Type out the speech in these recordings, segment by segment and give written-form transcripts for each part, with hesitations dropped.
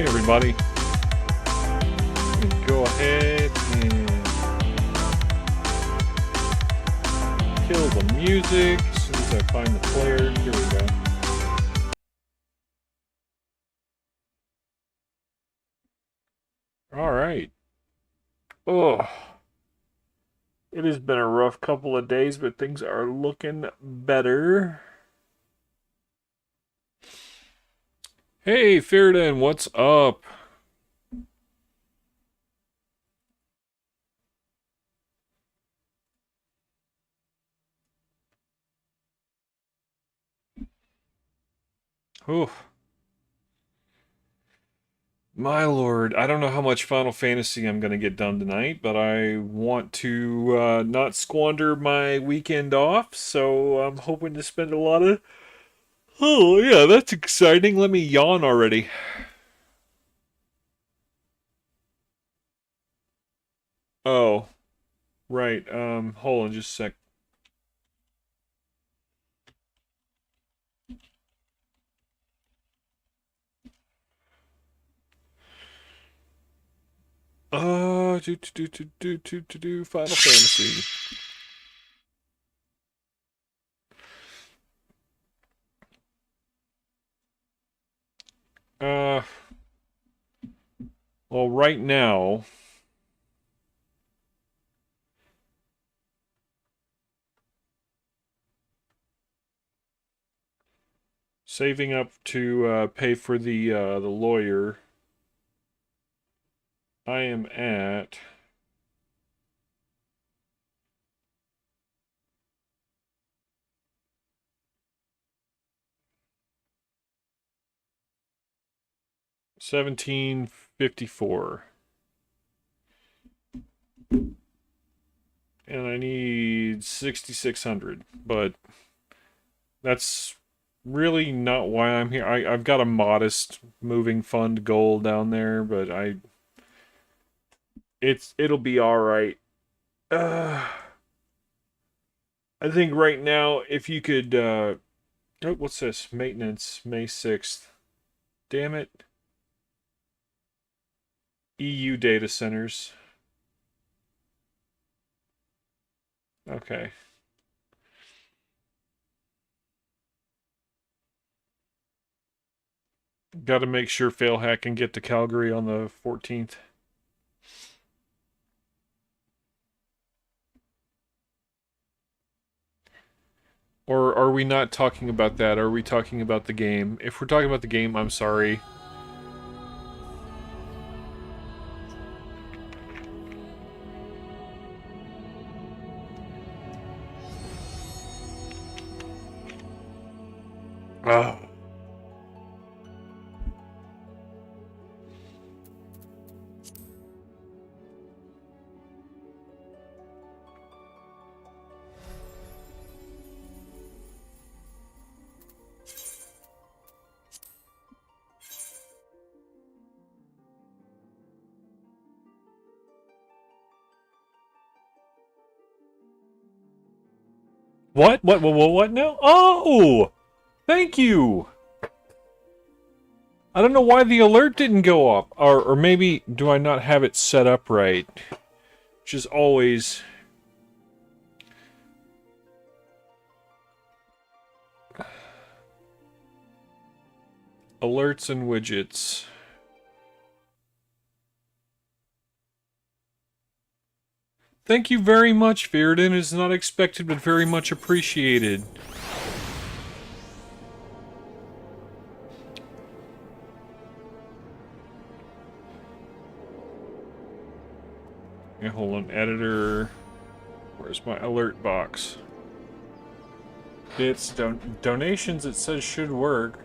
Hey everybody. Go ahead and kill the music as soon as I find the player. Here we go. Alright. Oh. It has been a rough couple of days, but things are looking better. Hey, Fearden, what's up? Oof. My lord, I don't know how much Final Fantasy I'm going to get done tonight, but I want to not squander my weekend off, so I'm hoping to spend a lot of... Oh, yeah, that's exciting. Let me yawn already. Oh, right. Hold on just a sec. Final Fantasy. Uh, well, right now, saving up to pay for the lawyer, I am at 1754. And I need 6,600, but that's really not why I'm here. I've got a modest moving fund goal down there, but it'll be all right. I think right now, if you could, oh, what's this? Maintenance, May 6th. Damn it. EU data centers. Okay. Got to make sure Failhack can get to Calgary on the 14th. Or are we not talking about that? Are we talking about the game? If we're talking about the game, I'm sorry. Oh. What? What now? Oh! Thank you! I don't know why the alert didn't go up. Or maybe, do I not have it set up right? Which is always... Alerts and widgets. Thank you very much, Fearden. It's not expected, but very much appreciated. Okay, hold on. Editor. Where's my alert box? It's donations, it says should work.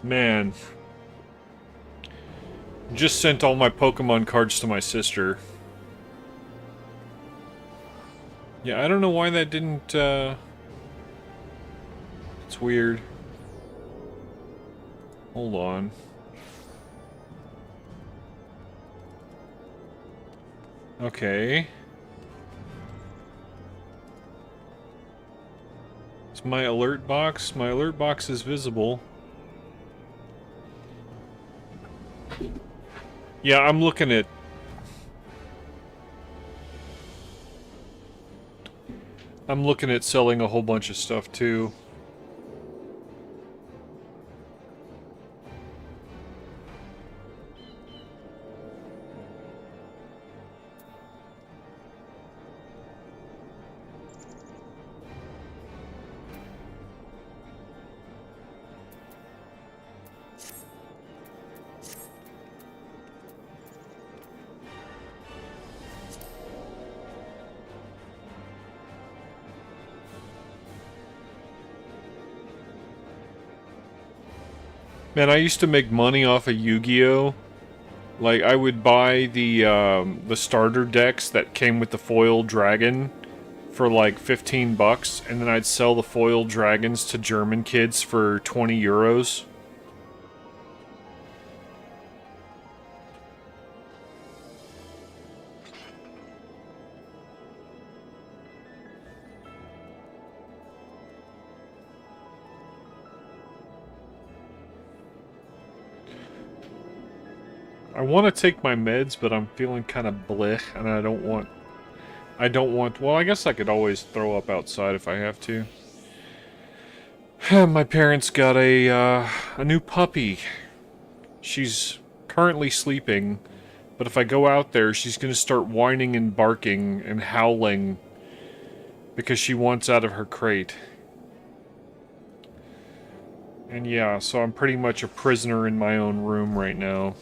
Man. Just sent all my Pokemon cards to my sister. Yeah, I don't know why that didn't, It's weird. Hold on. Okay. It's my alert box. My alert box is visible. Yeah, I'm looking at... I'm looking at selling a whole bunch of stuff, too. Man, I used to make money off of Yu-Gi-Oh! Like, I would buy the starter decks that came with the foil dragon for like 15 bucks, and then I'd sell the foil dragons to German kids for 20 euros. I want to take my meds, but I'm feeling kind of blech, and I don't want... Well, I guess I could always throw up outside if I have to. My parents got a new puppy. She's currently sleeping, but if I go out there, she's going to start whining and barking and howling because she wants out of her crate. And yeah, so I'm pretty much a prisoner in my own room right now.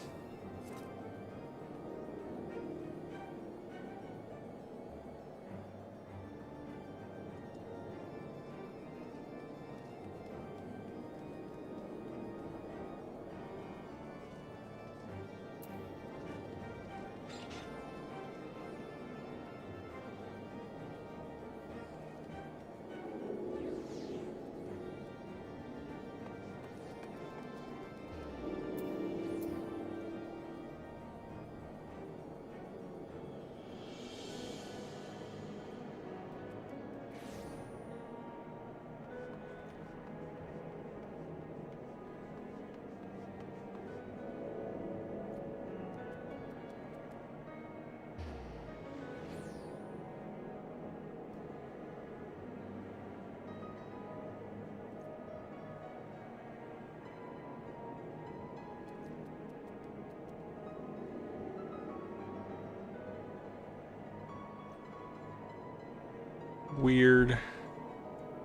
Weird.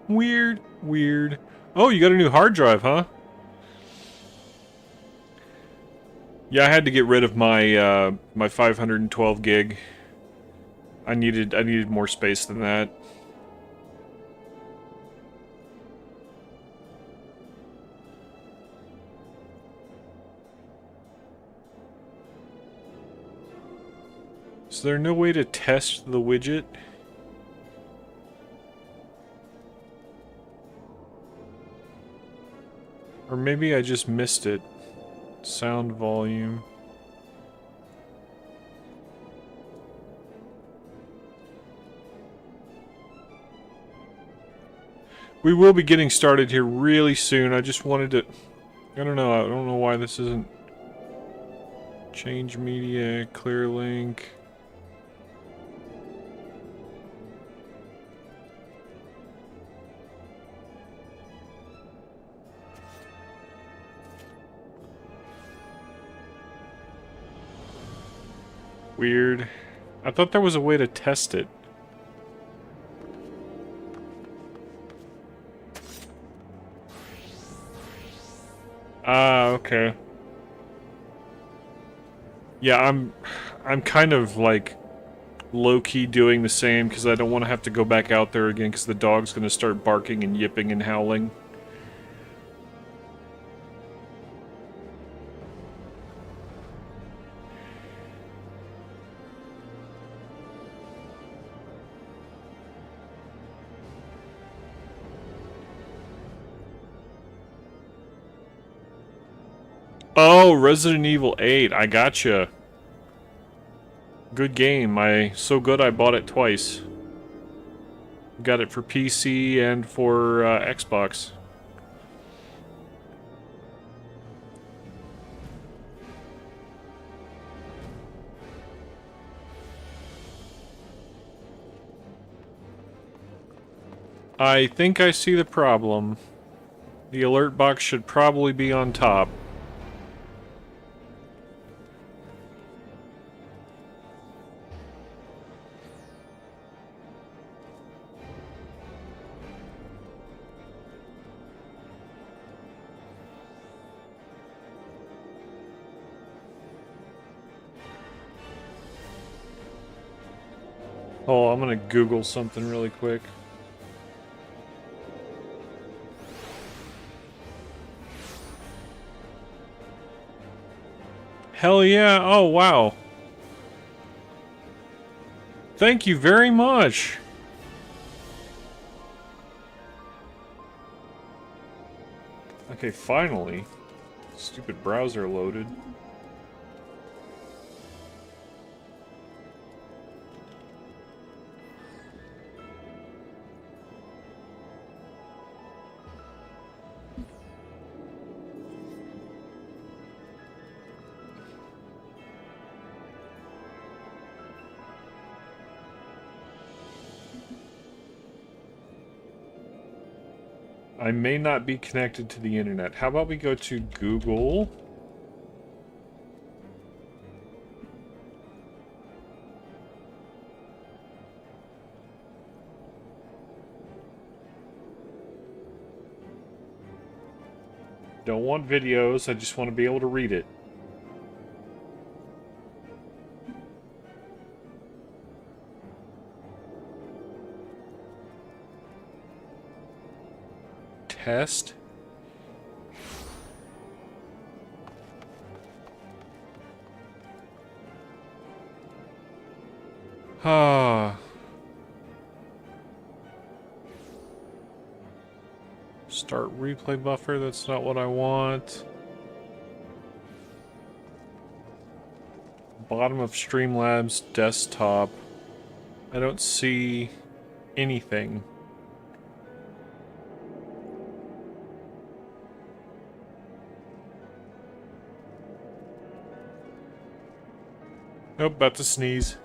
Weird, weird. Oh, you got a new hard drive, huh? Yeah, I had to get rid of my my 512 gig. I needed more space than that. Is there no way to test the widget? Or maybe I just missed it. Sound volume. We will be getting started here really soon. I just wanted to... I don't know why this isn't... Change media, clear link... Weird. I thought there was a way to test it. Ah, okay. Yeah, I'm kind of like low-key doing the same because I don't want to have to go back out there again because the dog's going to start barking and yipping and howling. Oh, Resident Evil 8. I gotcha. Good game. So good I bought it twice. Got it for PC and for Xbox. I think I see the problem. The alert box should probably be on top. Oh, I'm gonna Google something really quick. Hell yeah, oh wow. Thank you very much. Okay, finally. Stupid browser loaded. I may not be connected to the internet. How about we go to Google? Don't want videos, I just want to be able to read it. Test. Ah. Start replay buffer, that's not what I want. Bottom of Streamlabs desktop. I don't see anything. Nope, about to sneeze.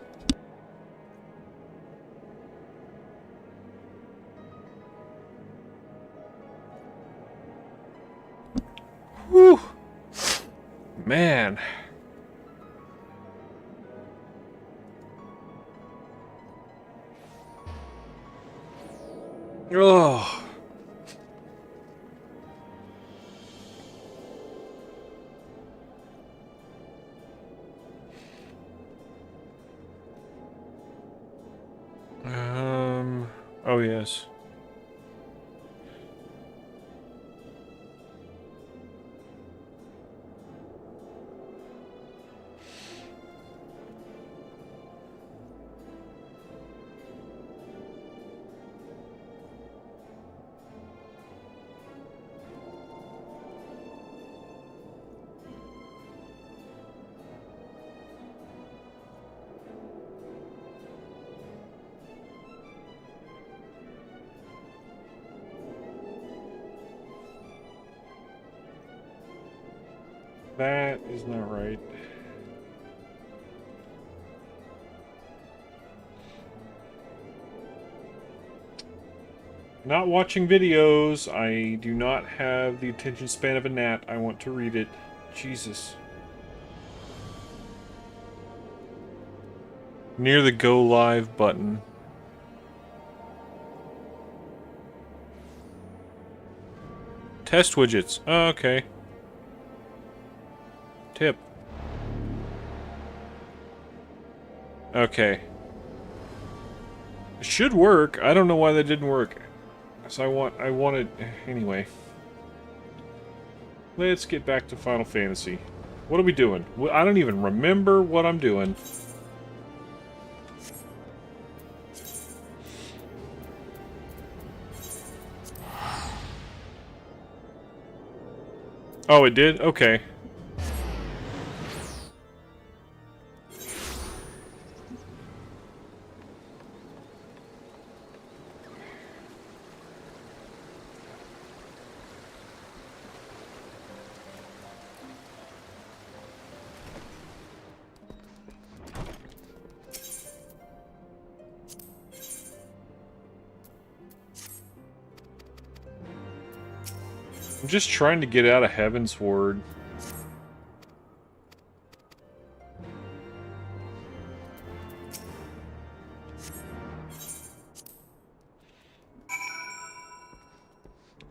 Whew. Man. Oh. Oh yes. That is not right. Not watching videos. I do not have the attention span of a gnat. I want to read it. Jesus. Near the go live button. Test widgets. Oh, okay. Tip. Okay. It should work. I don't know why that didn't work. So I wanted anyway. Let's get back to Final Fantasy. What are we doing? I don't even remember what I'm doing. Oh, it did? Okay. I'm just trying to get out of Heaven's Ward.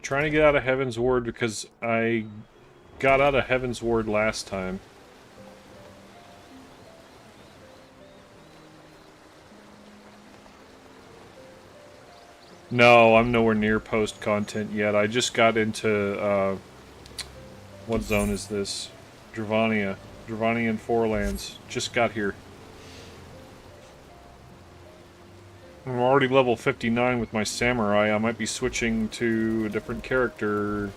Trying to get out of Heaven's Ward because I got out of Heaven's Ward last time. No, I'm nowhere near post content yet. I just got into, what zone is this? Dravania. Dravanian Forelands. Just got here. I'm already level 59 with my samurai. I might be switching to a different character.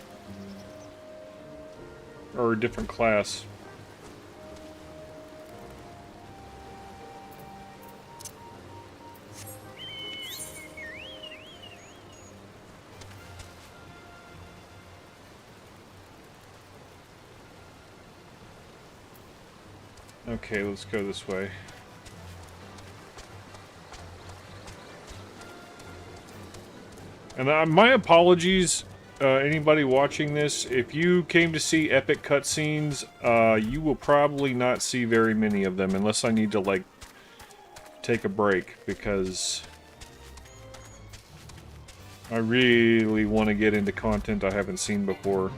Or a different class. Okay, let's go this way. And my apologies, anybody watching this. If you came to see epic cutscenes, you will probably not see very many of them, unless I need to, like, take a break, because I really want to get into content I haven't seen before.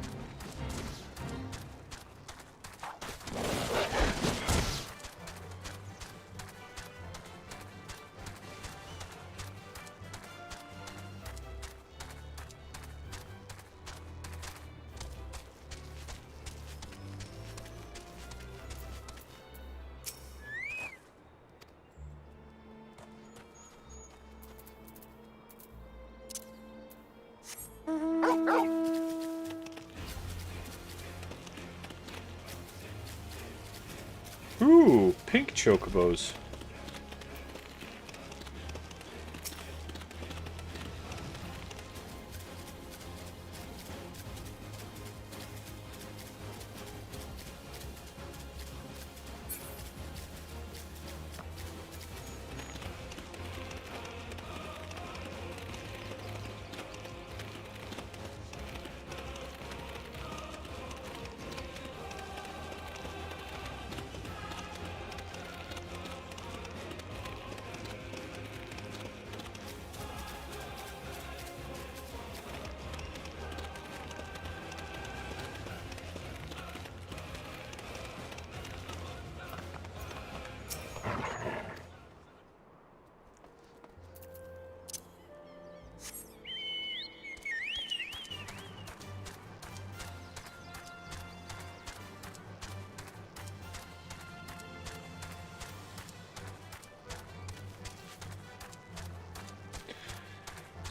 Ooh, pink chocobos.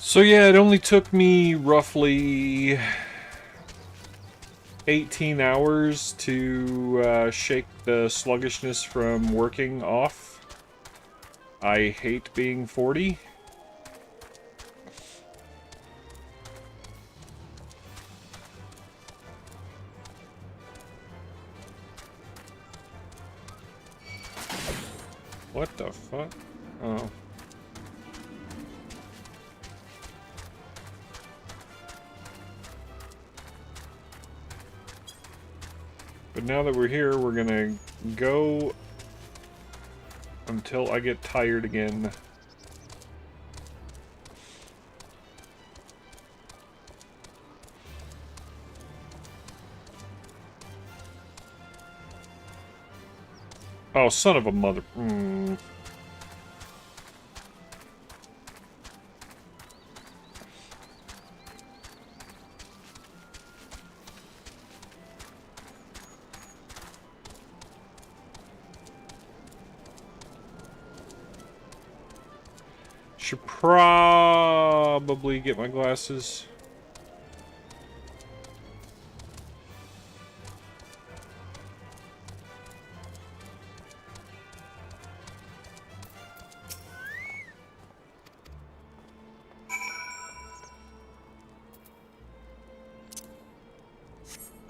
So yeah, it only took me roughly 18 hours to shake the sluggishness from working off. I hate being 40. What the fuck? Oh. But now that we're here, we're gonna go until I get tired again. Oh, son of a mother... Should probably get my glasses.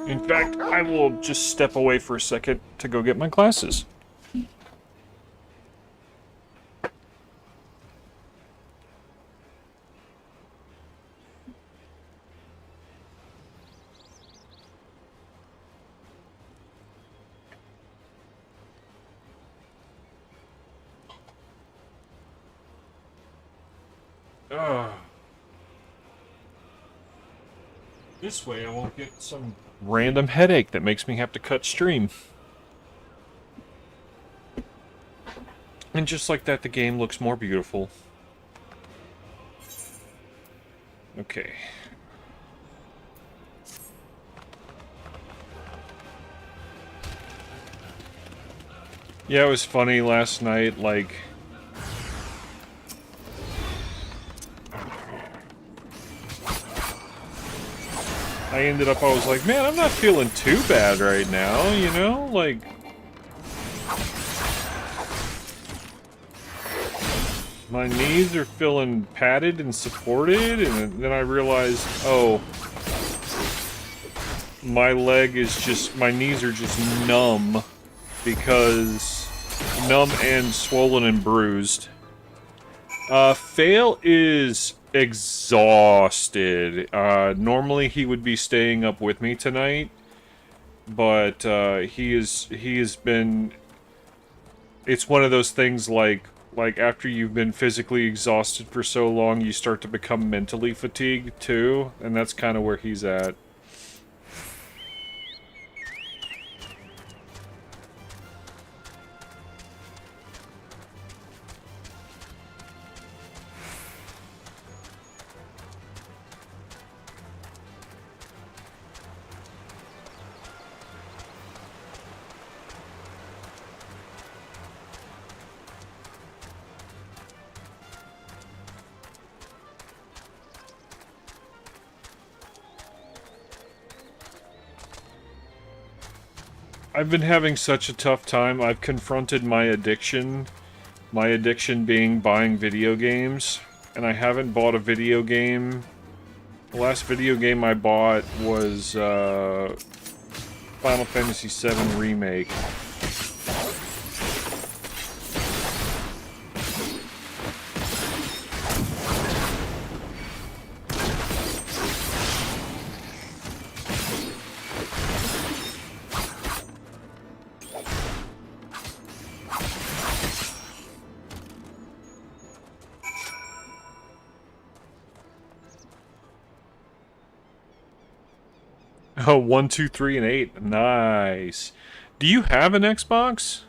In fact, I will just step away for a second to go get my glasses. This way I won't get some random headache that makes me have to cut stream. And just like that, the game looks more beautiful. Okay. Yeah, it was funny last night, like... I was like, man, I'm not feeling too bad right now, you know? Like... My knees are feeling padded and supported, and then I realized, oh... My knees are just numb, because... numb and swollen and bruised. Fail is exhausted. Normally he would be staying up with me tonight, but he has been. It's one of those things like after you've been physically exhausted for so long, you start to become mentally fatigued too, and that's kind of where he's at. I've been having such a tough time. I've confronted my addiction being buying video games, and I haven't bought a video game. The last video game I bought was Final Fantasy VII Remake. Oh, 1, 2, 3, and 8. Nice. Do you have an Xbox?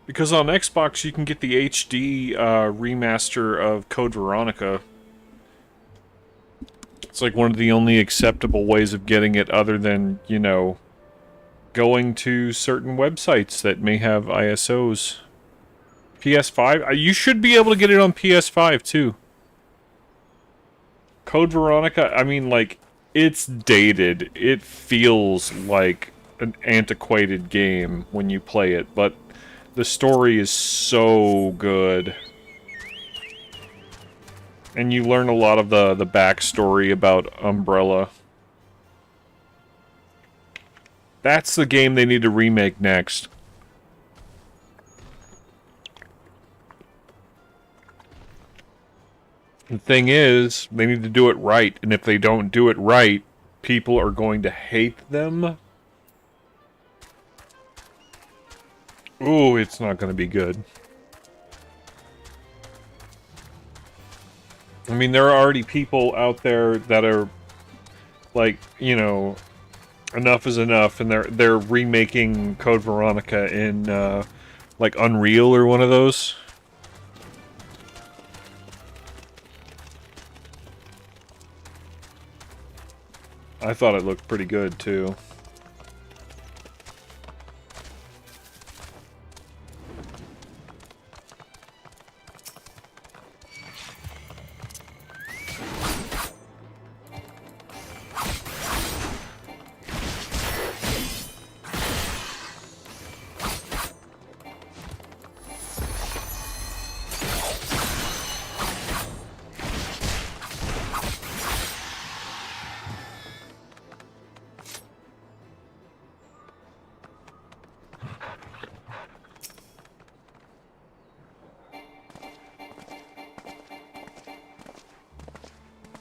Because on Xbox you can get the HD remaster of Code Veronica. It's like one of the only acceptable ways of getting it other than, you know, going to certain websites that may have ISOs. PS5? You should be able to get it on PS5 too. Code Veronica, I mean, like... It's dated. It feels like an antiquated game when you play it, but the story is so good. And you learn a lot of the backstory about Umbrella. That's the game they need to remake next. The thing is, they need to do it right, and if they don't do it right, people are going to hate them. Ooh, it's not going to be good. I mean, there are already people out there that are, like, you know, enough is enough, and they're remaking Code Veronica in, like, Unreal or one of those. I thought it looked pretty good, too.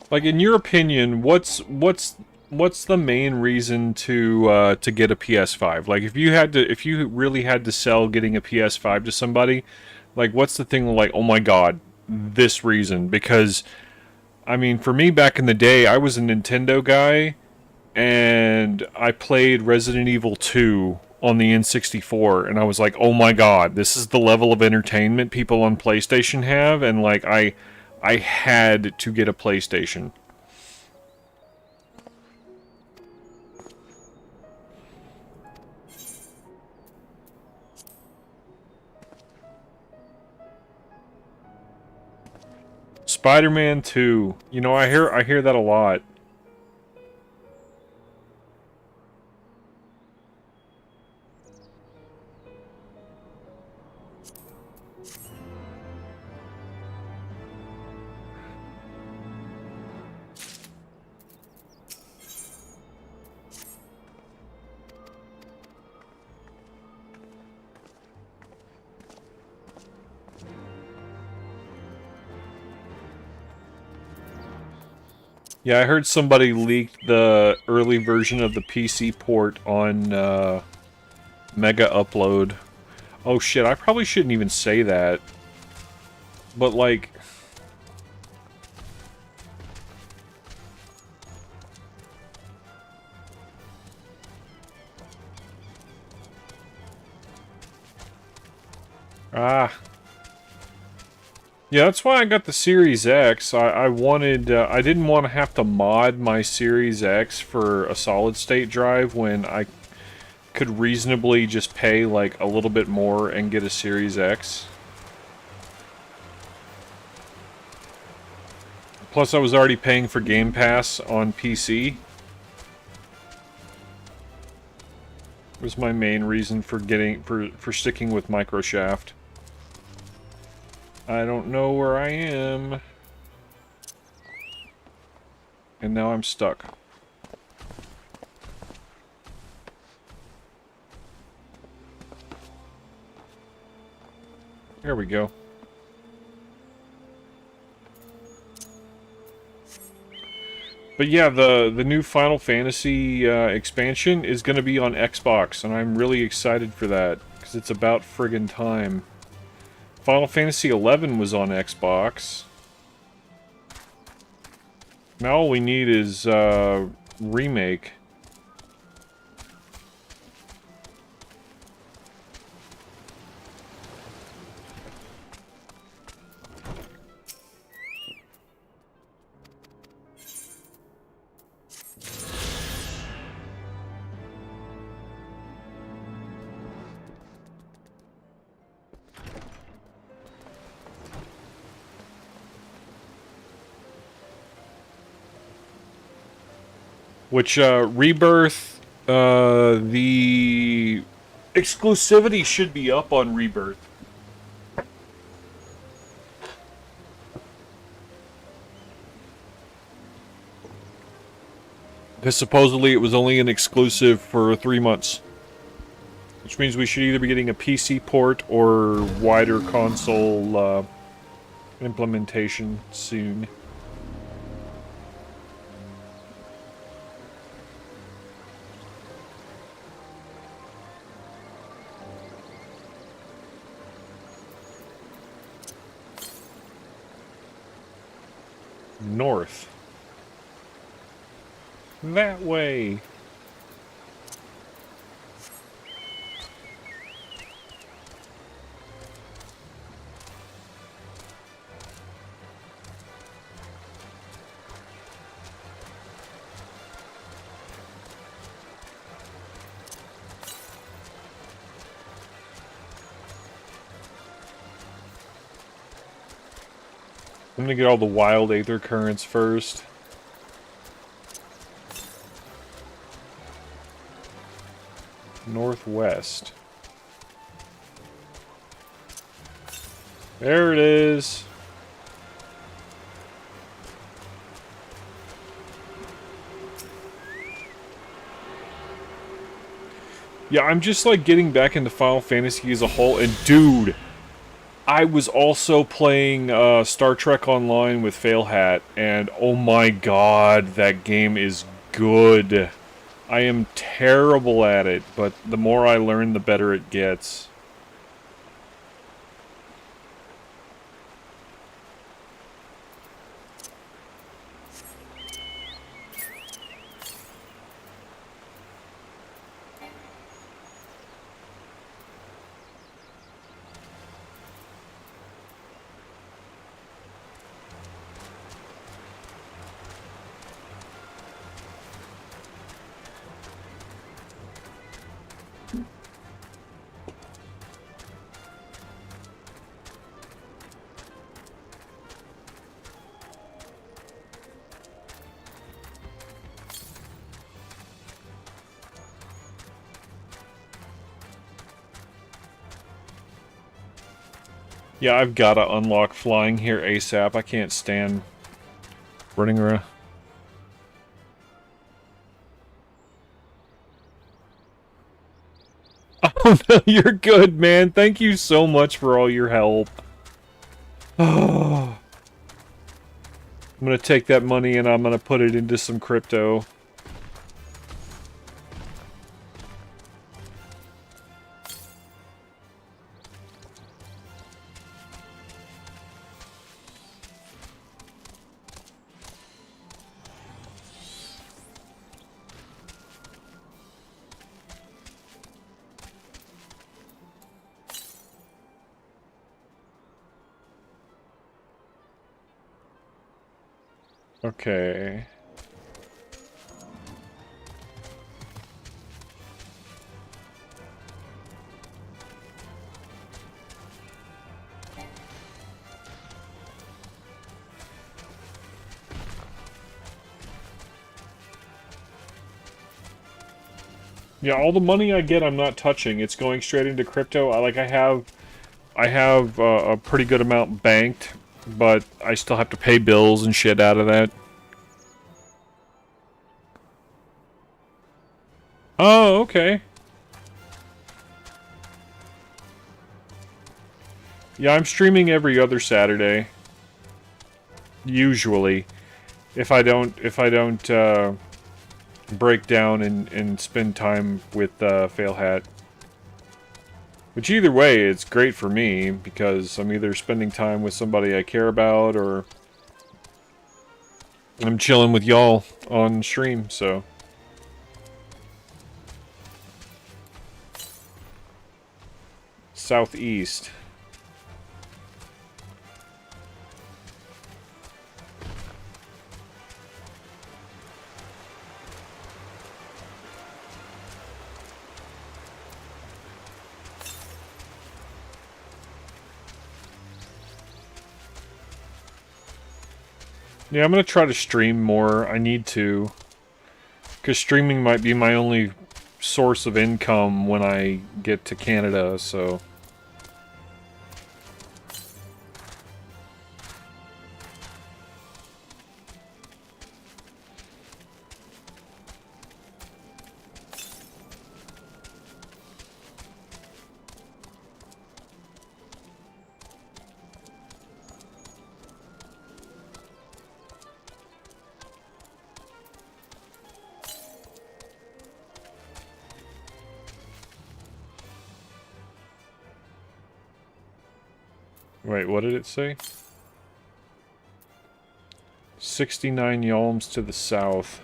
Like, in your opinion, what's the main reason to get a PS5? Like, if you really had to sell getting a PS5 to somebody, like, what's the thing like, oh my god, this reason? Because I mean, for me back in the day, I was a Nintendo guy, and I played Resident Evil 2 on the N64, and I was like, oh my god, this is the level of entertainment people on PlayStation have, and like, I had to get a PlayStation. Spider-Man 2. You know, I hear that a lot. Yeah, I heard somebody leaked the early version of the PC port on Mega Upload. Oh shit, I probably shouldn't even say that. But like... Ah. Yeah, that's why I got the Series X. I wanted... I didn't want to have to mod my Series X for a solid-state drive when I could reasonably just pay like a little bit more and get a Series X. Plus, I was already paying for Game Pass on PC. It was my main reason for sticking with Microshaft. I don't know where I am. And now I'm stuck. There we go. But yeah, the new Final Fantasy expansion is going to be on Xbox, and I'm really excited for that, because it's about friggin' time. Final Fantasy XI was on Xbox. Now all we need is remake. Which, Rebirth, the exclusivity should be up on Rebirth. Because supposedly it was only an exclusive for 3 months. Which means we should either be getting a PC port or wider console implementation soon. North. That way. I'm gonna get all the wild aether currents first. Northwest. There it is. Yeah, I'm just like getting back into Final Fantasy as a whole, and dude, I was also playing Star Trek Online with Failhat, and oh my god, that game is good. I am terrible at it, but the more I learn, the better it gets. Yeah, I've got to unlock flying here ASAP. I can't stand running around. Oh no, you're good, man. Thank you so much for all your help. Oh, I'm gonna take that money and I'm gonna put it into some crypto. Okay. Yeah, all the money I get, I'm not touching. It's going straight into crypto. I have a pretty good amount banked, but I still have to pay bills and shit out of that. Oh, okay. Yeah, I'm streaming every other Saturday. Usually. If I don't break down and spend time with Failhat. Which either way, it's great for me, because I'm either spending time with somebody I care about, or I'm chilling with y'all on stream, so... Southeast. Yeah, I'm gonna try to stream more. I need to. Because streaming might be my only source of income when I get to Canada, so... Wait, what did it say? 69 yalms to the south.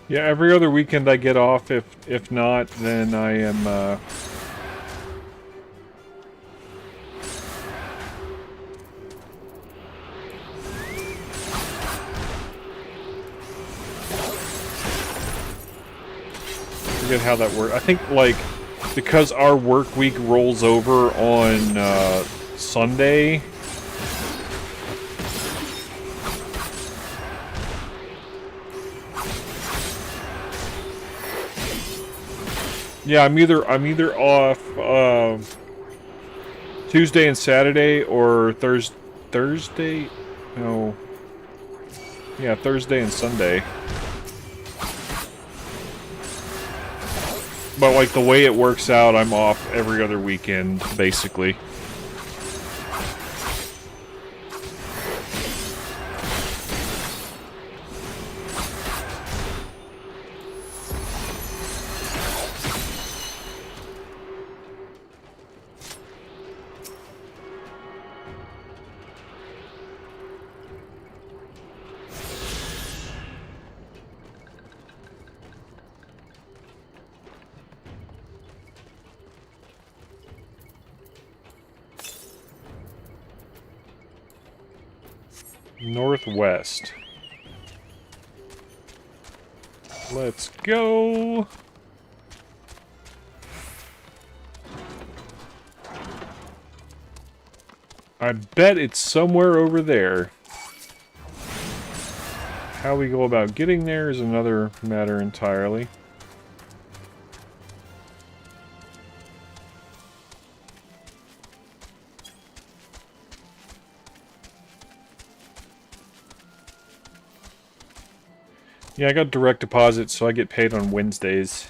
Yeah, every other weekend I get off. If not, then I am, forget how that works. I think, like, because our work week rolls over on, Sunday... Yeah, I'm either off Tuesday and Saturday, or Thursday? No. Yeah, Thursday and Sunday. But like the way it works out, I'm off every other weekend, basically. Northwest. Let's go. I bet it's somewhere over there. How we go about getting there is another matter entirely. Yeah, I got direct deposit, so I get paid on Wednesdays.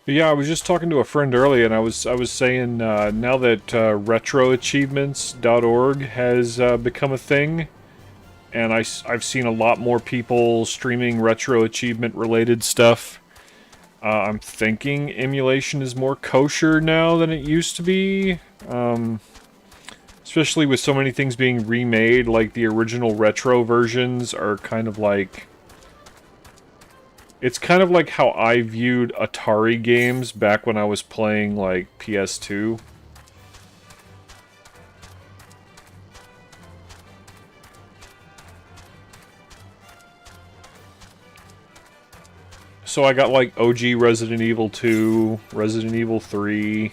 But yeah, I was just talking to a friend earlier, and I was saying now that retroachievements.org has become a thing, and I've seen a lot more people streaming retro achievement related stuff. I'm thinking emulation is more kosher now than it used to be. Especially with so many things being remade, like the original retro versions are kind of like... It's kind of like how I viewed Atari games back when I was playing, like, PS2. So I got, like, OG Resident Evil 2, Resident Evil 3, a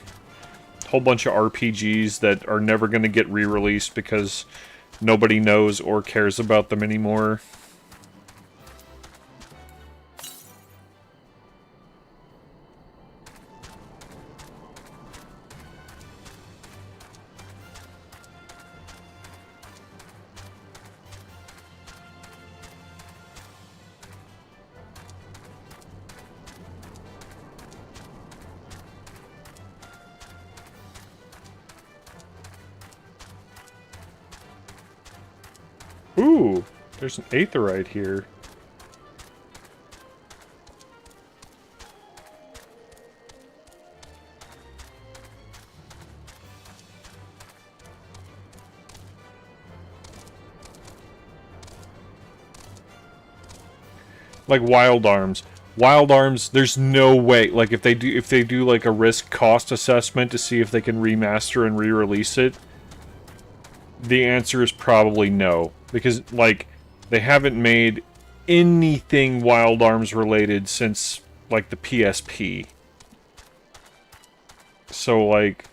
whole bunch of RPGs that are never going to get re-released because nobody knows or cares about them anymore. Ooh, there's an aetherite here. Like Wild Arms. Wild Arms, there's no way. Like if they do like a risk cost assessment to see if they can remaster and re-release it, the answer is probably no, because like they haven't made anything Wild Arms related since like the PSP. So like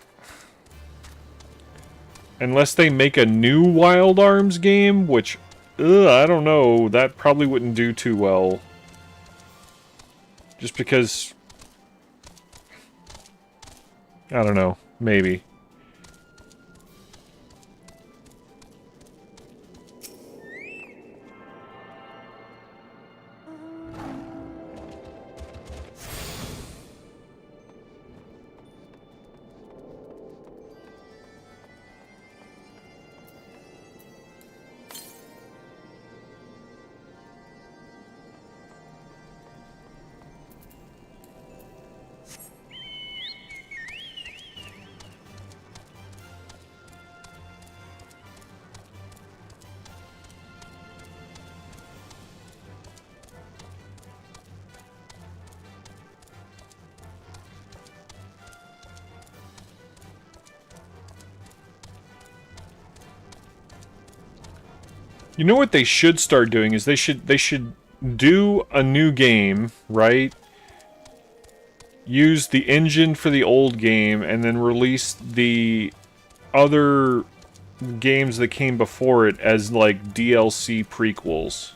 unless they make a new Wild Arms game, which I don't know, that probably wouldn't do too well. Just because I don't know, maybe. You know what they should start doing is they should do a new game, right? Use the engine for the old game and then release the other games that came before it as like DLC prequels.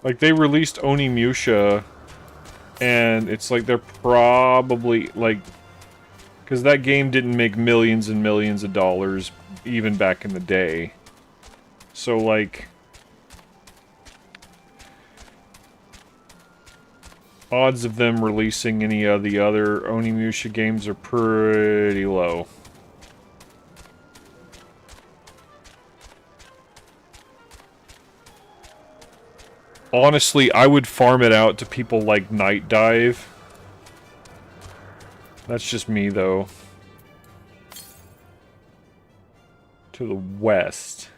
Like, they released Onimusha, and it's like they're probably, like... Because that game didn't make millions and millions of dollars, even back in the day. So, like... odds of them releasing any of the other Onimusha games are pretty low. Honestly, I would farm it out to people like Night Dive. That's just me, though. To the west.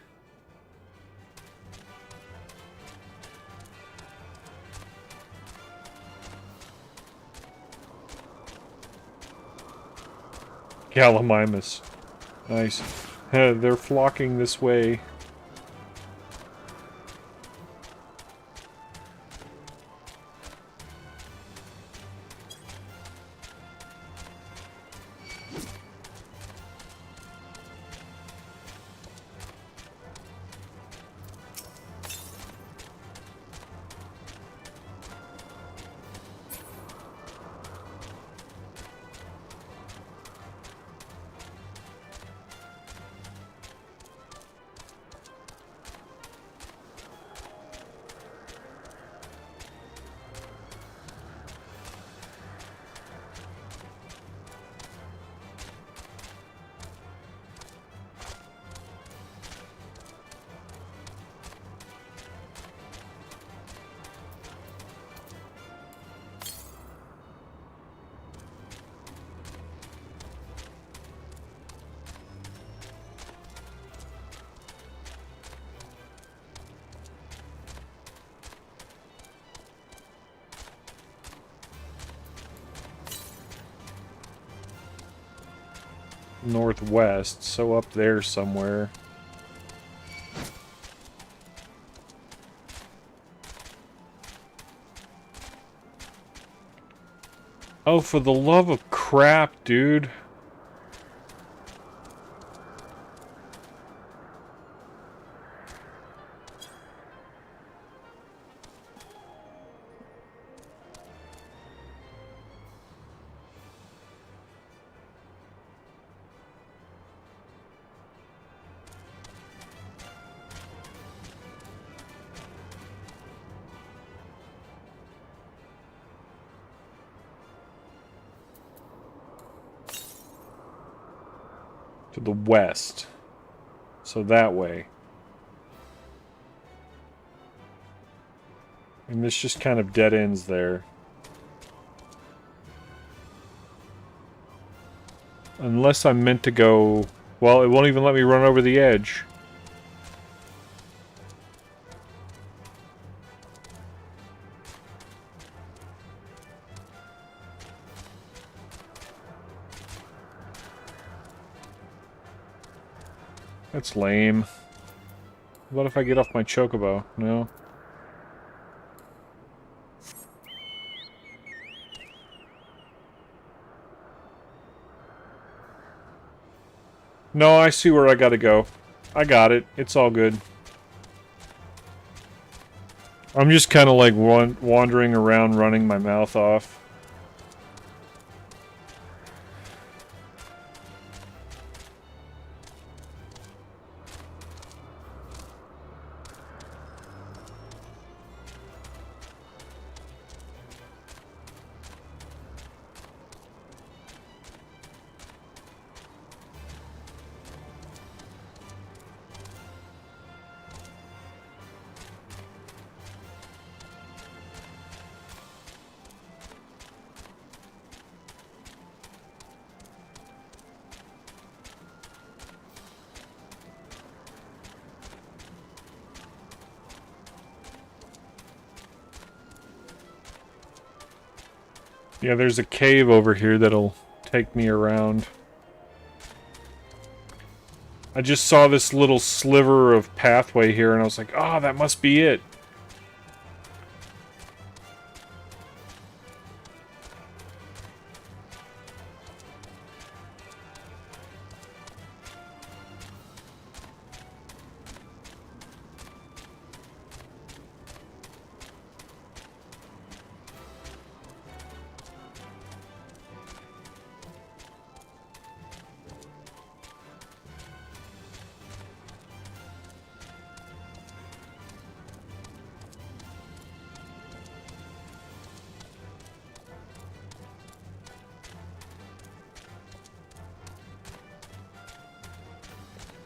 Gallimimus. Nice. They're flocking this way. Northwest, so up there somewhere. Oh, for the love of crap, dude. To the west. So that way. And this just kind of dead ends there. Unless I'm meant to go... Well, it won't even let me run over the edge. That's lame. What if I get off my chocobo? No? No, I see where I gotta go. I got it. It's all good. I'm just kind of like wandering around, running my mouth off. Yeah, there's a cave over here that'll take me around. I just saw this little sliver of pathway here, and I was like, oh, that must be it.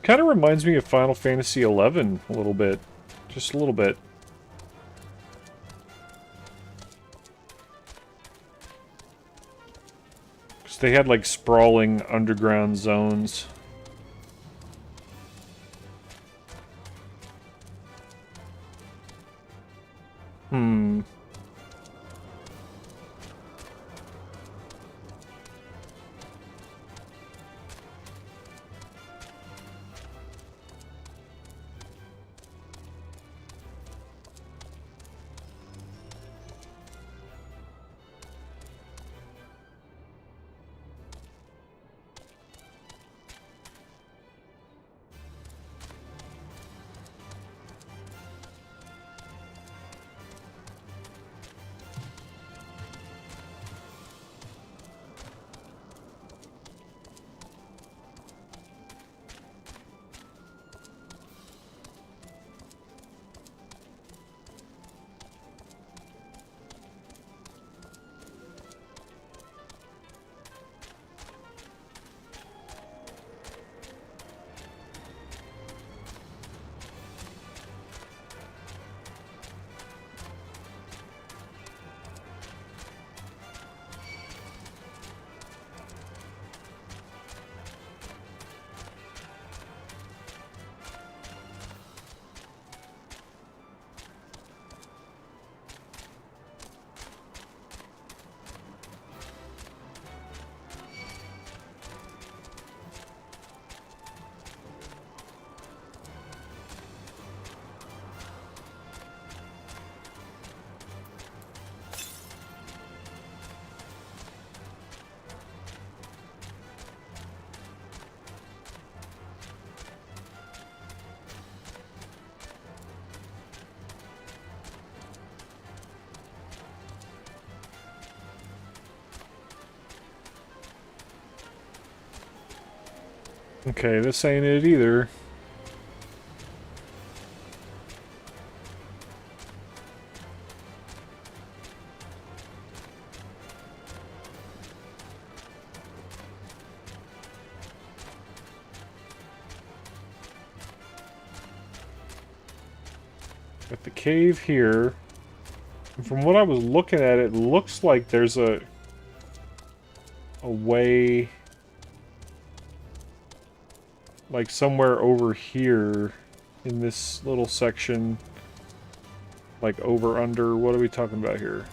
Kind of reminds me of Final Fantasy XI a little bit. Just a little bit. Because they had, like, sprawling underground zones. Hmm. Okay, this ain't it either. Got the cave here. And from what I was looking at, it looks like there's a way, like somewhere over here in this little section, like over, under, what are we talking about here?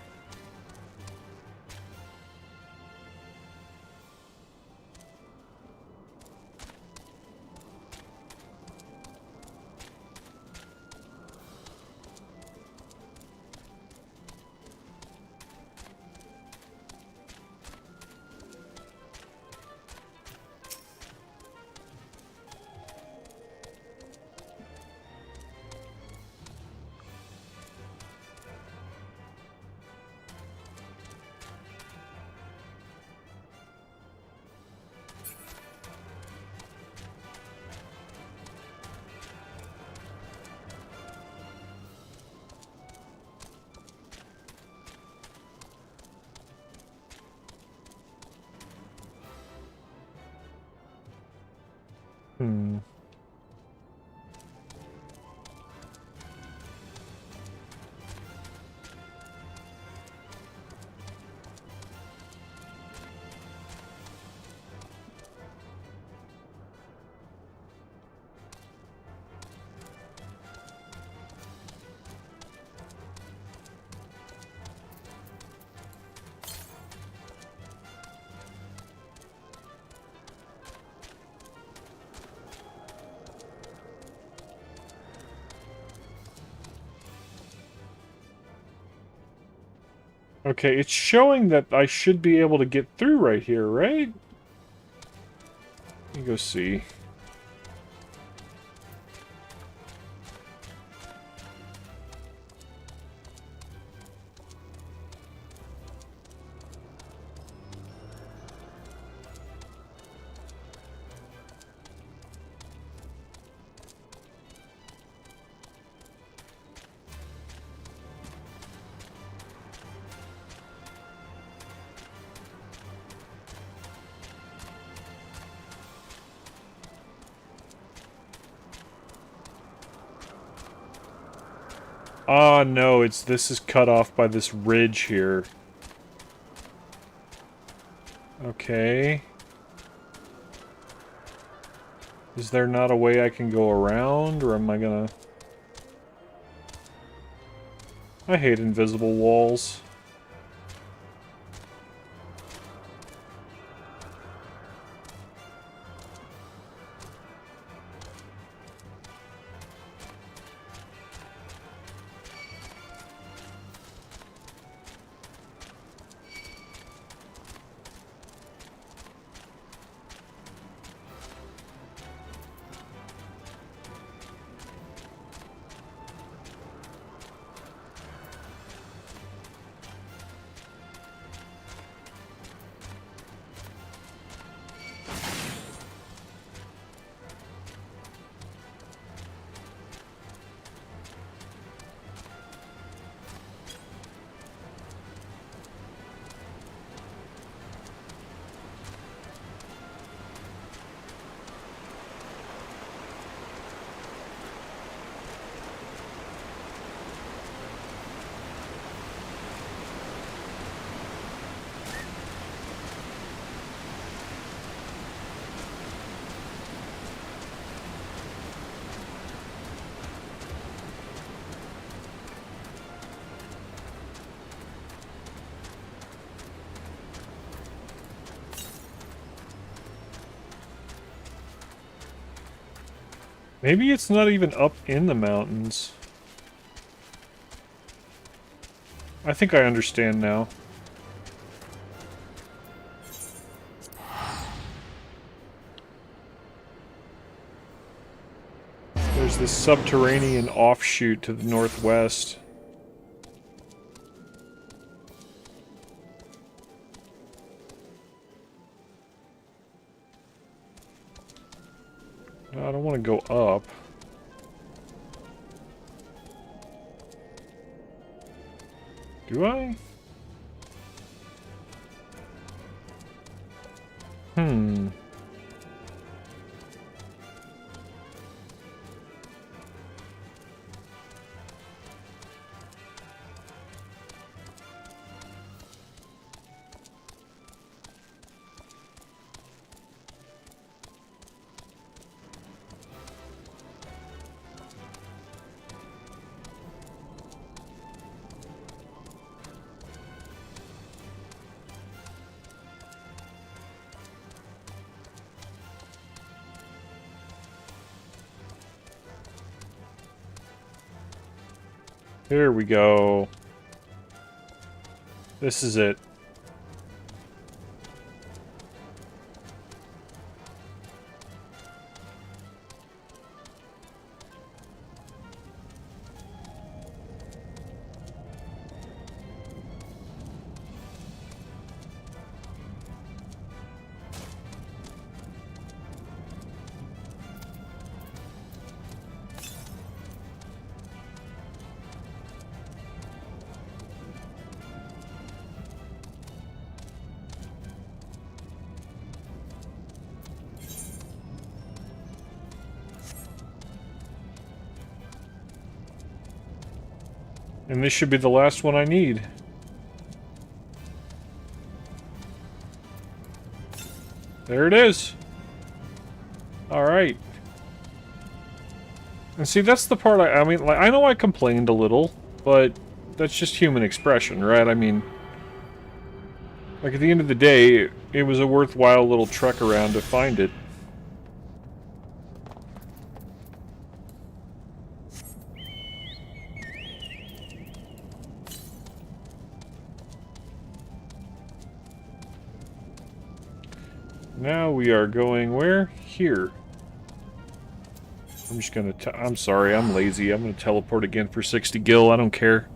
Hmm. Okay, it's showing that I should be able to get through right here, right? Let me go see. Ah, no, this is cut off by this ridge here. Okay. Is there not a way I can go around, or am I gonna... I hate invisible walls. Maybe it's not even up in the mountains. I think I understand now. There's this subterranean offshoot to the northwest. No, I don't want to go up. Do I? Hmm. Here we go. This is it. And this should be the last one I need. There it is. Alright. And see, that's the part I mean, like, I know I complained a little, but that's just human expression, right? I mean, like, at the end of the day, it was a worthwhile little trek around to find it. Now we are going where? Here. I'm just gonna I'm sorry, I'm lazy. I'm gonna teleport again for 60 gil, I don't care.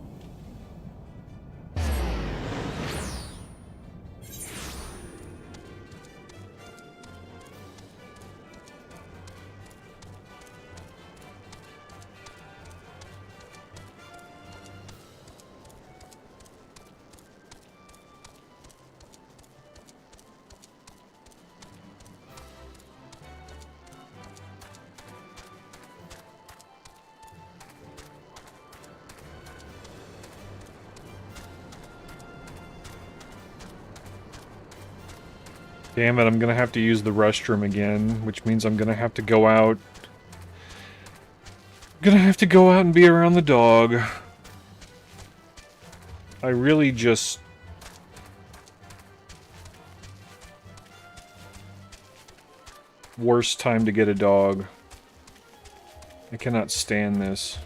Damn it, I'm gonna have to use the restroom again, which means I'm gonna have to go out. I'm gonna have to go out and be around the dog. I really just... Worst time to get a dog. I cannot stand this.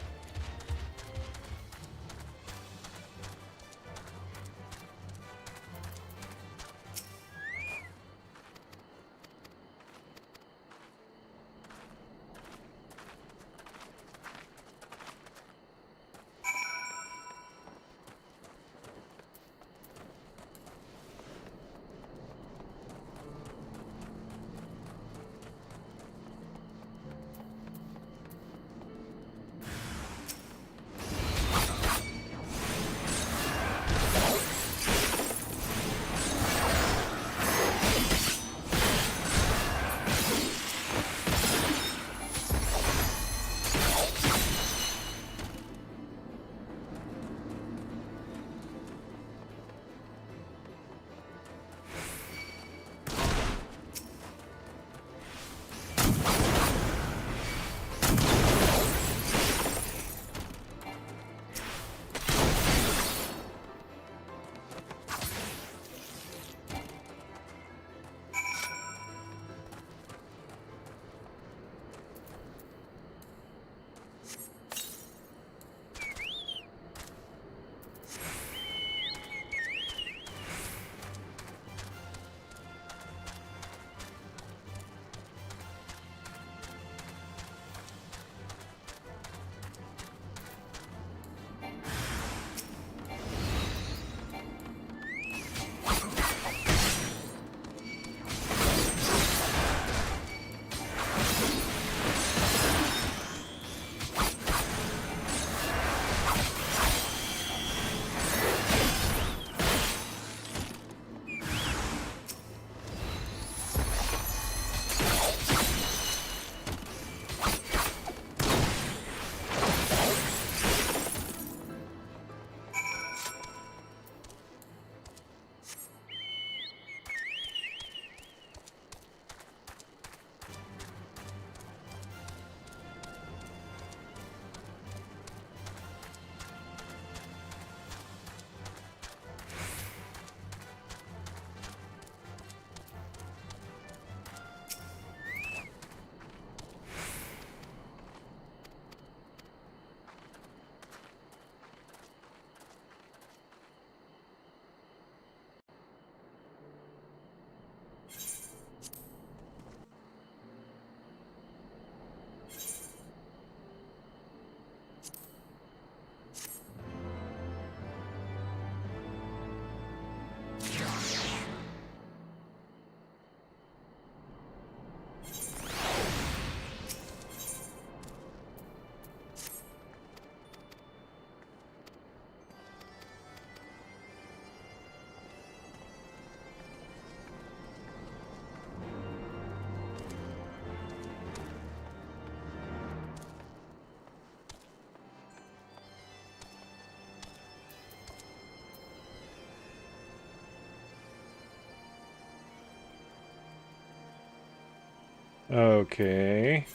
Okay.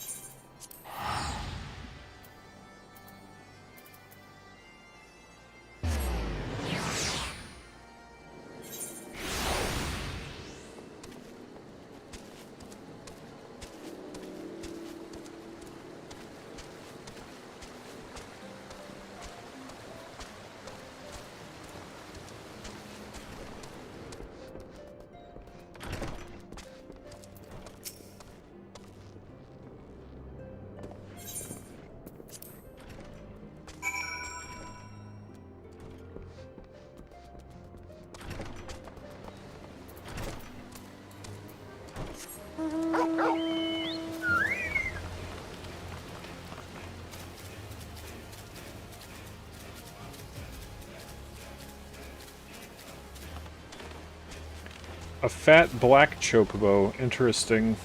A fat black chocobo. Interesting.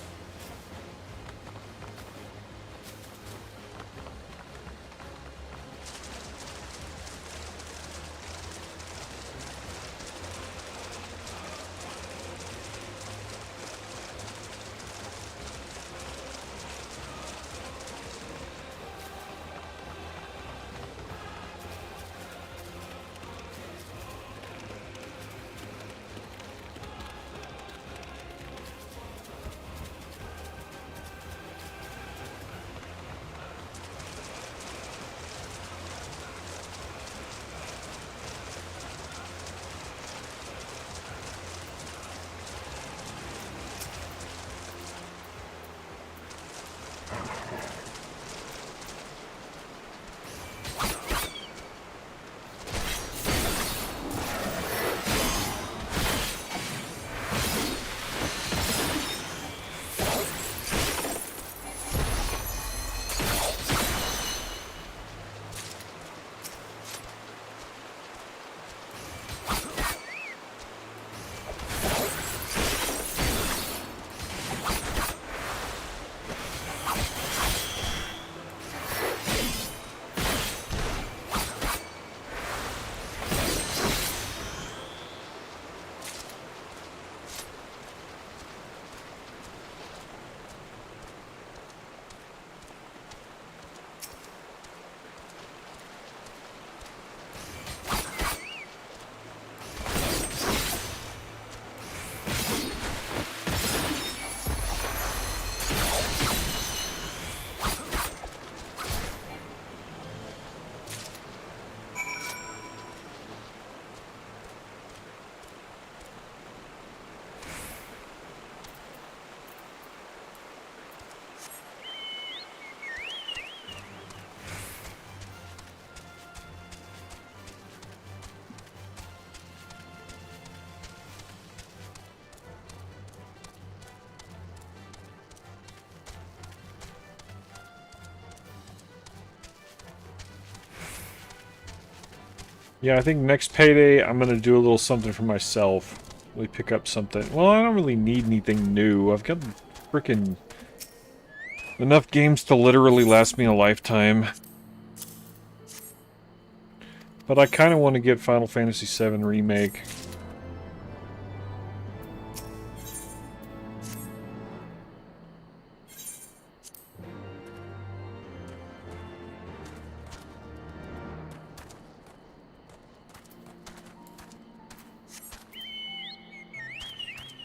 Yeah, I think next payday I'm gonna do a little something for myself. Really pick up something. Well, I don't really need anything new. I've got freaking enough games to literally last me a lifetime. But I kind of want to get Final Fantasy VII Remake.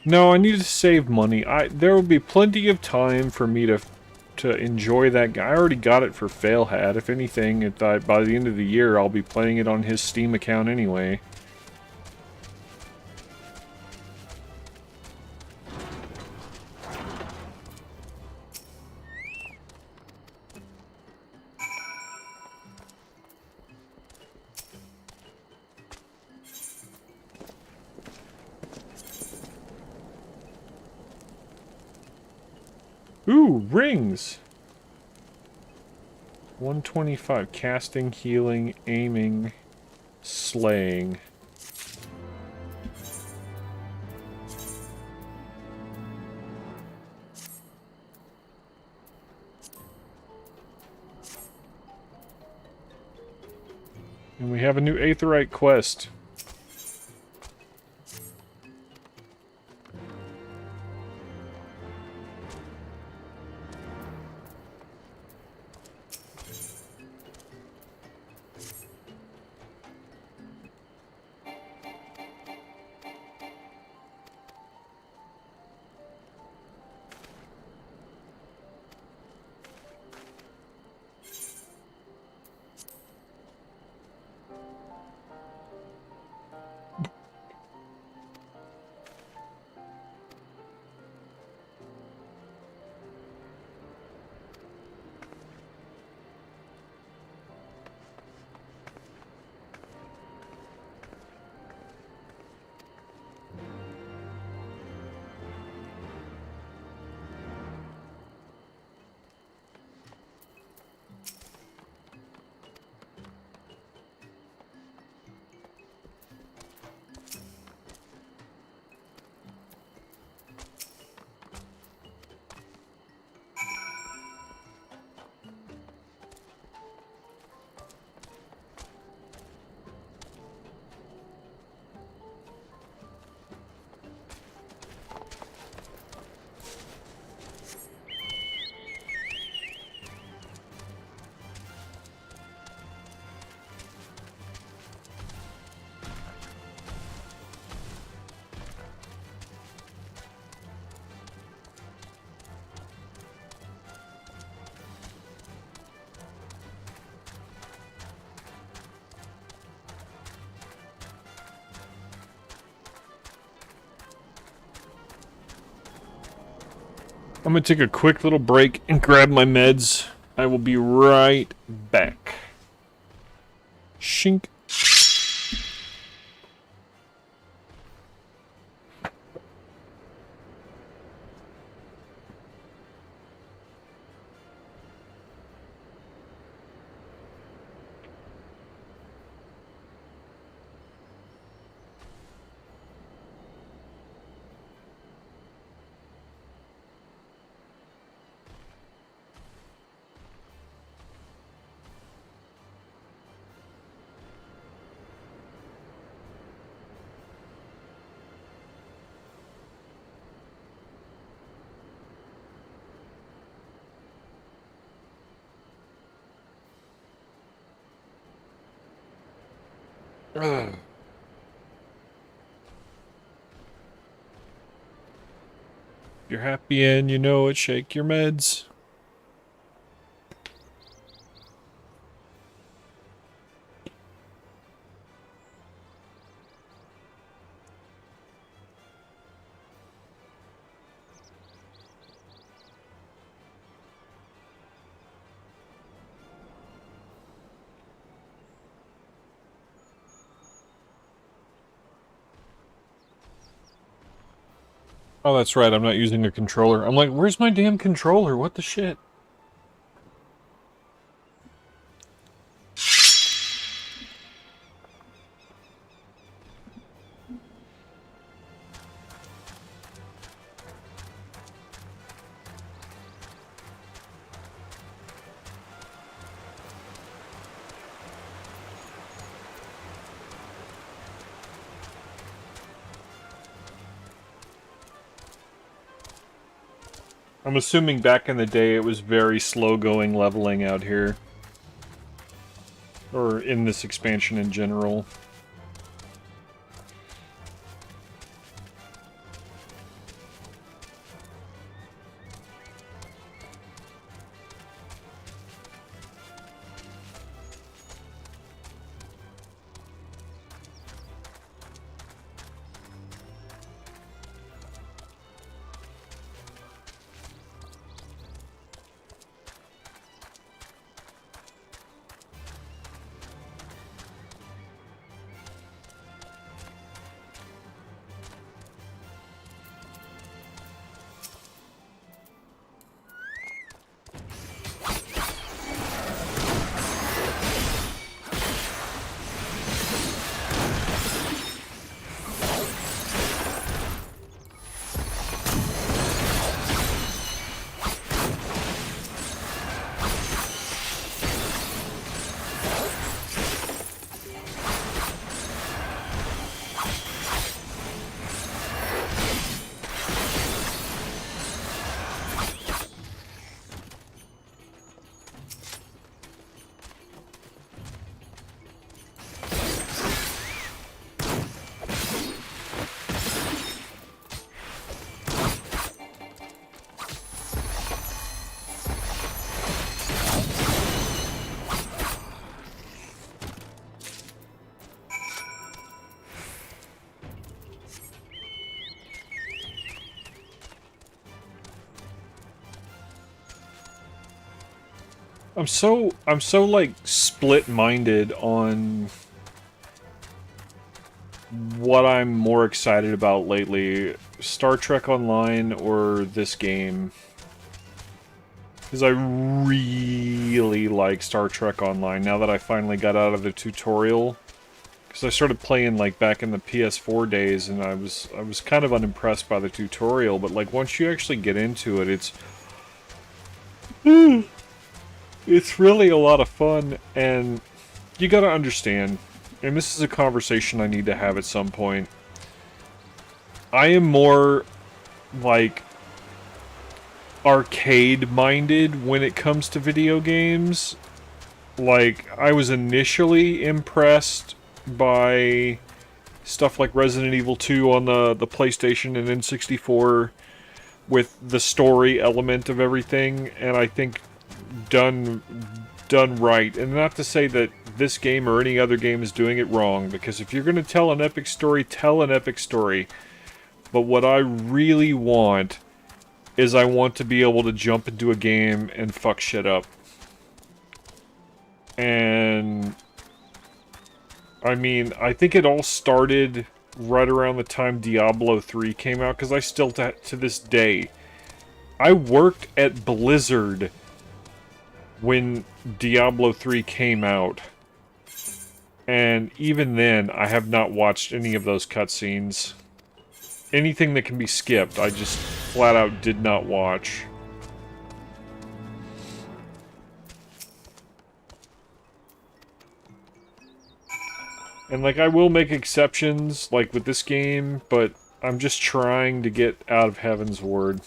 No, I need to save money. There will be plenty of time for me to enjoy that guy. I already got it for Failhat. If anything, by the end of the year, I'll be playing it on his Steam account anyway. Ooh, rings! 125. Casting, healing, aiming, slaying. And we have a new Aetheryte quest. I'm gonna take a quick little break and grab my meds. I will be right back. Shink. Ugh. You're happy and you know it, shake your meds. Oh, that's right, I'm not using a controller. I'm like, where's my damn controller? What the shit? I'm assuming back in the day it was very slow-going leveling out here. Or in this expansion in general. I'm so like split-minded on what I'm more excited about lately, Star Trek Online or this game. Because I really like Star Trek Online now that I finally got out of the tutorial. Because I started playing like back in the PS4 days and I was kind of unimpressed by the tutorial, but like once you actually get into it, it's really a lot of fun, and you gotta understand, and this is a conversation I need to have at some point. I am more, like, arcade-minded when it comes to video games. Like, I was initially impressed by stuff like Resident Evil 2 on the PlayStation and N64 with the story element of everything, and I think done right. And not to say that this game or any other game is doing it wrong, because if you're going to tell an epic story, tell an epic story. But what I really want is I want to be able to jump into a game and fuck shit up. And I mean, I think it all started right around the time Diablo 3 came out, because I still, to this day, I worked at Blizzard when Diablo 3 came out. And even then, I have not watched any of those cutscenes. Anything that can be skipped, I just flat out did not watch. And, like, I will make exceptions, like with this game, but I'm just trying to get out of Heaven's Ward.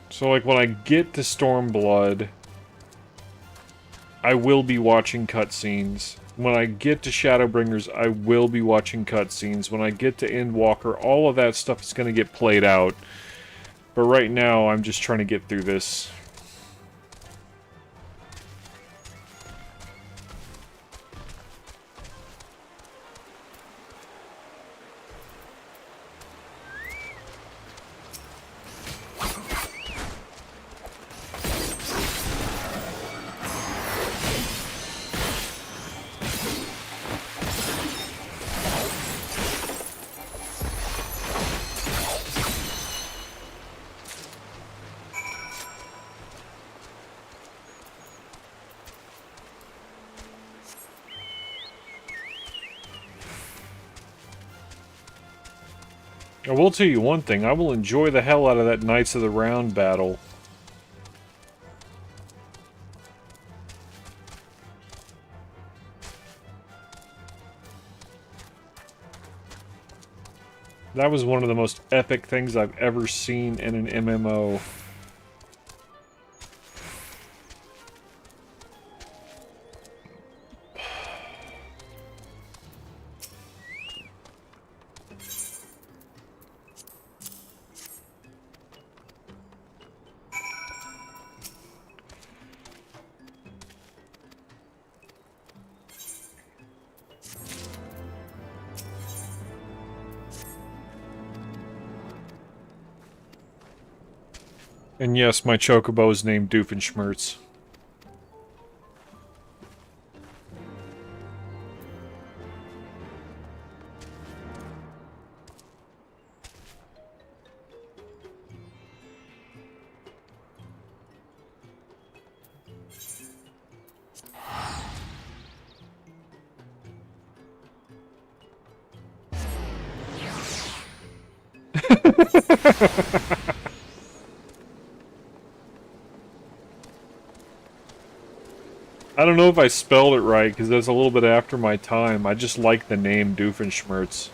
So, like, when I get to Stormblood, I will be watching cutscenes. When I get to Shadowbringers, I will be watching cutscenes. When I get to Endwalker, all of that stuff is going to get played out. But right now, I'm just trying to get through this. I will tell you one thing, I will enjoy the hell out of that Knights of the Round battle. That was one of the most epic things I've ever seen in an MMO. And yes, my chocobo is named Doofenshmirtz. I don't know if I spelled it right, because that's a little bit after my time. I just like the name Doofenshmirtz.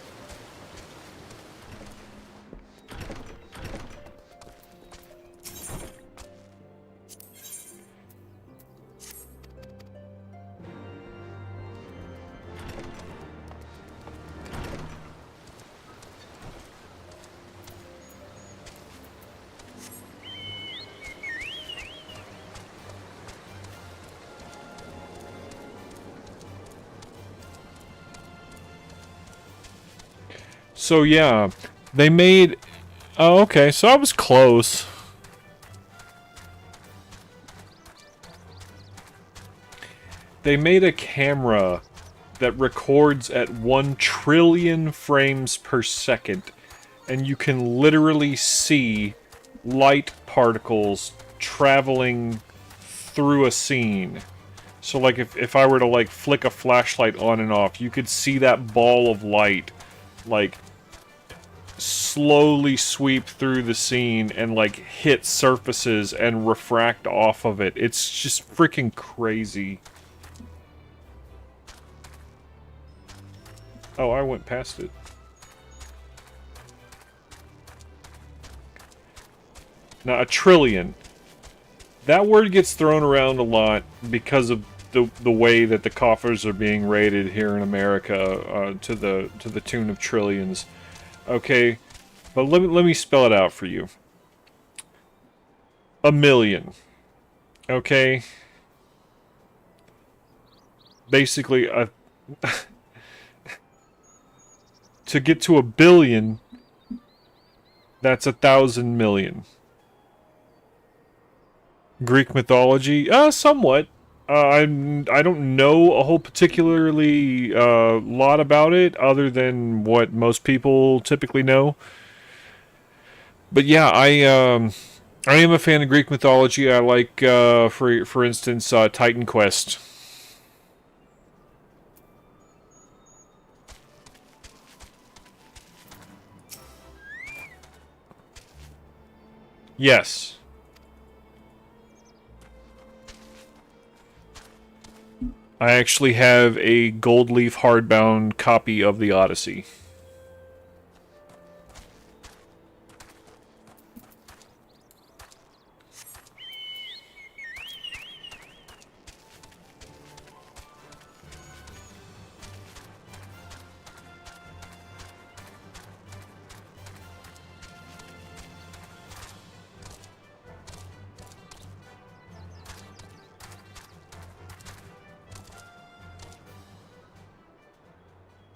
So yeah, they made... Oh, okay, so I was close. They made a camera that records at 1 trillion frames per second, and you can literally see light particles traveling through a scene. So like if I were to like flick a flashlight on and off, you could see that ball of light like slowly sweep through the scene and like hit surfaces and refract off of it. It's just freaking crazy. Oh, I went past it. Now, 1 trillion. That word gets thrown around a lot because of the way that the coffers are being rated here in America to the tune of trillions. Okay, but let me spell it out for you. 1 million. Okay? Basically, to get to 1,000,000,000, that's 1,000,000,000. Greek mythology? Somewhat. I don't know a whole particularly lot about it, other than what most people typically know. But yeah, I am a fan of Greek mythology. I like, for instance, Titan Quest. Yes. I actually have a gold leaf hardbound copy of the Odyssey.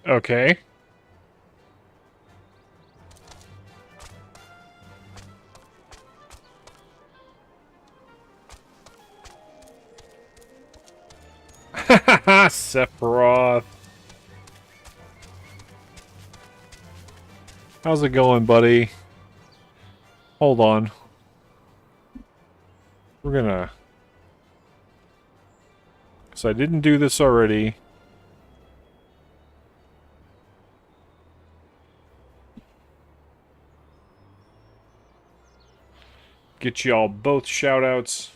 Okay. Sephiroth. How's it going, buddy? Hold on. We're gonna... Because I didn't do this already. Get y'all both shoutouts.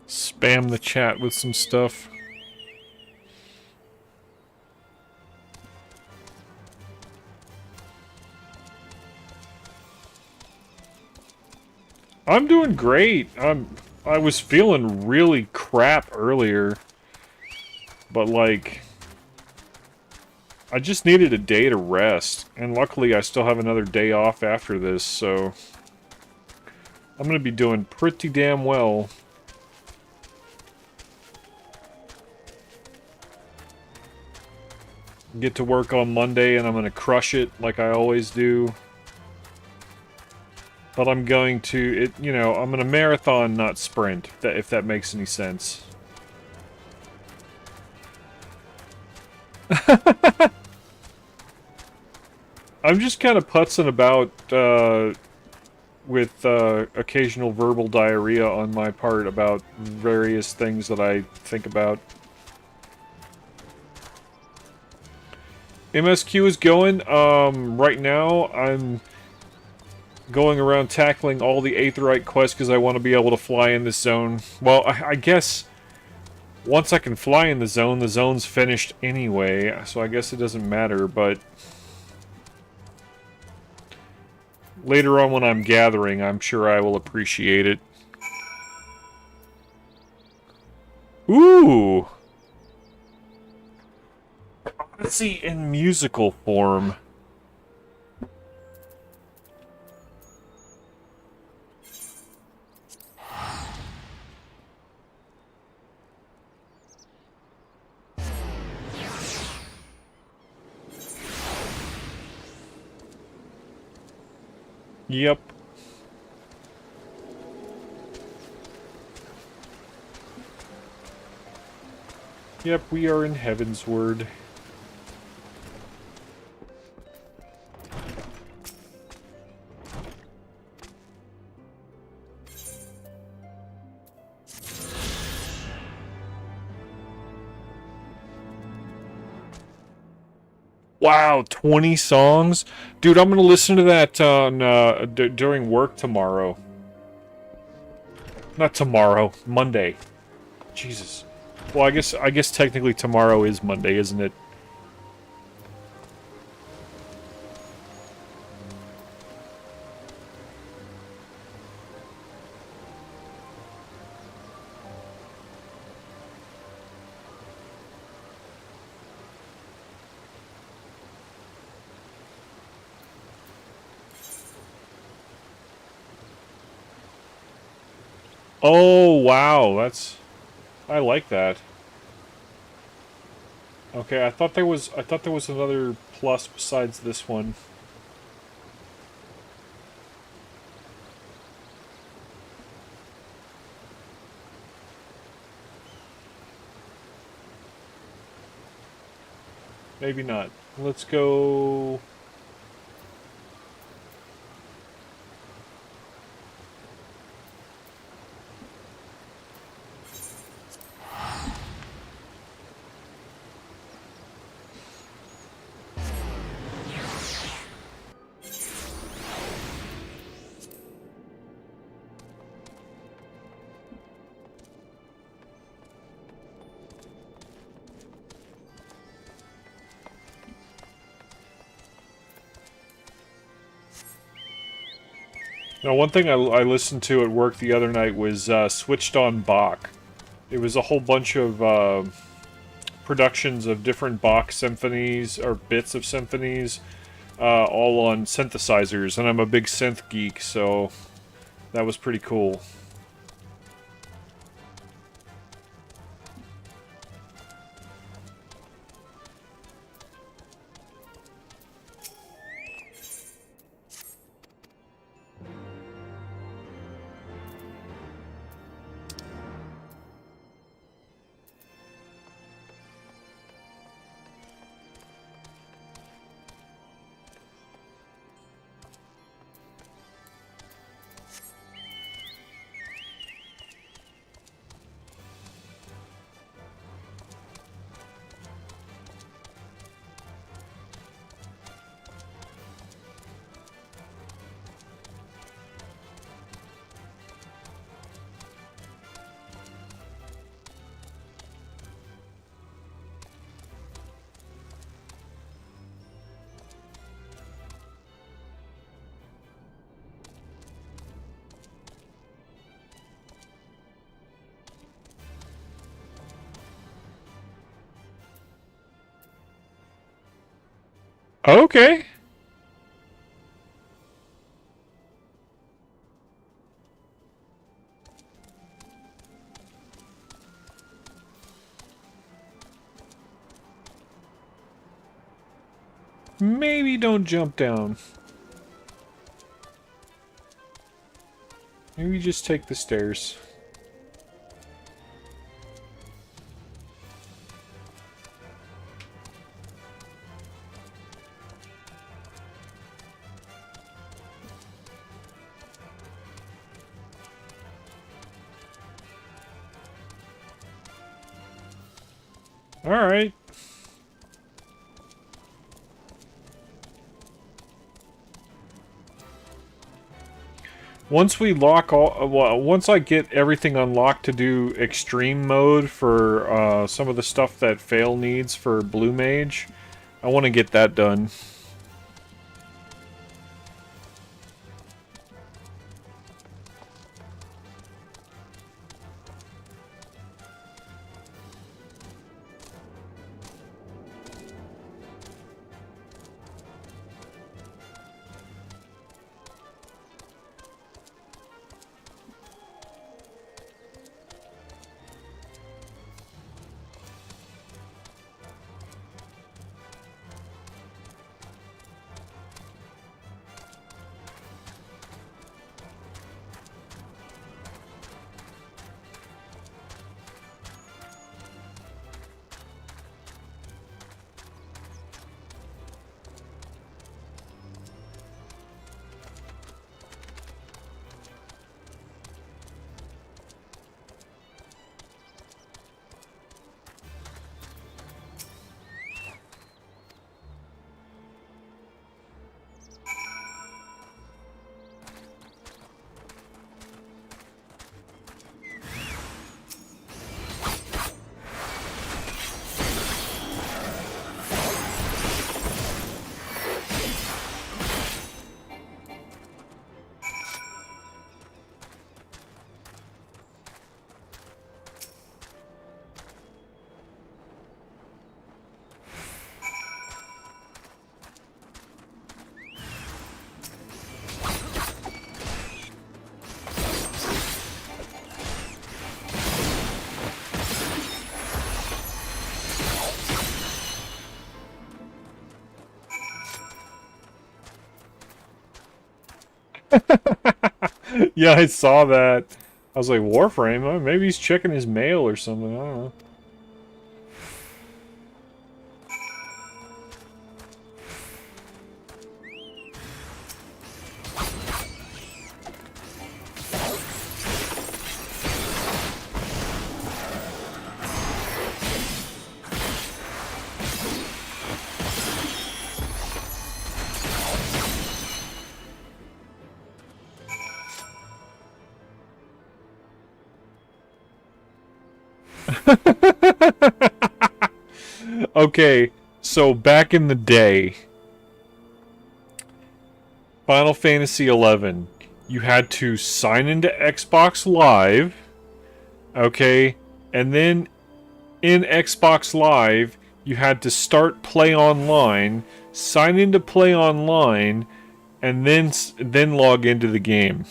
Spam the chat with some stuff. I'm doing great. I was feeling really crap earlier. But like I just needed a day to rest, and luckily I still have another day off after this, so I'm gonna be doing pretty damn well. Get to work on Monday and I'm gonna crush it like I always do. But I'm going to, you know, I'm gonna marathon, not sprint, if that makes any sense. I'm just kind of putzing about with occasional verbal diarrhea on my part about various things that I think about. MSQ is going. Right now, I'm going around tackling all the Aetheryte quests because I want to be able to fly in this zone. Well, I guess once I can fly in the zone's finished anyway, so I guess it doesn't matter, but later on when I'm gathering, I'm sure I will appreciate it. Ooh! Odyssey in musical form. Yep. Yep, we are in Heavensward. Wow, 20 songs? Dude, I'm gonna listen to that on, during work tomorrow. Not tomorrow, Monday. Jesus. Well, I guess technically tomorrow is Monday, isn't it? Oh, wow. I like that. Okay, I thought there was another plus besides this one. Maybe not. Let's go. Now, one thing I listened to at work the other night was Switched on Bach. It was a whole bunch of productions of different Bach symphonies, or bits of symphonies, all on synthesizers, and I'm a big synth geek, so that was pretty cool. Okay. Maybe don't jump down. Maybe just take the stairs. Alright. Once we lock all, well, once I get everything unlocked to do extreme mode for some of the stuff that Fail needs for Blue Mage, I want to get that done. Yeah, I saw that. I was like, Warframe? Maybe he's checking his mail or something. I don't know. Okay, so back in the day, Final Fantasy XI, you had to sign into Xbox Live, okay, and then in Xbox Live, you had to start Play Online, sign into Play Online, and then log into the game.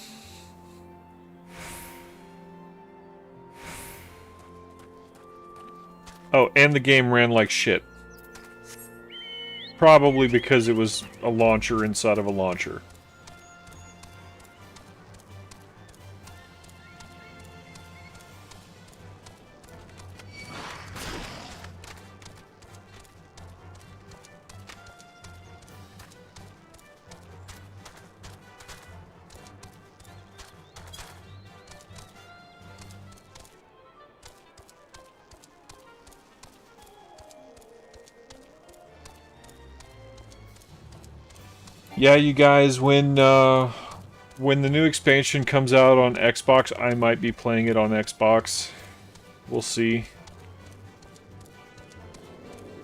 Oh, and the game ran like shit. Probably because it was a launcher inside of a launcher. Yeah, you guys, when the new expansion comes out on Xbox, I might be playing it on Xbox. We'll see.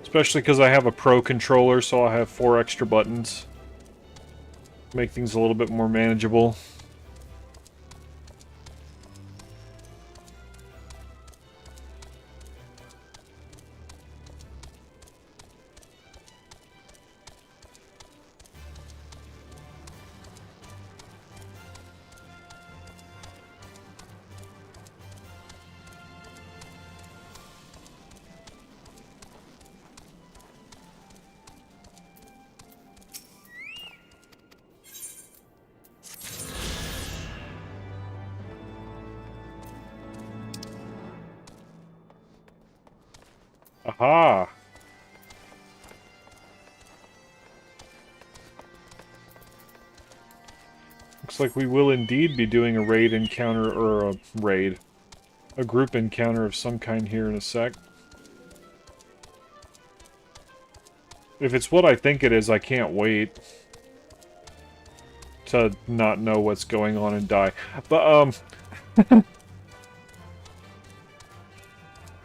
Especially because I have a Pro controller, so I'll have 4 extra buttons. Make things a little bit more manageable. Aha! Looks like we will indeed be doing a raid encounter, or a raid. A group encounter of some kind here in a sec. If it's what I think it is, I can't wait to not know what's going on and die. But,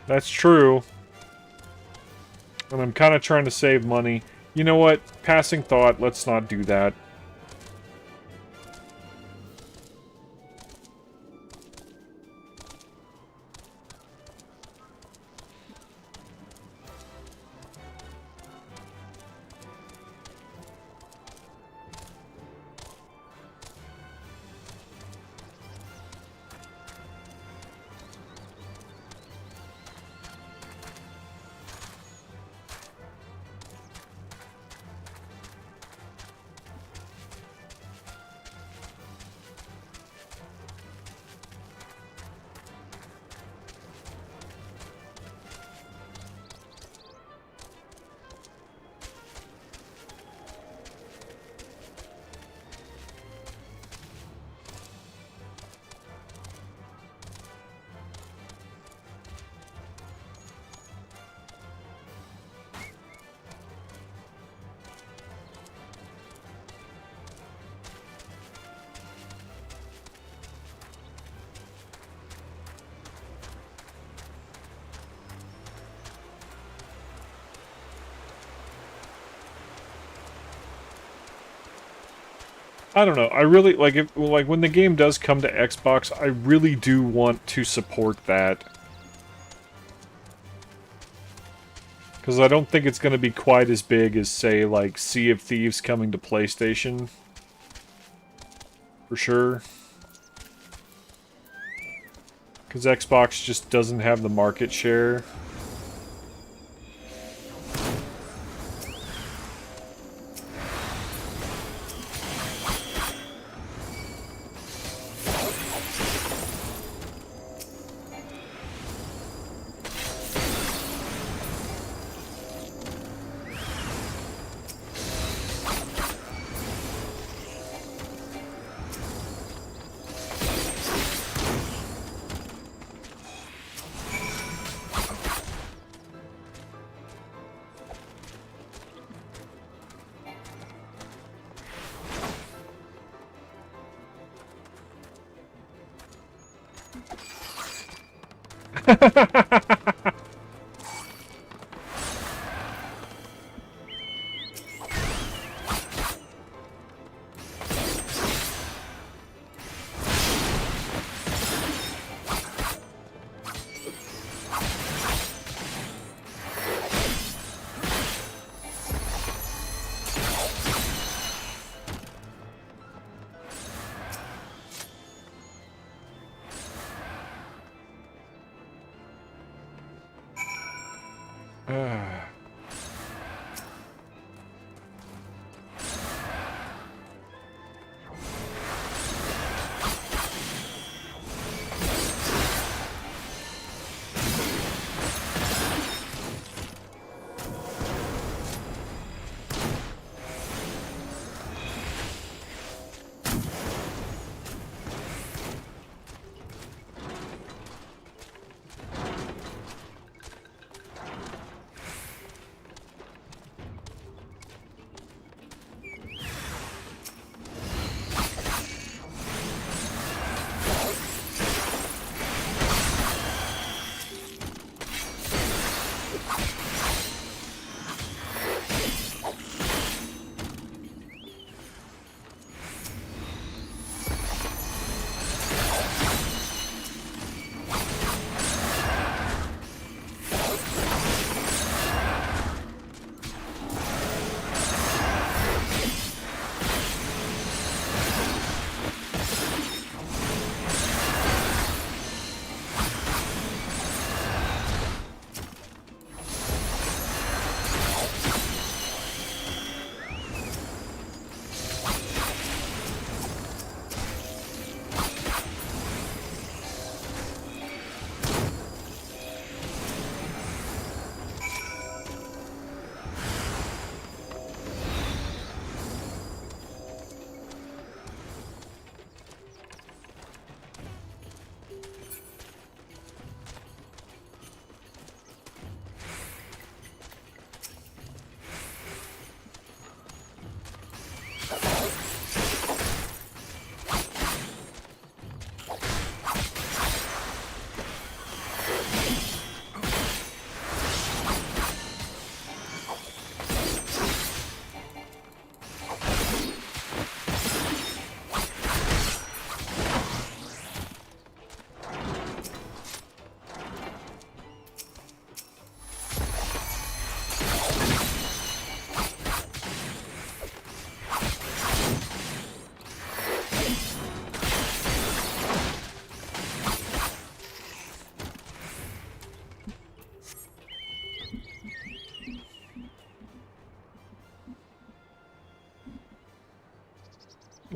that's true. And I'm kind of trying to save money. You know what? Passing thought, let's not do that. I don't know. I really like when the game does come to Xbox, I really do want to support that. Because I don't think it's going to be quite as big as, say, like, Sea of Thieves coming to PlayStation. For sure. Because Xbox just doesn't have the market share.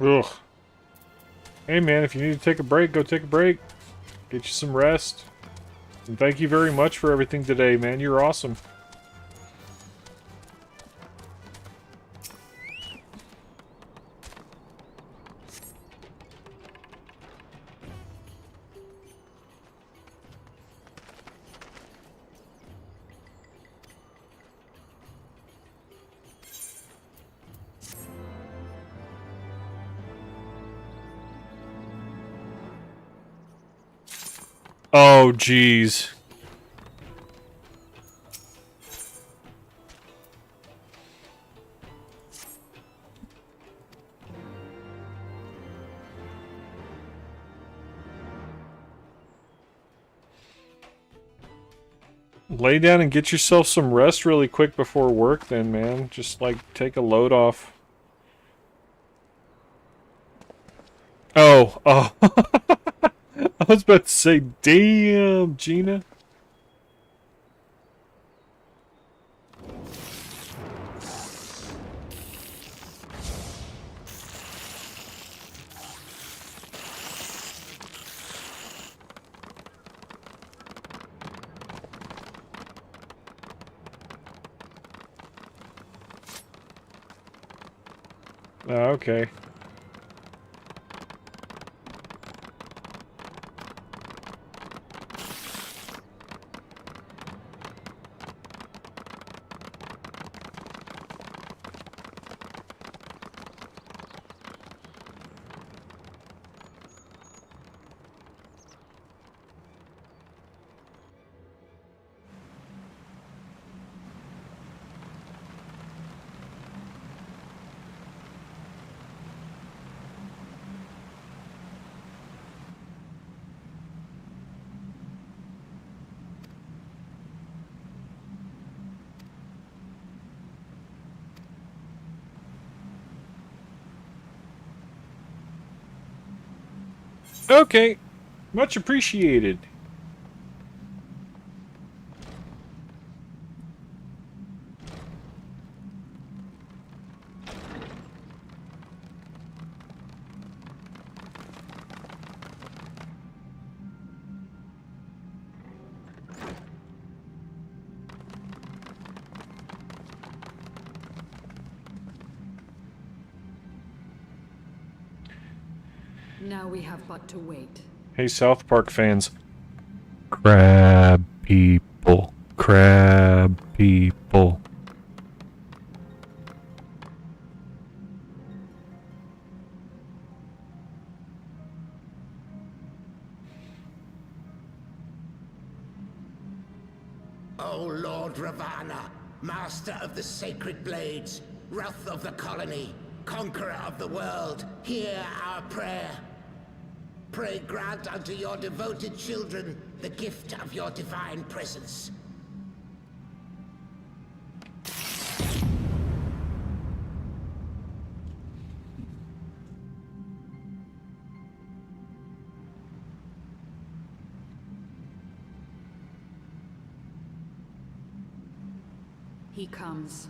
Ugh. Hey man, if you need to take a break, go take a break. Get you some rest. And thank you very much for everything today, man. You're awesome. Oh, jeez. Lay down and get yourself some rest really quick before work then, man. Just, like, take a load off. Oh, oh. I was about to say, damn, Gina. Oh, okay. Okay, much appreciated. Now we have but to wait. Hey, South Park fans. Crab people. Crab people. O Lord Ravana, master of the sacred blades, wrath of the colony, conqueror of the world, hear our prayer. Pray grant unto your devoted children the gift of your divine presence. He comes.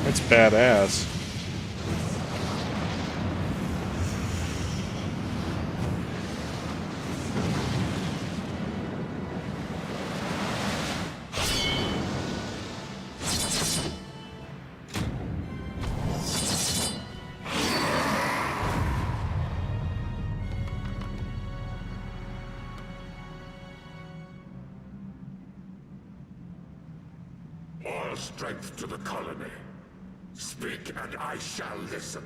That's badass. All strength to the colony. Speak and I shall listen.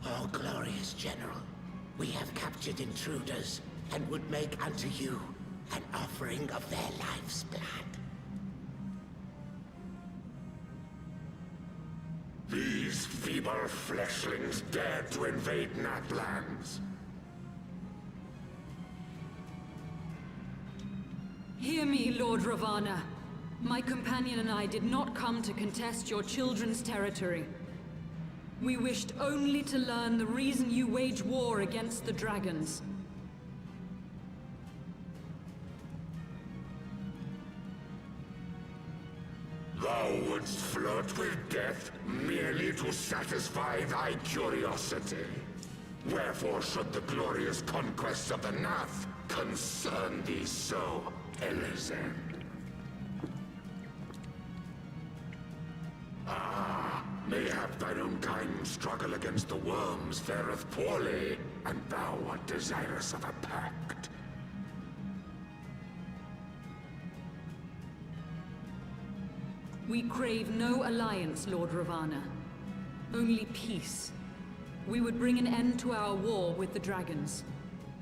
O glorious General, we have captured intruders and would make unto you an offering of their life's blood. These feeble fleshlings dared to invade Natlands. Hear me, Lord Ravana. My companion and I did not come to contest your children's territory. We wished only to learn the reason you wage war against the dragons. Thou wouldst flirt with death merely to satisfy thy curiosity. Wherefore should the glorious conquests of the Nath concern thee so, Elizabeth? Mayhap thine own kind struggle against the worms fareth poorly, and thou art desirous of a pact. We crave no alliance, Lord Ravana. Only peace. We would bring an end to our war with the dragons.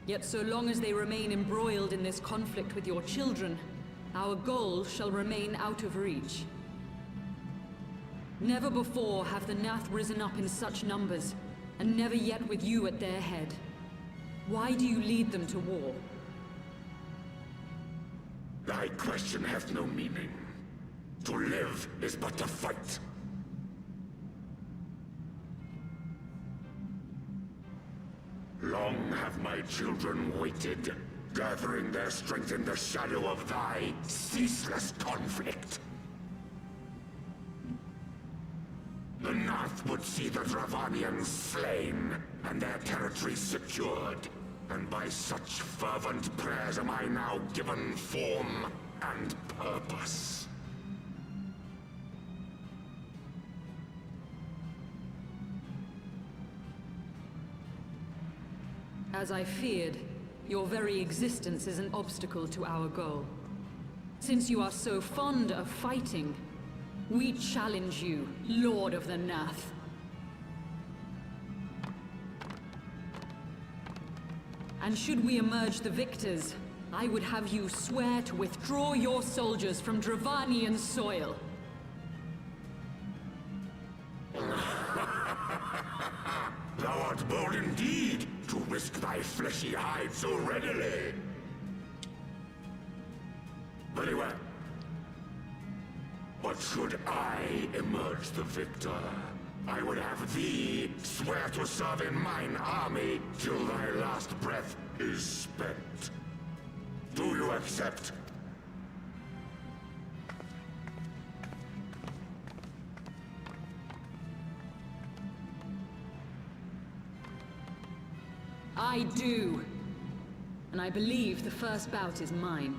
Yet so long as they remain embroiled in this conflict with your children, our goal shall remain out of reach. Never before have the Nath risen up in such numbers, and never yet with you at their head. Why do you lead them to war? Thy question hath no meaning. To live is but to fight. Long have my children waited, gathering their strength in the shadow of thy ceaseless conflict. The Nath would see the Dravanians slain, and their territory secured. And by such fervent prayers am I now given form and purpose. As I feared, your very existence is an obstacle to our goal. Since you are so fond of fighting, we challenge you, Lord of the Nath. And should we emerge the victors, I would have you swear to withdraw your soldiers from Dravanian soil. Thou art bold indeed to risk thy fleshy hide so readily. Very well. But should I emerge the victor, I would have thee swear to serve in mine army till thy last breath is spent. Do you accept? I do. And I believe the first bout is mine.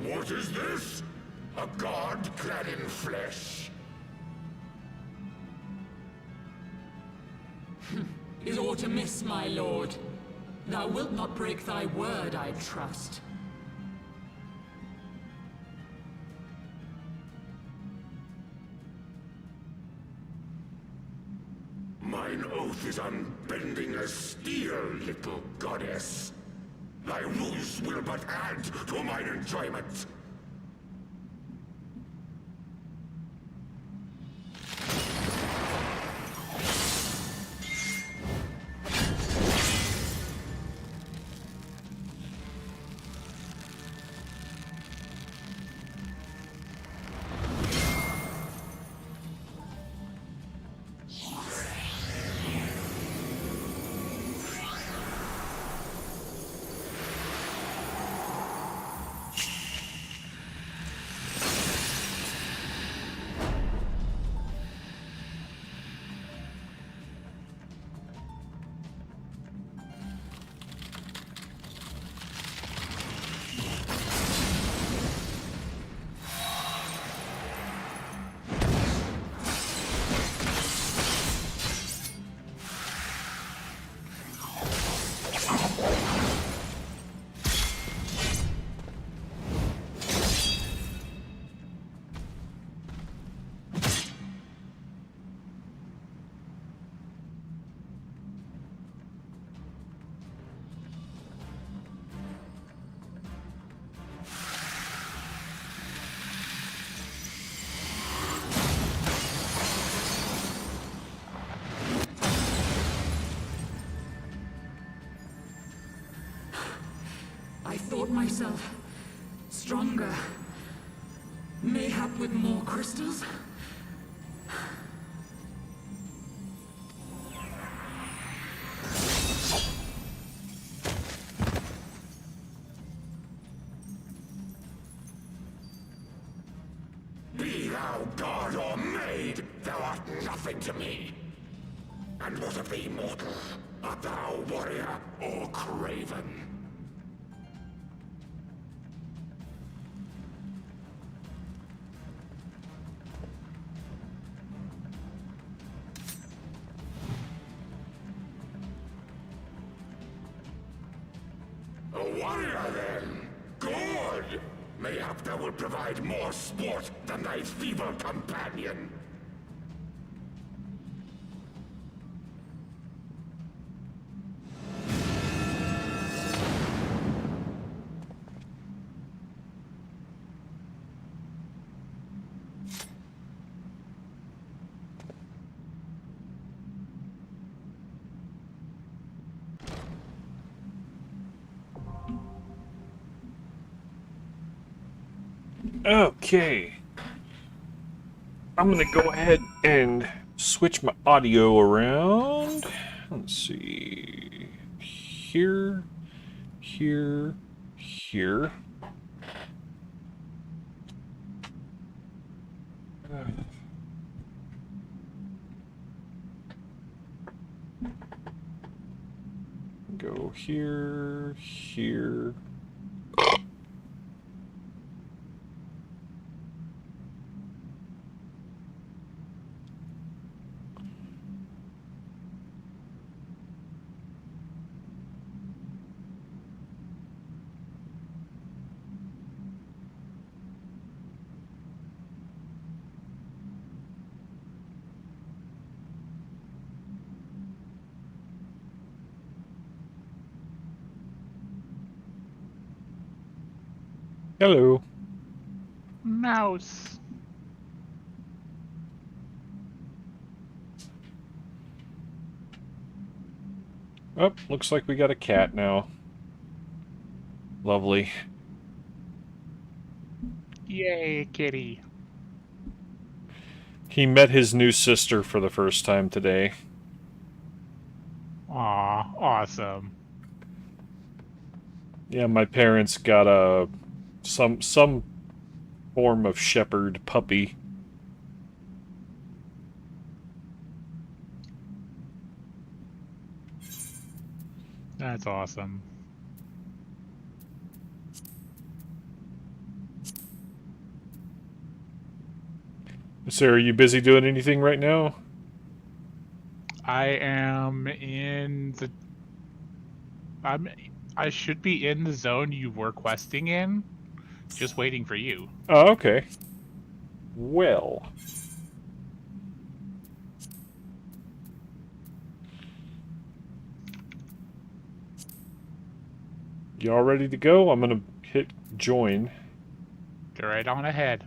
What is this? A god clad in flesh? Is aught amiss, my lord? Thou wilt not break thy word, I trust. Mine oath is unbending as steel, little goddess. Thy ruse will but add to mine enjoyment. I thought myself stronger. Mayhap with more crystals? Be thou god or maid, thou art nothing to me. And what of thee, mortal? Art thou warrior or craven? A warrior, then? Good! Mayhap thou will provide more sport than thy feeble companion. Okay. I'm gonna go ahead and switch my audio around. Let's see. Here, here, here. Go here, here. Hello. Mouse. Oh, looks like we got a cat now. Lovely. Yay, kitty. He met his new sister for the first time today. Aw, awesome. Yeah, my parents got a some form of shepherd puppy. That's awesome. So, are you busy doing anything right now? I am in the... I should be in the zone you were questing in. Just waiting for you. Oh, okay. Well. You all ready to go? I'm gonna hit join. Go right on ahead.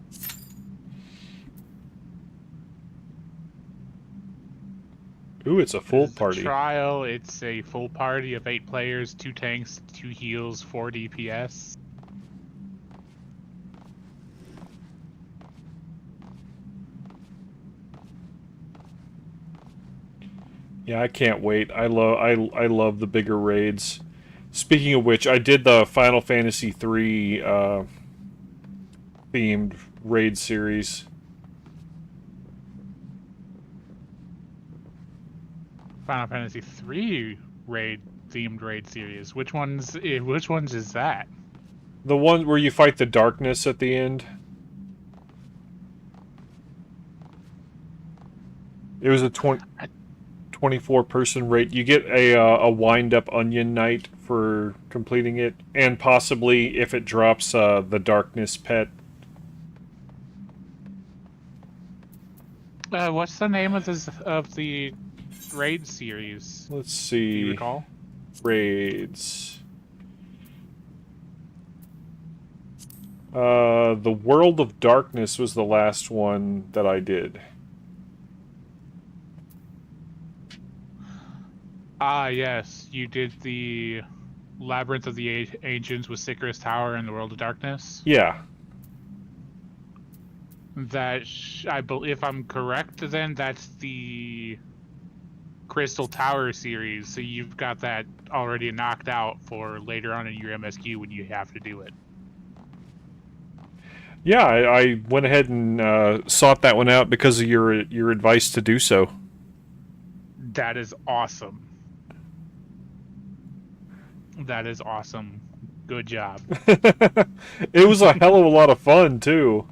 Ooh, it's a This full is a party. trial. It's a full party of 8 players, 2 tanks, 2 heals, 4 DPS. Yeah, I can't wait. I love the bigger raids. Speaking of which, I did the Final Fantasy III themed raid series. Final Fantasy III themed raid series. Which ones is that? The one where you fight the darkness at the end. It was a 24-person raid. You get a wind-up onion knight for completing it, and possibly, if it drops, the darkness pet. What's the name of the raid series? Let's Do you see. recall? Raids. The World of Darkness was the last one that I did. Ah, yes. You did the Labyrinth of the Ancients with Sycaris Tower and the World of Darkness? Yeah. I believe, if I'm correct, then that's the Crystal Tower series, so you've got that already knocked out for later on in your MSQ when you have to do it. Yeah, I went ahead and sought that one out because of your advice to do so. That is awesome. That is awesome. Good job. It was a hell of a lot of fun, too.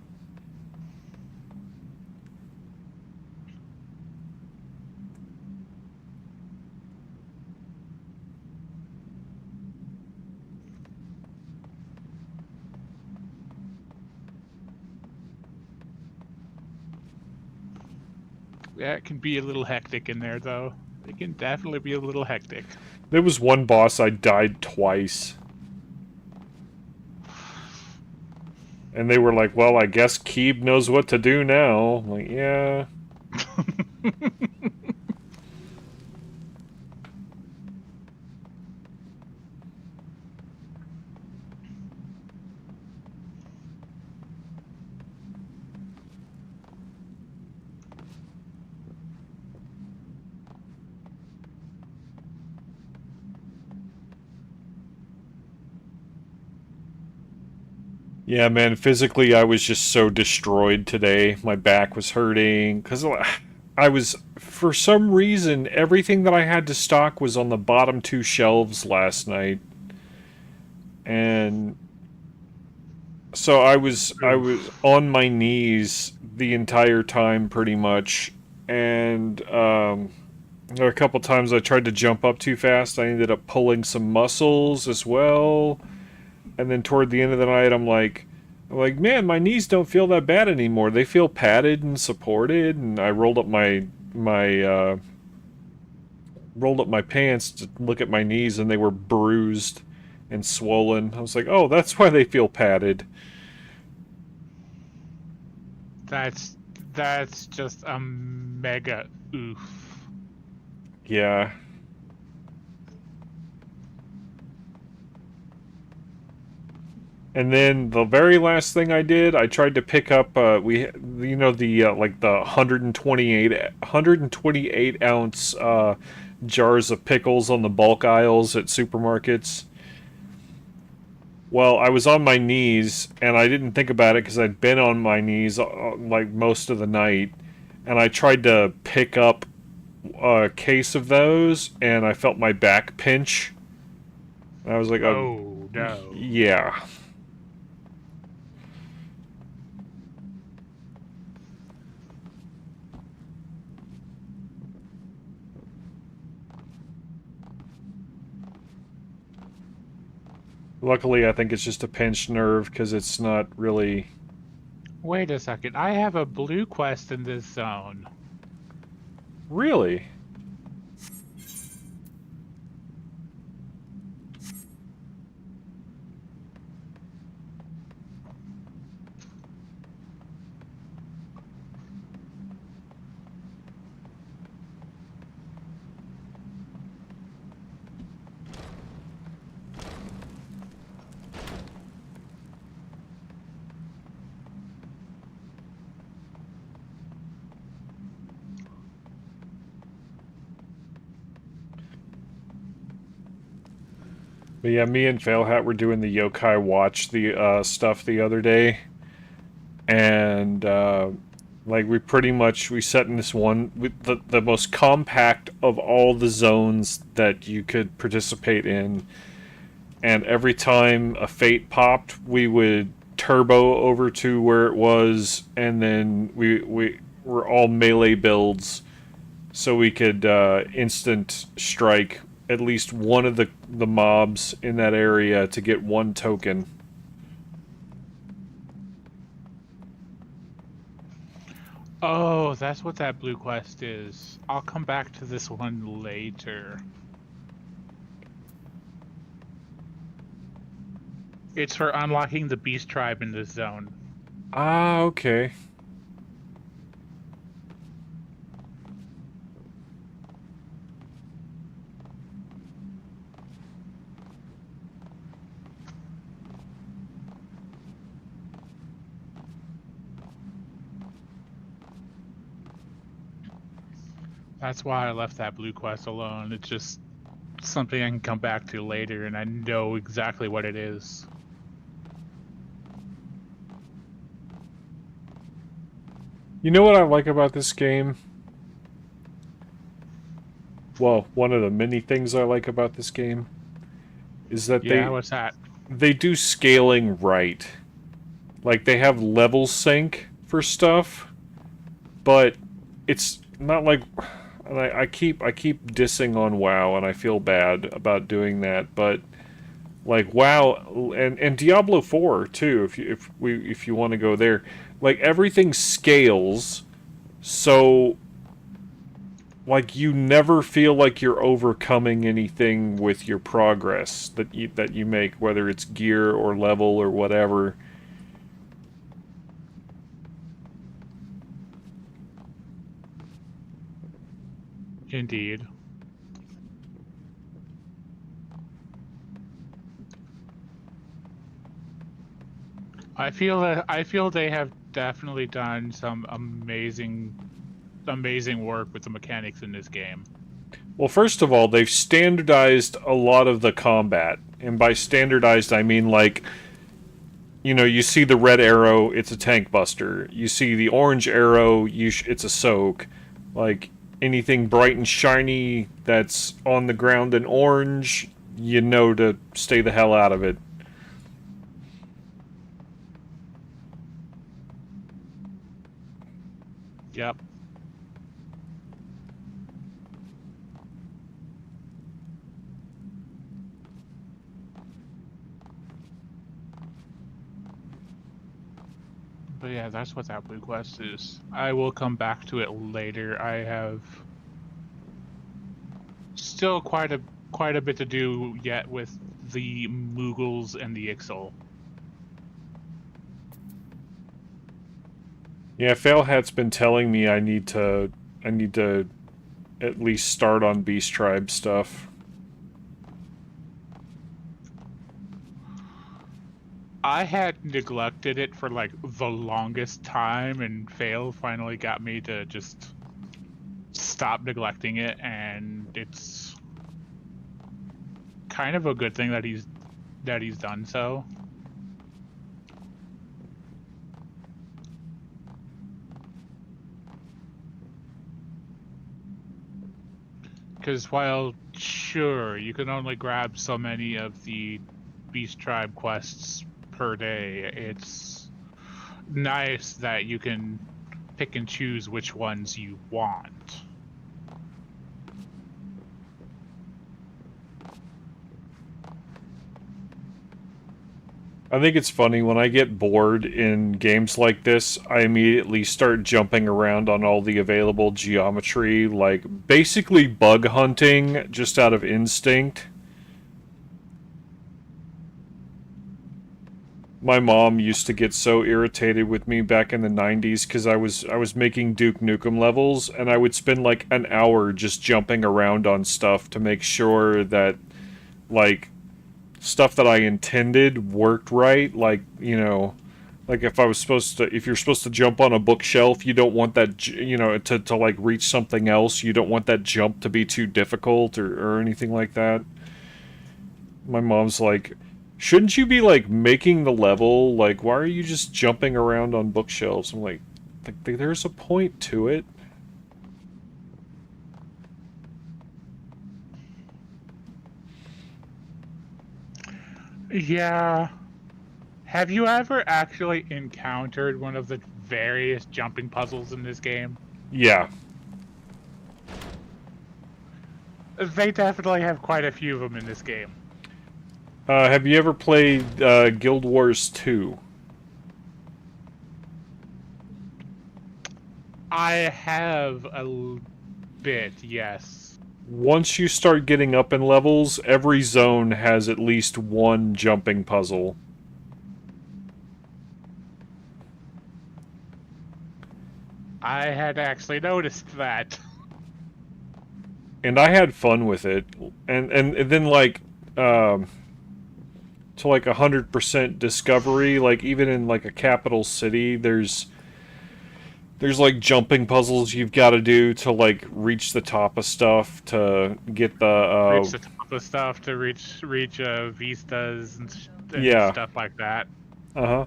Yeah, it can be a little hectic in there, though. It can definitely be a little hectic. There was one boss I died twice. And they were like, well, I guess Keeb knows what to do now. I'm like, yeah. Yeah, man, physically I was just so destroyed today. My back was hurting because I was, for some reason, everything that I had to stock was on the bottom two shelves last night. And so I was Oof. on my knees the entire time pretty much. And there were a couple times I tried to jump up too fast. I ended up pulling some muscles as well. And then toward the end of the night, I'm like, man, my knees don't feel that bad anymore. They feel padded and supported. And I rolled up my pants to look at my knees, and they were bruised and swollen. I was like, oh, that's why they feel padded. That's that's just a mega oof. Yeah. And then the very last thing I did, I tried to pick up the like the 128 ounce jars of pickles on the bulk aisles at supermarkets. Well, I was on my knees and I didn't think about it because I'd been on my knees like most of the night, and I tried to pick up a case of those and I felt my back pinch. And I was like, oh, Oh no. yeah. Luckily, I think it's just a pinched nerve because it's not really. Wait a second. I have a blue quest in this zone. Really? But yeah, me and Failhat were doing the Yokai Watch the stuff the other day, and like we set in this one with the most compact of all the zones that you could participate in, and every time a fate popped, we would turbo over to where it was, and then we were all melee builds, so we could instant strike at least one of the mobs in that area to get one token. Oh, that's what that blue quest is. I'll come back to this one later. It's for unlocking the beast tribe in this zone. Ah, okay. That's why I left that blue quest alone. It's just something I can come back to later, and I know exactly what it is. You know what I like about this game? Well, one of the many things I like about this game is that Yeah, they what's that? they do scaling right. Like they have level sync for stuff, but it's not like and I keep dissing on WoW, and I feel bad about doing that, but like WoW and Diablo 4 too, if you want to go there, like everything scales, so like you never feel like you're overcoming anything with your progress that you make, whether it's gear or level or whatever. Indeed. I feel they have definitely done some amazing work with the mechanics in this game. Well, first of all, they've standardized a lot of the combat. And by standardized, I mean like You know, you see the red arrow, it's a tank buster. You see the orange arrow, it's a soak. Like anything bright and shiny that's on the ground in orange, you know to stay the hell out of it. Yep. But yeah, that's what that blue quest is. I will come back to it later. I have still quite a bit to do yet with the Moogles and the Ixal. Yeah, Failhat's been telling me I need to at least start on Beast Tribe stuff. I had neglected it for like the longest time, and Fail finally got me to just stop neglecting it, and it's kind of a good thing that he's done so. Because while sure you can only grab so many of the Beast Tribe quests per day, it's nice that you can pick and choose which ones you want. I think it's funny when I get bored in games like this, I immediately start jumping around on all the available geometry, like basically bug hunting just out of instinct. My mom used to get so irritated with me back in the 90s because I was making Duke Nukem levels, and I would spend like an hour just jumping around on stuff to make sure that, like, stuff that I intended worked right. Like, you know, like if you're supposed to jump on a bookshelf, you don't want that, you know, to like reach something else, you don't want that jump to be too difficult or anything like that. My mom's like, shouldn't you be like making the level? Like, why are you just jumping around on bookshelves? I'm like, there's a point to it. Yeah. Have you ever actually encountered one of the various jumping puzzles in this game? Yeah. They definitely have quite a few of them in this game. Have you ever played Guild Wars 2? I have a bit, yes. Once you start getting up in levels, every zone has at least one jumping puzzle. I had actually noticed that. And I had fun with it. And then, like, to like 100% discovery, like even in like a capital city, there's like jumping puzzles you've got to do to like reach the top of stuff to get the Reach the top of stuff to reach vistas and yeah. stuff like that. Uh-huh.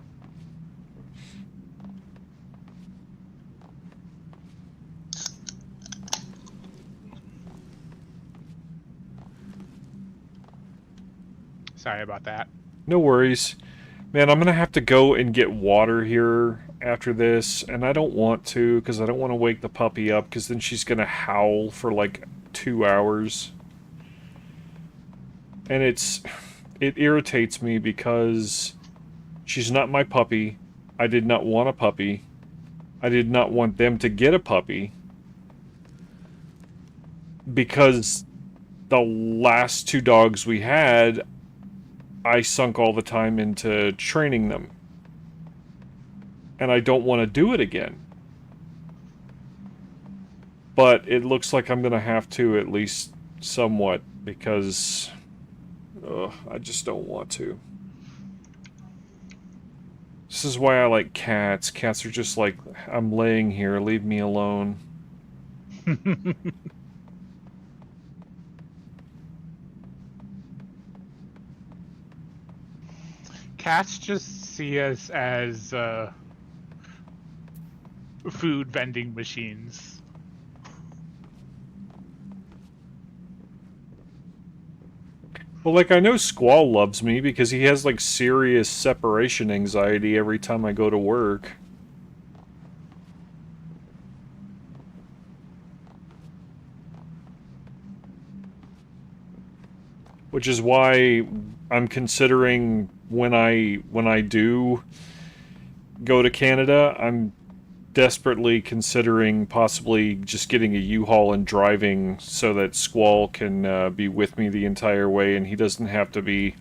Sorry about that. No worries. Man, I'm gonna have to go and get water here after this, and I don't want to, because I don't want to wake the puppy up, because then she's gonna howl for like 2 hours. And it irritates me because she's not my puppy. I did not want a puppy. I did not want them to get a puppy. Because the last two dogs we had, I sunk all the time into training them. And I don't want to do it again. But it looks like I'm going to have to, at least somewhat, because I just don't want to. This is why I like cats. Cats are just like, I'm laying here, leave me alone. Cats just see us as food vending machines. Well, like, I know Squall loves me because he has, like, serious separation anxiety every time I go to work. Which is why I'm considering when I do go to Canada, I'm desperately considering possibly just getting a U-Haul and driving so that Squall can be with me the entire way and he doesn't have to be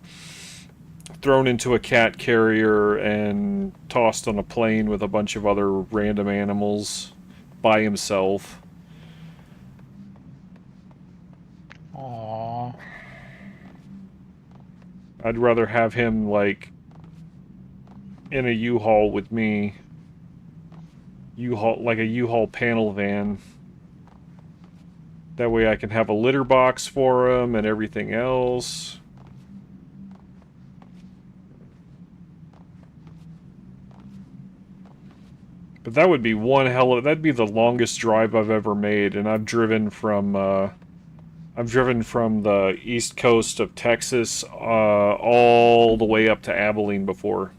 thrown into a cat carrier and tossed on a plane with a bunch of other random animals by himself. Aww. I'd rather have him, like, in a U-Haul with me. U-Haul, like a U-Haul panel van. That way I can have a litter box for him and everything else. But that would be one hell of... That'd be the longest drive I've ever made, and I've driven from the east coast of Texas all the way up to Abilene before.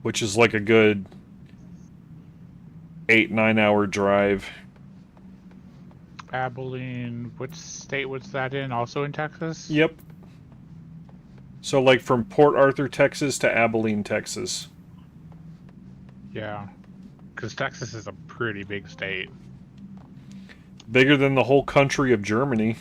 Which is like a good 8-9 hour drive. Abilene, which state was that in? Also in Texas? Yep. So, like, from Port Arthur, Texas to Abilene, Texas. Yeah. Because Texas is a pretty big state. Bigger than the whole country of Germany.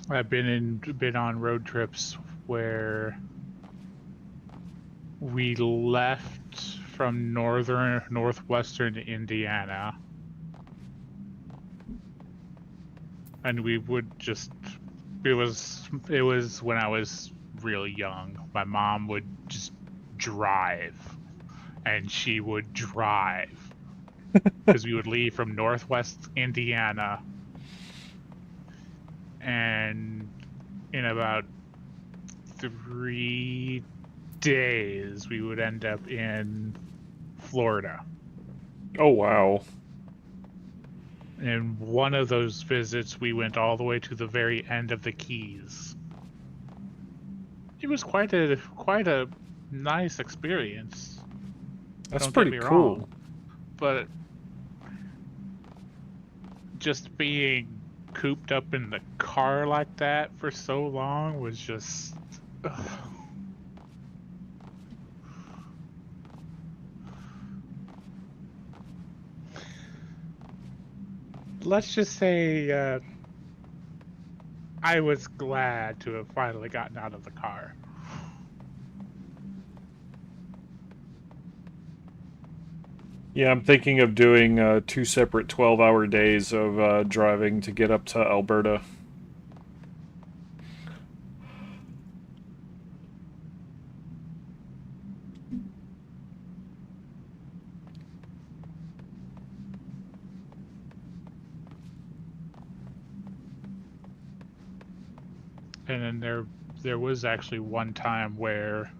I've been on road trips where we left from northwestern Indiana, and we would just it was when I was really young. My mom would just drive, and she would drive because we would leave from northwest Indiana, and in about 3 days we would end up in Florida. Oh, wow. And one of those visits we went all the way to the very end of the Keys. It was quite a nice experience. That's Don't pretty get me cool. wrong, but just being cooped up in the car like that for so long was just... Ugh. Let's just say I was glad to have finally gotten out of the car. Yeah, I'm thinking of doing 2 separate 12-hour days of driving to get up to Alberta. And then there was actually one time where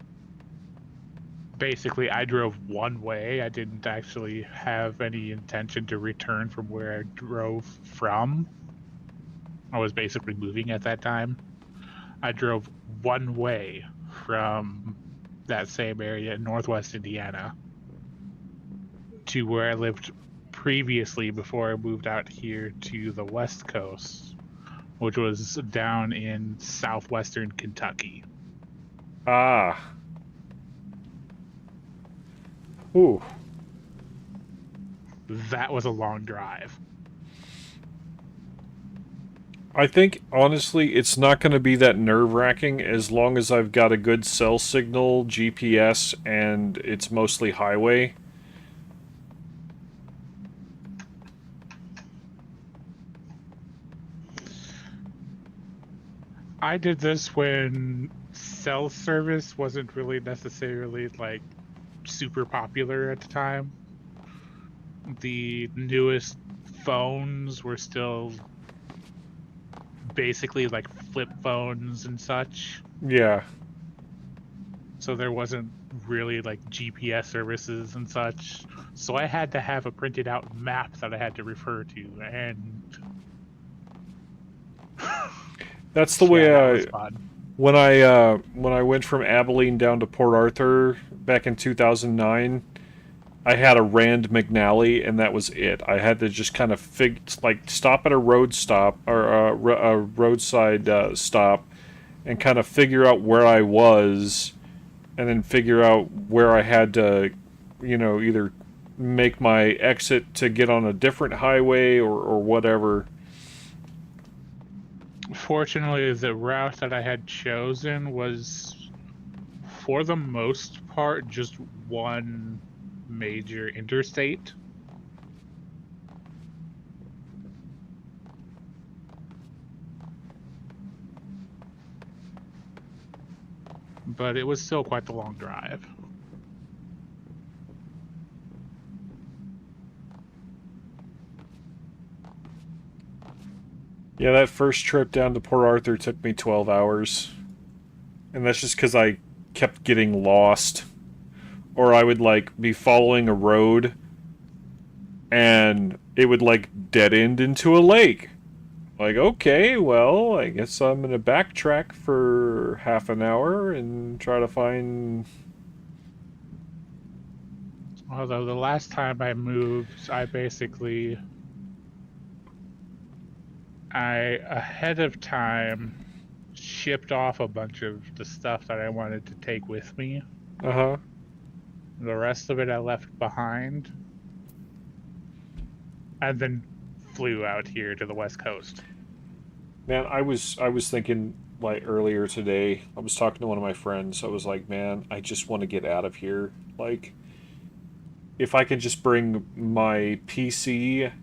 basically I drove one way. I didn't actually have any intention to return from where I drove from. I was basically moving at that time. I drove one way from that same area in northwest Indiana to where I lived previously before I moved out here to the West Coast, which was down in southwestern Kentucky. Ah. Ooh. That was a long drive. I think, honestly, it's not going to be that nerve-wracking as long as I've got a good cell signal, GPS, and it's mostly highway. I did this when cell service wasn't really necessarily like super popular at the time. The newest phones were still basically like flip phones and such. Yeah. So there wasn't really like GPS services and such. So I had to have a printed out map that I had to refer to, and That's the yeah, way that was fun. when I went from Abilene down to Port Arthur back in 2009, I had a Rand McNally, and that was it. I had to just kind of stop at a road stop or a roadside stop, and kind of figure out where I was, and then figure out where I had to, either make my exit to get on a different highway or whatever. Fortunately, the route that I had chosen was, for the most part, just one major interstate. But it was still quite the long drive. Yeah, that first trip down to Port Arthur took me 12 hours. And that's just because I kept getting lost. Or I would, be following a road, and it would, dead end into a lake. Like, okay, well, I guess I'm going to backtrack for half an hour and try to find... Although the last time I moved, I ahead of time shipped off a bunch of the stuff that I wanted to take with me. Uh-huh. The rest of it I left behind, and then flew out here to the West Coast. Man, I was thinking, earlier today, I was talking to one of my friends. I was like, man, I just want to get out of here. If I could just bring my PC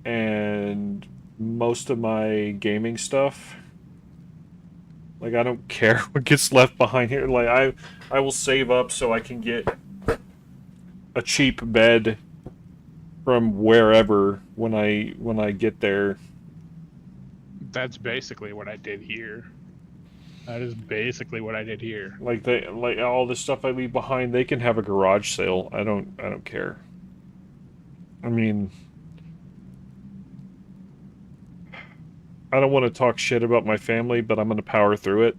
and most of my gaming stuff, I don't care what gets left behind here. I will save up so I can get a cheap bed from wherever when I get there. That's basically what I did here. That is basically what I did here. All the stuff I leave behind, they can have a garage sale. I don't care. I mean, I don't want to talk shit about my family, but I'm going to power through it.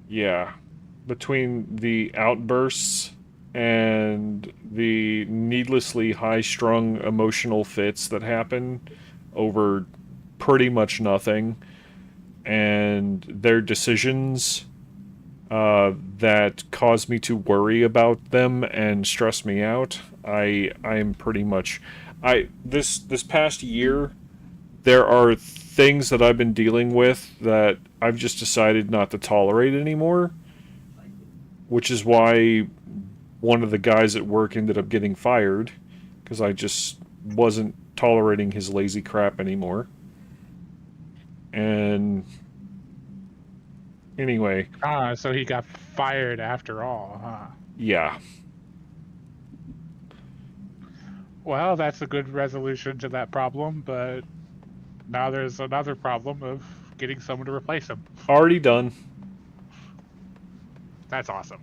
Yeah. Between the outbursts and the needlessly high-strung emotional fits that happen over pretty much nothing, and their decisions that cause me to worry about them and stress me out, I'm pretty much... This past year, there are things that I've been dealing with that I've just decided not to tolerate anymore, which is why one of the guys at work ended up getting fired, because I just wasn't tolerating his lazy crap anymore. And anyway, So he got fired after all, huh? yeah. Well, that's a good resolution to that problem, but now there's another problem of getting someone to replace him. Already done. That's awesome.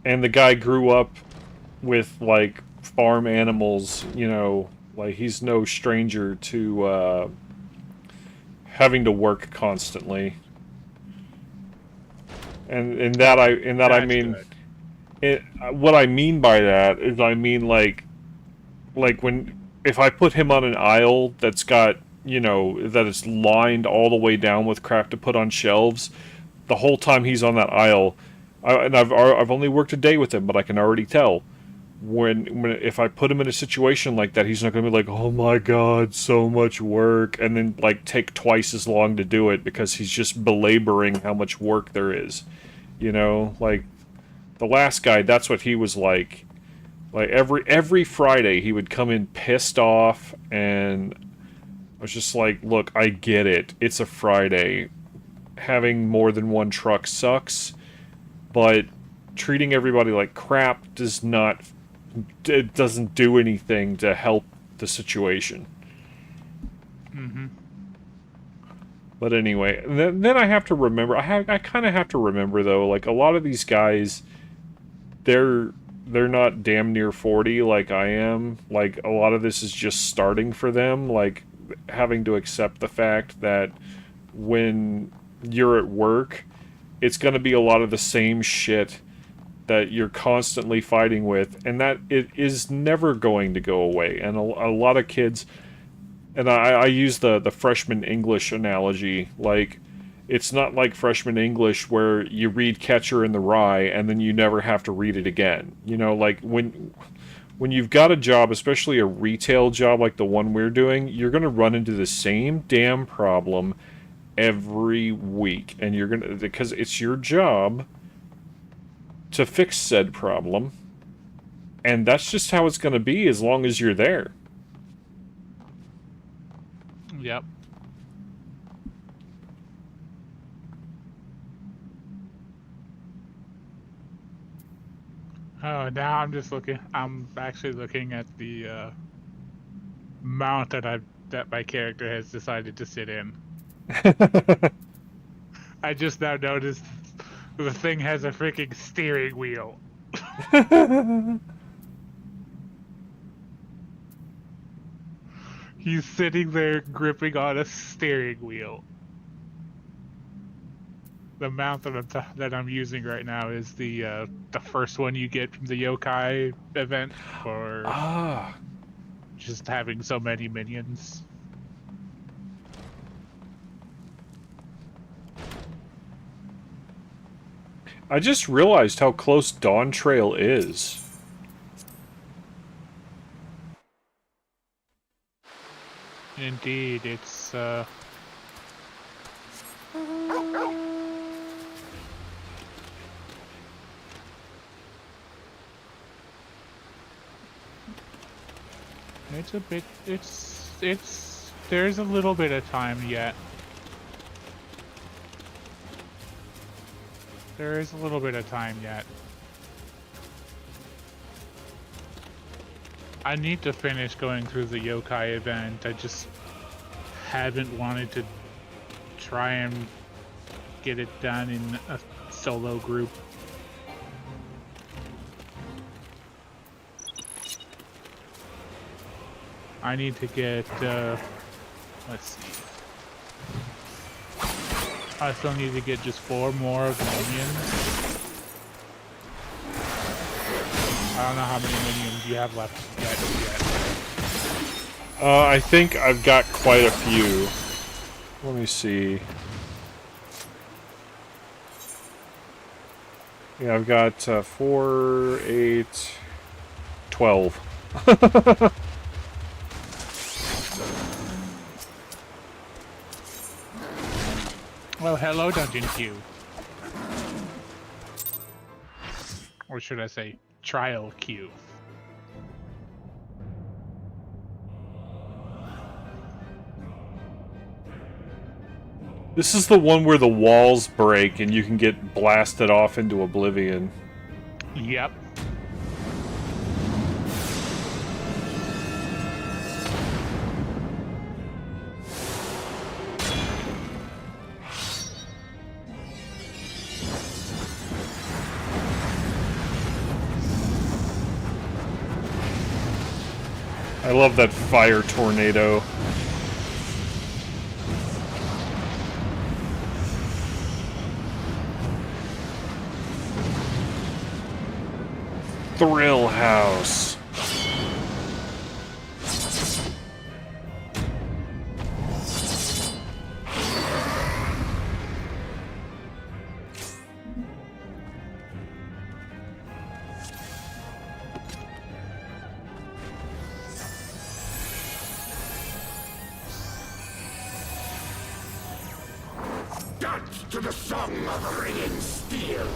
And the guy grew up with, farm animals, he's no stranger to having to work constantly. And that I mean... Good. What I mean by that is, if I put him on an aisle that's got, that is lined all the way down with crap to put on shelves, the whole time he's on that aisle, I've only worked a day with him, but I can already tell if I put him in a situation like that, he's not going to be like, oh my god, so much work, and then take twice as long to do it because he's just belaboring how much work there is, The last guy, that's what he was like. Every Friday, he would come in pissed off and I was just like, look, I get it. It's a Friday. Having more than one truck sucks, but treating everybody like crap does not... It doesn't do anything to help the situation. Mm-hmm. But anyway, then I have to remember... I kind of have to remember, though, like, a lot of these guys, they're not damn near 40 like I am. Like, a lot of this is just starting for them, like, having to accept the fact that when you're at work, it's going to be a lot of the same shit that you're constantly fighting with, and that it is never going to go away. And a lot of kids, and I use the freshman English analogy, like, it's not like freshman English where you read Catcher in the Rye and then you never have to read it again. You know, like, when you've got a job, especially a retail job like the one we're doing, you're going to run into the same damn problem every week. And you're going to, because it's your job to fix said problem. And that's just how it's going to be as long as you're there. Yep. Oh, now I'm just looking. I'm actually looking at the mount that my character has decided to sit in. I just now noticed the thing has a freaking steering wheel. He's sitting there gripping on a steering wheel. The mount that I'm using right now is the first one you get from the yokai event for just having so many minions. I just realized how close Dawn Trail is. Indeed, it's a bit, there's a little bit of time yet. There is a little bit of time yet. I need to finish going through the yokai event. I just haven't wanted to try and get it done in a solo group. I need to get, let's see. I still need to get just 4 more of the minions. I don't know how many minions you have left yet. I think I've got quite a few. Let me see. Yeah, I've got 4, 8, 12. Well, hello, Dungeon Queue. Or should I say, Trial Queue. This is the one where the walls break and you can get blasted off into oblivion. Yep. I love that fire tornado. Thrill House. Dance to the song of ringing steel.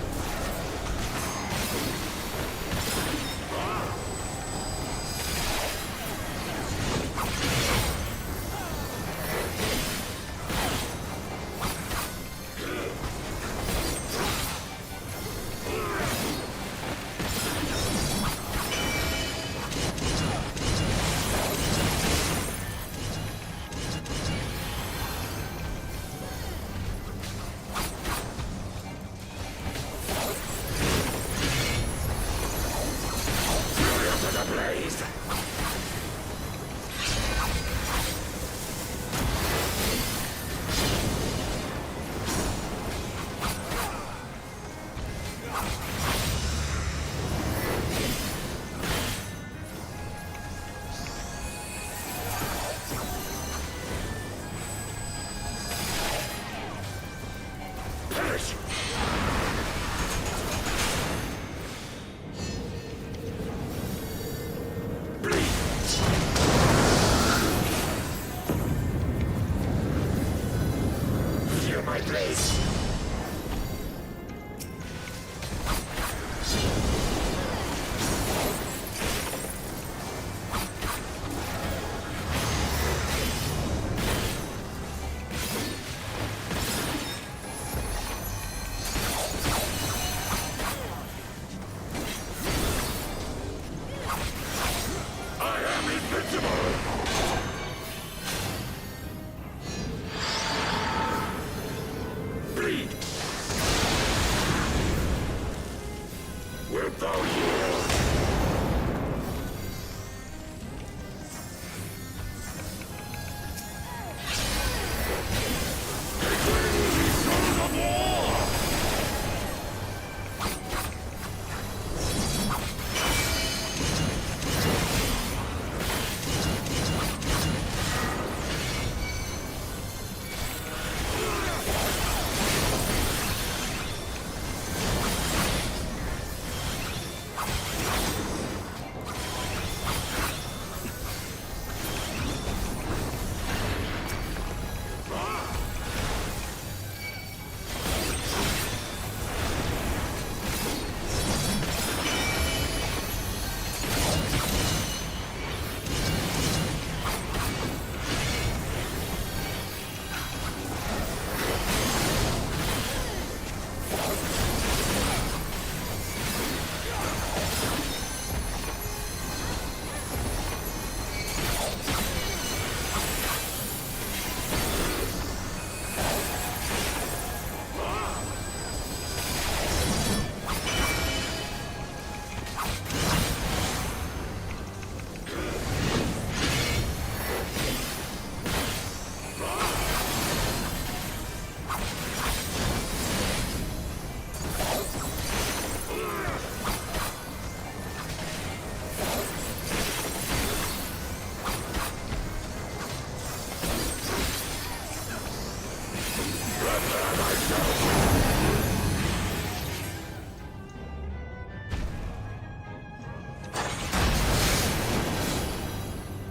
Perish! Bleed! Feel my blades! I am invincible! Bleed! Wilt thou yield?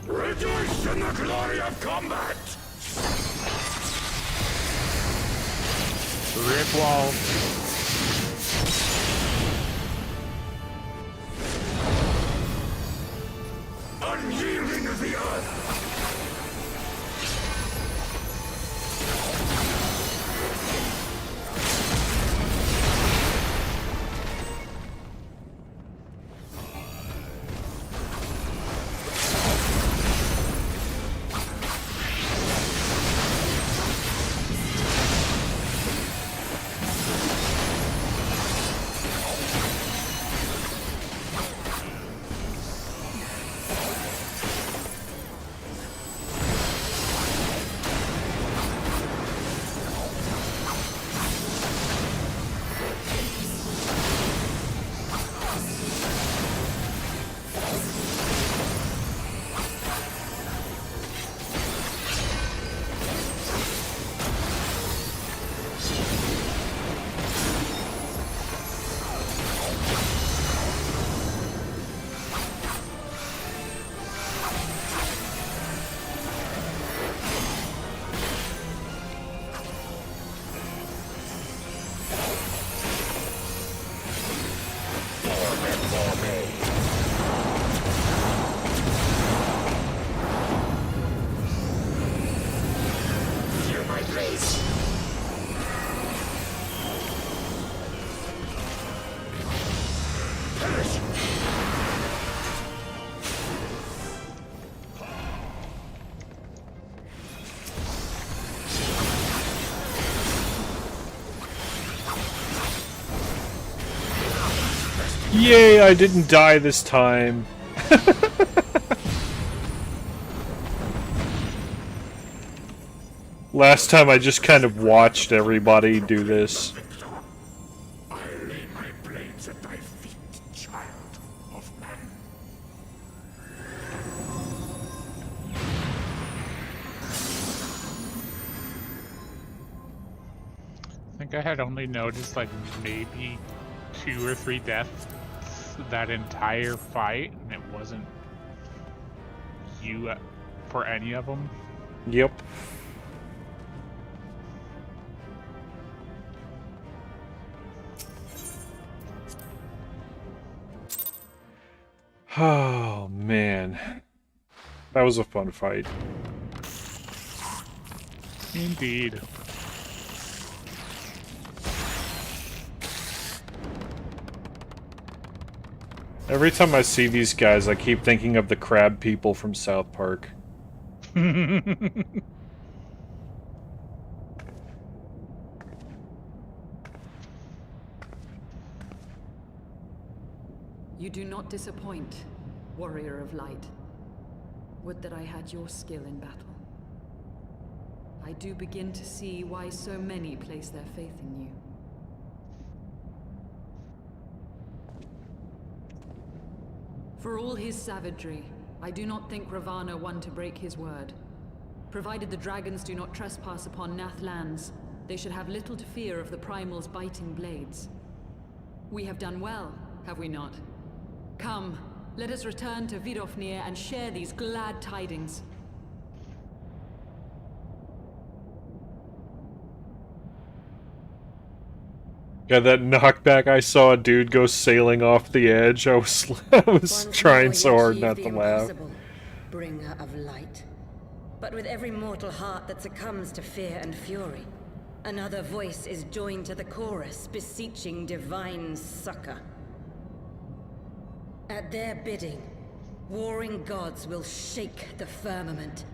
Rejoice in the glory of combat! Rip wall. Unyielding of the earth! Feel my blades! Perish! Yay, I didn't die this time. Last time I just kind of watched everybody do this. I lay my blade lies at thy feet, child of man. I think I had only noticed like maybe 2 or 3 deaths that entire fight, and it wasn't you for any of them. Yep. Oh, man. That was a fun fight. Indeed. Every time I see these guys, I keep thinking of the crab people from South Park. You do not disappoint, warrior of light. Would that I had your skill in battle. I do begin to see why so many place their faith in you. For all his savagery, I do not think Ravana one to break his word. Provided the dragons do not trespass upon Nath lands, they should have little to fear of the Primal's biting blades. We have done well, have we not? Come, let us return to Vidofnir and share these glad tidings. Yeah, that knockback, I saw a dude go sailing off the edge. I was trying so hard not to laugh. Bringer of light. But with every mortal heart that succumbs to fear and fury, another voice is joined to the chorus, beseeching divine succor. At their bidding, warring gods will shake the firmament,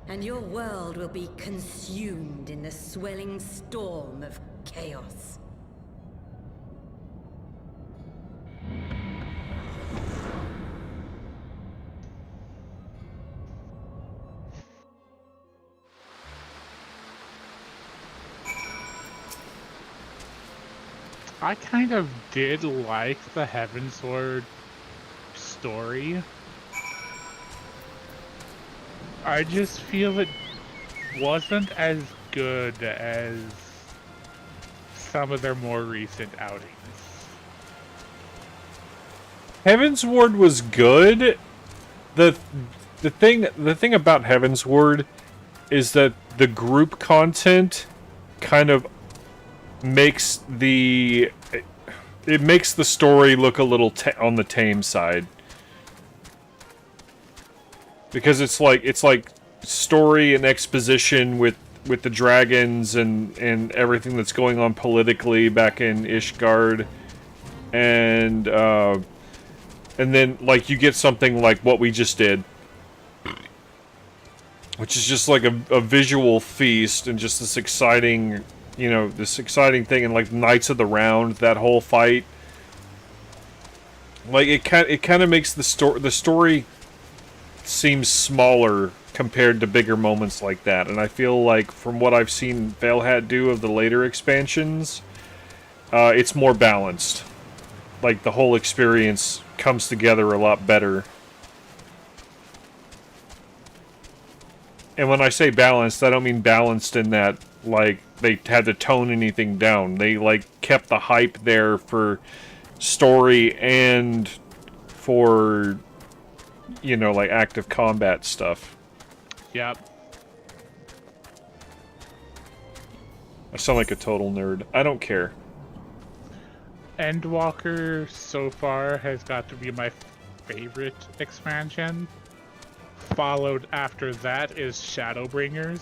and your world will be consumed in the swelling storm of chaos. I kind of did like the Heavensward story. I just feel it wasn't as good as some of their more recent outings. Heavensward was good. The thing about Heavensward is that the group content kind of makes the story look a little on the tame side, because it's like story and exposition with the dragons and everything that's going on politically back in Ishgard, and then like you get something like what we just did, which is just like a visual feast and just this exciting, you know, this exciting thing, and like Knights of the Round, that whole fight, like it kind of makes the story seem smaller compared to bigger moments like that. And I feel like from what I've seen Veilhat do of the later expansions, it's more balanced. Like the whole experience comes together a lot better. And when I say balanced, I don't mean balanced in that like they had to tone anything down. They like kept the hype there for story and for, you know, like active combat stuff. Yep. I sound like a total nerd. I don't care. Endwalker so far has got to be my favorite expansion. Followed after that is Shadowbringers.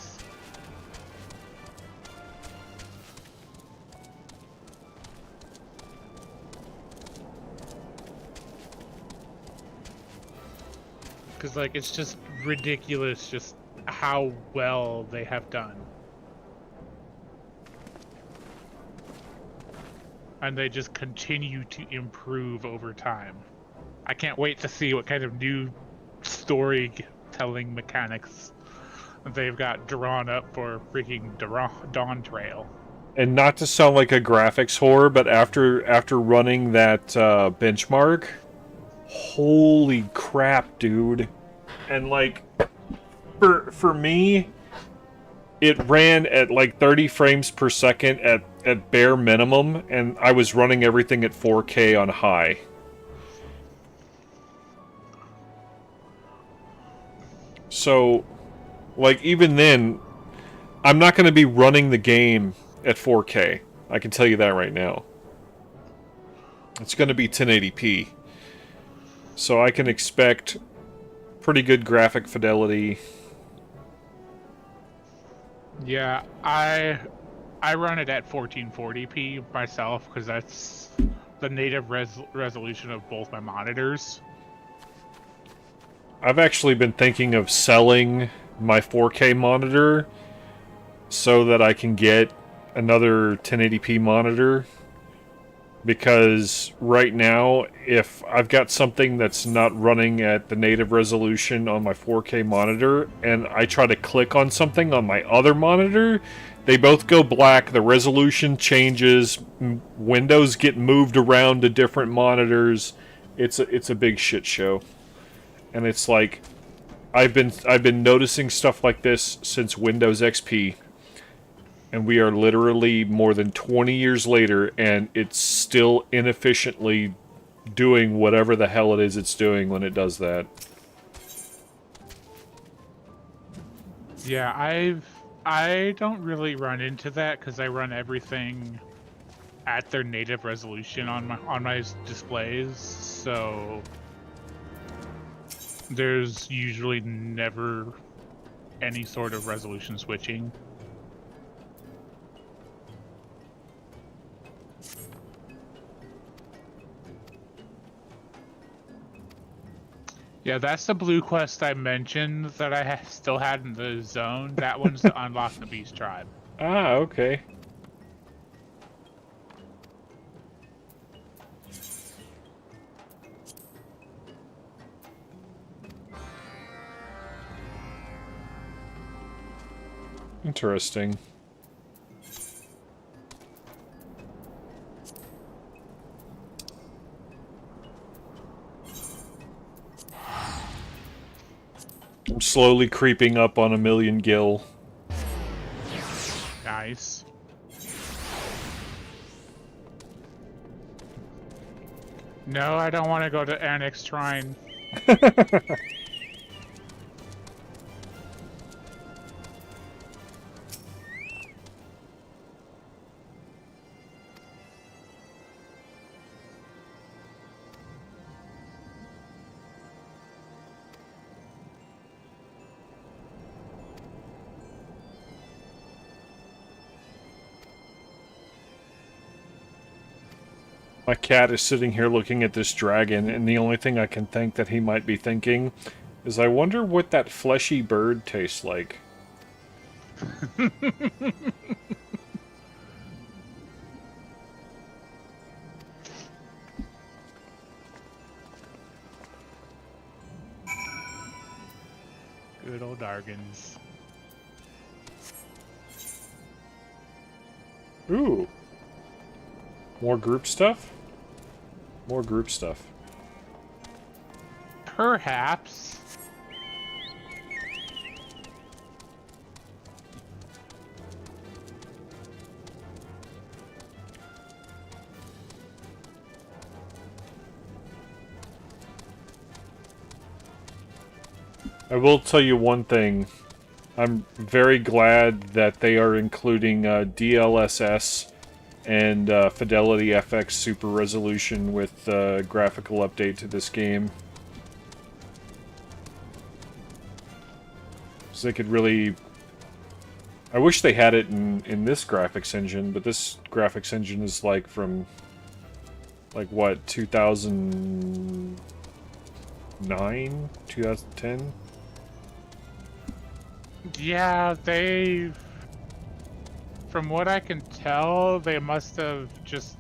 Because, like, it's just ridiculous just how well they have done. And they just continue to improve over time. I can't wait to see what kind of new storytelling mechanics they've got drawn up for freaking Dawn Trail. And not to sound like a graphics whore, but after running that benchmark, holy crap, dude! And like, for me, it ran at like 30 frames per second at bare minimum, and I was running everything at 4K on high. So, like, even then, I'm not going to be running the game at 4K. I can tell you that right now. It's going to be 1080p. So I can expect pretty good graphic fidelity. Yeah, I run it at 1440p myself because that's the native resolution of both my monitors. I've actually been thinking of selling my 4K monitor so that I can get another 1080p monitor, because right now, if I've got something that's not running at the native resolution on my 4K monitor and I try to click on something on my other monitor, they both go black, the resolution changes, windows get moved around to different monitors. It's a big shit show. And it's like, I've been noticing stuff like this since Windows XP, and we are literally more than 20 years later, and it's still inefficiently doing whatever the hell it is it's doing when it does that. Yeah, I don't really run into that because I run everything at their native resolution on my displays, so there's usually never any sort of resolution switching. Yeah, that's the blue quest I mentioned that I still had in the zone. That one's to unlock the Beast Tribe. Ah, okay. Interesting. I'm slowly creeping up on 1,000,000 gil. Nice. No, I don't want to go to Annex Shrine. My cat is sitting here looking at this dragon, and the only thing I can think that he might be thinking is, I wonder what that fleshy bird tastes like. Good old Dargans. Ooh. More group stuff? More group stuff. Perhaps. I will tell you one thing. I'm very glad that they are including DLSS and Fidelity FX Super Resolution with graphical update to this game. So they could really... I wish they had it in this graphics engine, but this graphics engine is like from... like what, 2009? 2010? Yeah, they... From what I can tell, they must have just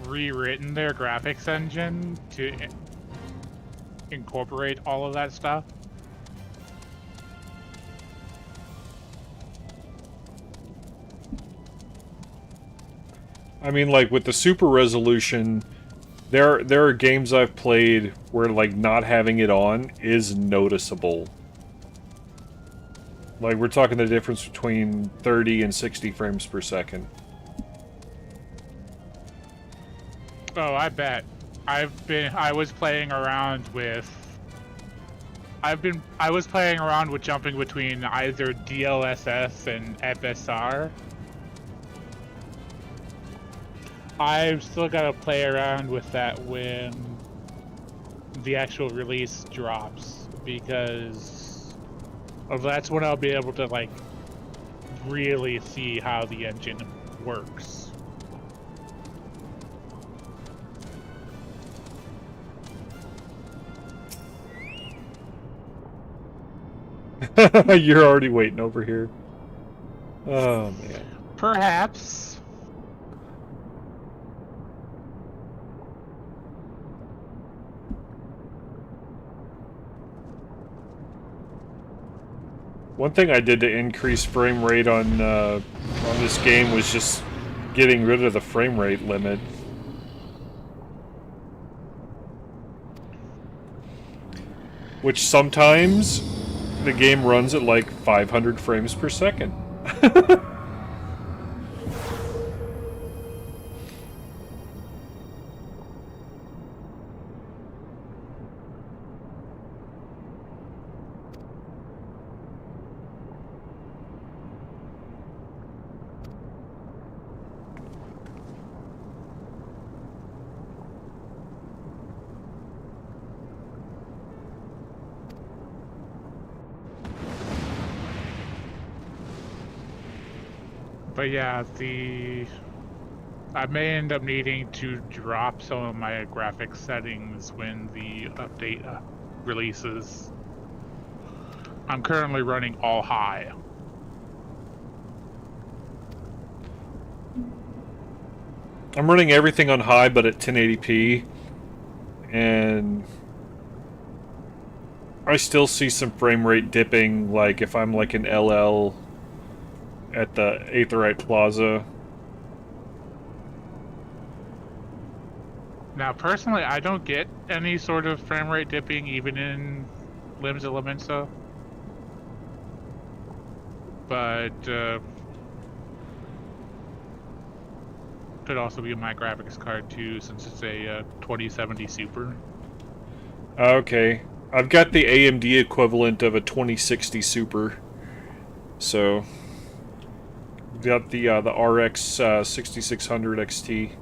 rewritten their graphics engine to incorporate all of that stuff. I mean, like, with the super resolution, there are games I've played where, like, not having it on is noticeable. Like, we're talking the difference between 30 and 60 frames per second. Oh, I bet. I was playing around with jumping between either DLSS and FSR. I've still got to play around with that when the actual release drops, because that's when I'll be able to, like, really see how the engine works. You're already waiting over here. Oh, man. Perhaps. One thing I did to increase frame rate on this game was just getting rid of the frame rate limit. Which sometimes the game runs at like 500 frames per second. But yeah, I may end up needing to drop some of my graphics settings when the update releases. I'm currently running all high. I'm running everything on high, but at 1080p, and I still see some frame rate dipping, like if I'm like an LL at the Aetherite Plaza. Now, personally, I don't get any sort of frame rate dipping even in Limbs Elemensa. But, could also be my graphics card too, since it's a 2070 Super. Okay. I've got the AMD equivalent of a 2060 Super. So, got the RX 6600 XT.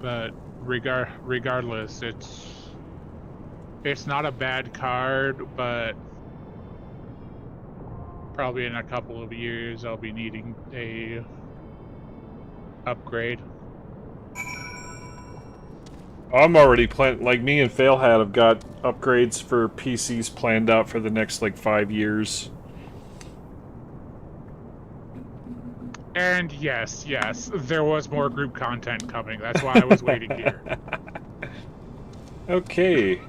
But regardless, it's not a bad card, but probably in a couple of years I'll be needing a upgrade. I'm already like me and Failhat have got upgrades for PCs planned out for the next like 5 years. And yes, there was more group content coming. That's why I was waiting here. Okay.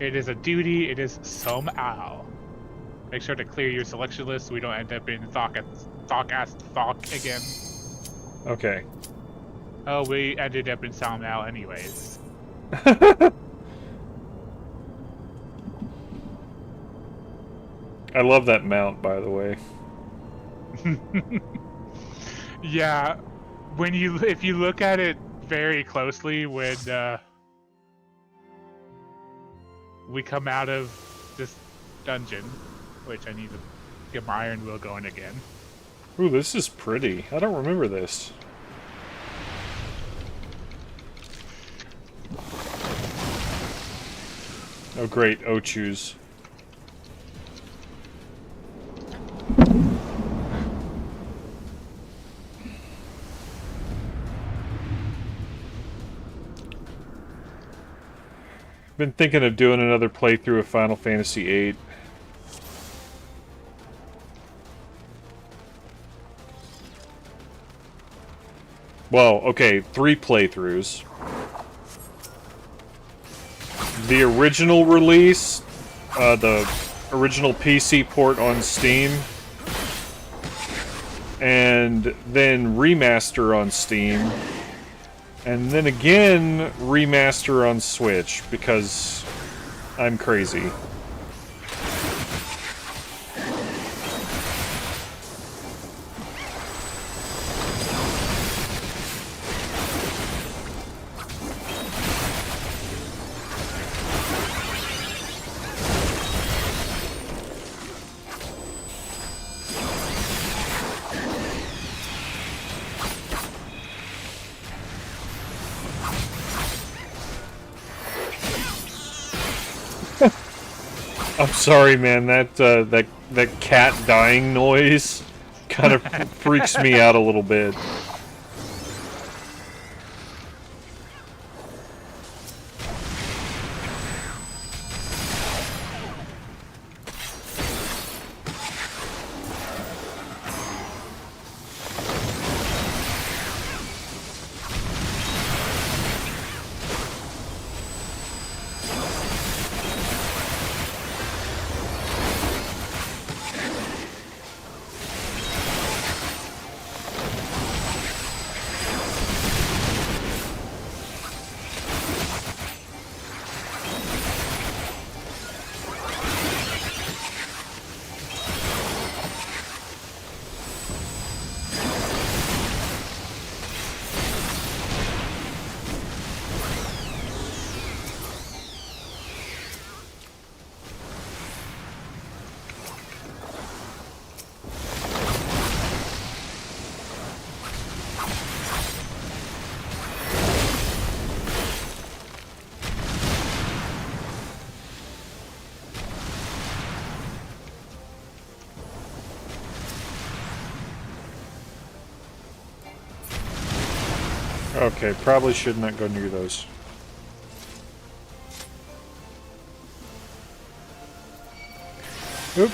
It is a duty. It is somehow. Make sure to clear your selection list so we don't end up in Thok again. Okay. Oh, we ended up in Salmal anyways. I love that mount, by the way. Yeah, if you look at it very closely when we come out of this dungeon, which I need to get my iron wheel going again. Ooh, this is pretty. I don't remember this. Oh great, Ochus. Been thinking of doing another playthrough of Final Fantasy VIII. Well, okay, 3 playthroughs. The original release, the original PC port on Steam, and then remaster on Steam, and then again remaster on Switch, because I'm crazy. I'm sorry, man. That cat dying noise kind of freaks me out a little bit. Okay, probably should not go near those. Oop.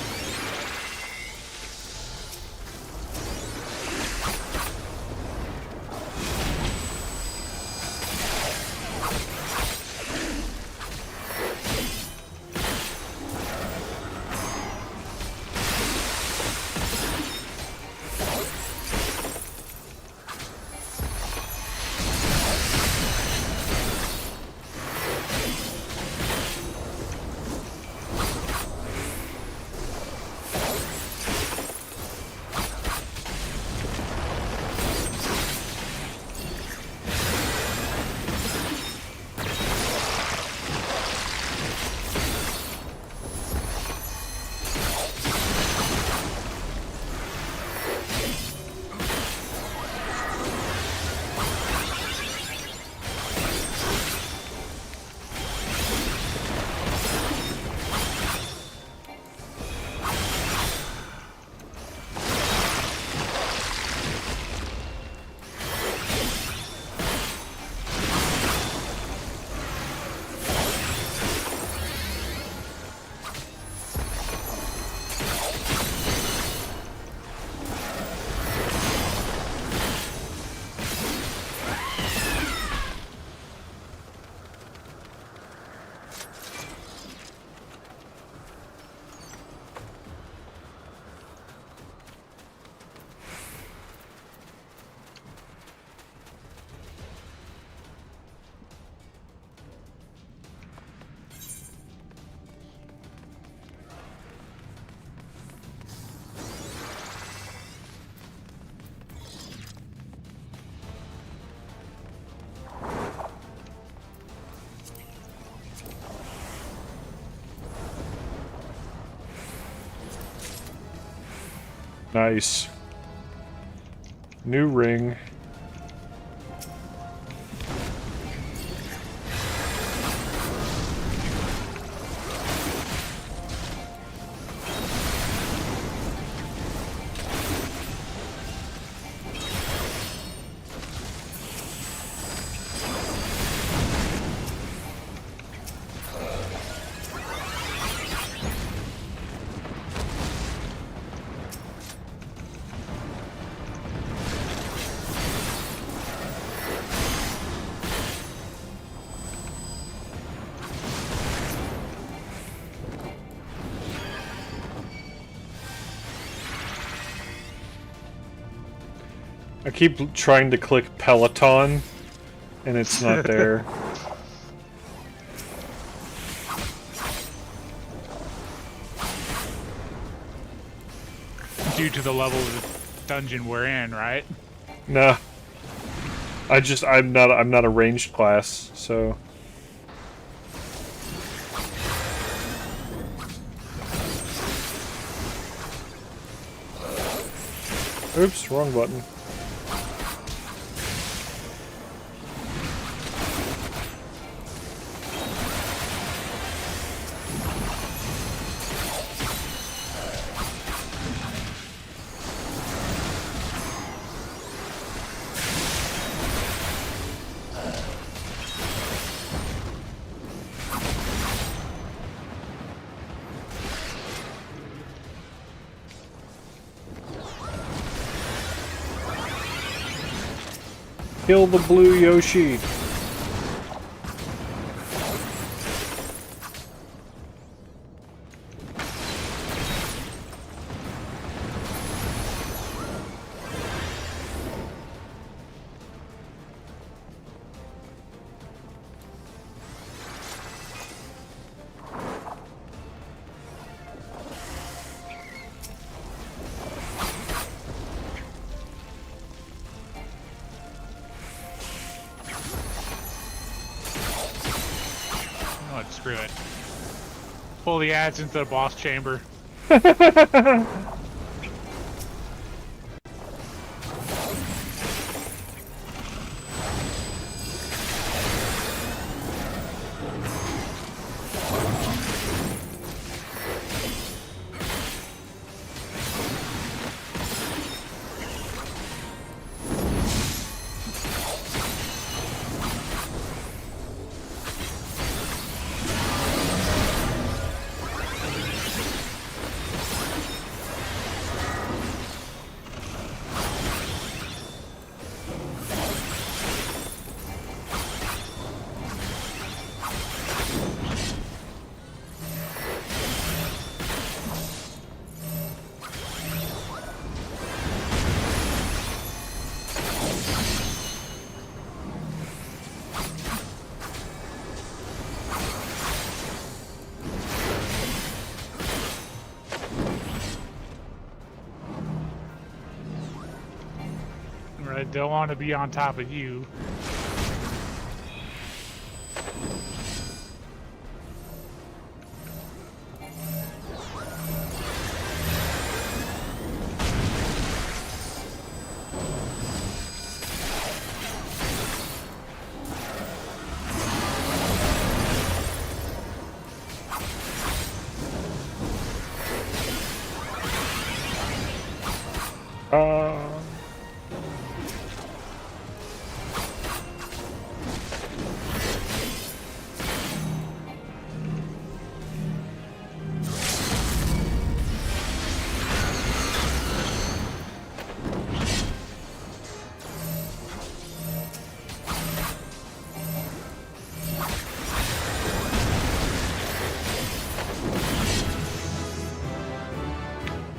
Nice. New ring. I keep trying to click Peloton, and it's not there. Due to the level of the dungeon we're in, right? Nah. I'm not a ranged class, so. Oops, wrong button. Kill the blue Yoshi. Oh, screw it. Pull the ads into the boss chamber. I don't want to be on top of you.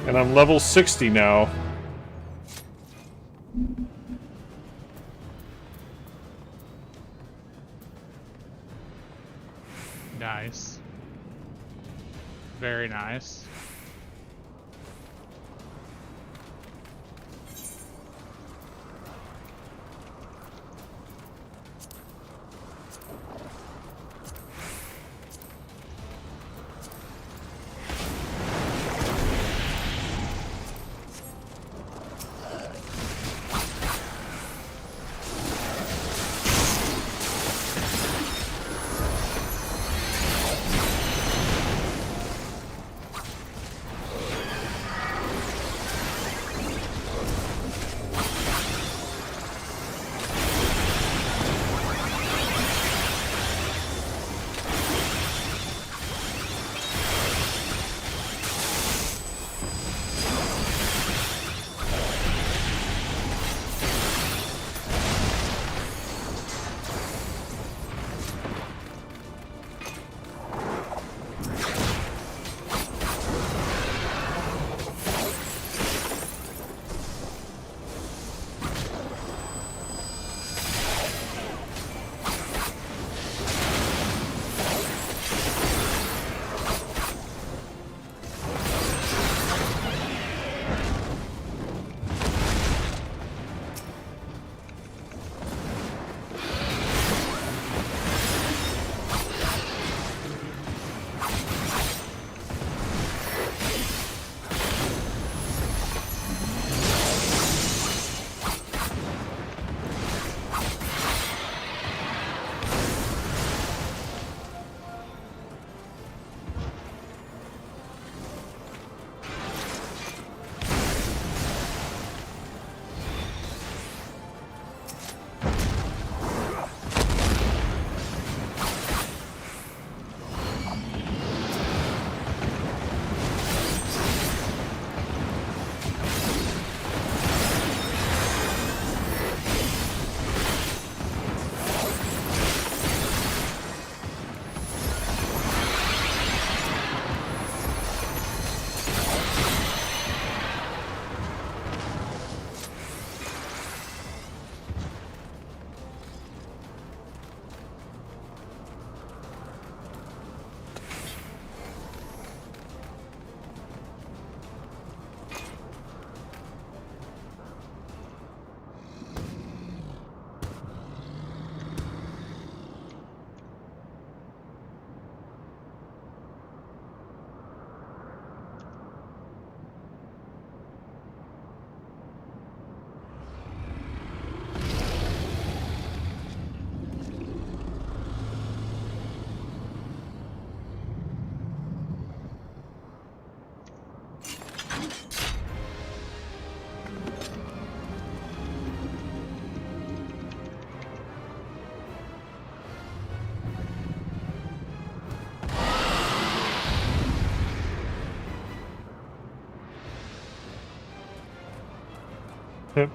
And I'm level 60 now. Nice. Very nice.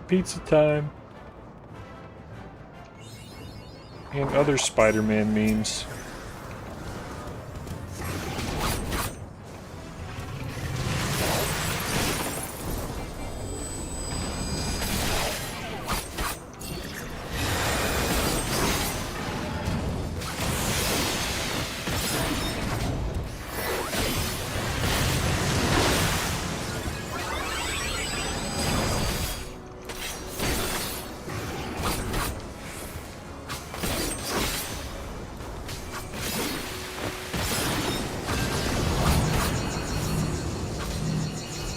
Pizza time. And other Spider-Man memes.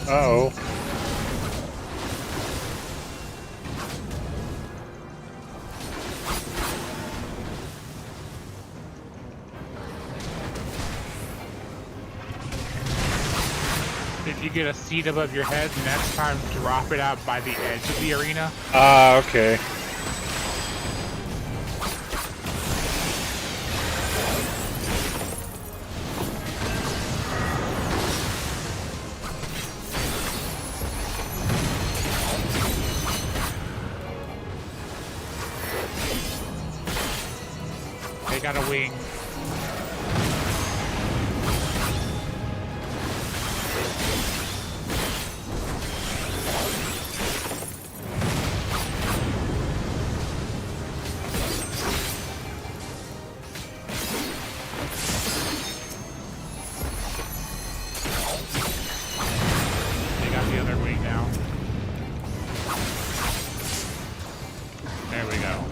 Uh-oh. If you get a seat above your head, next time drop it out by the edge of the arena. Ah, okay. They got a wing. They got the other wing now. There we go.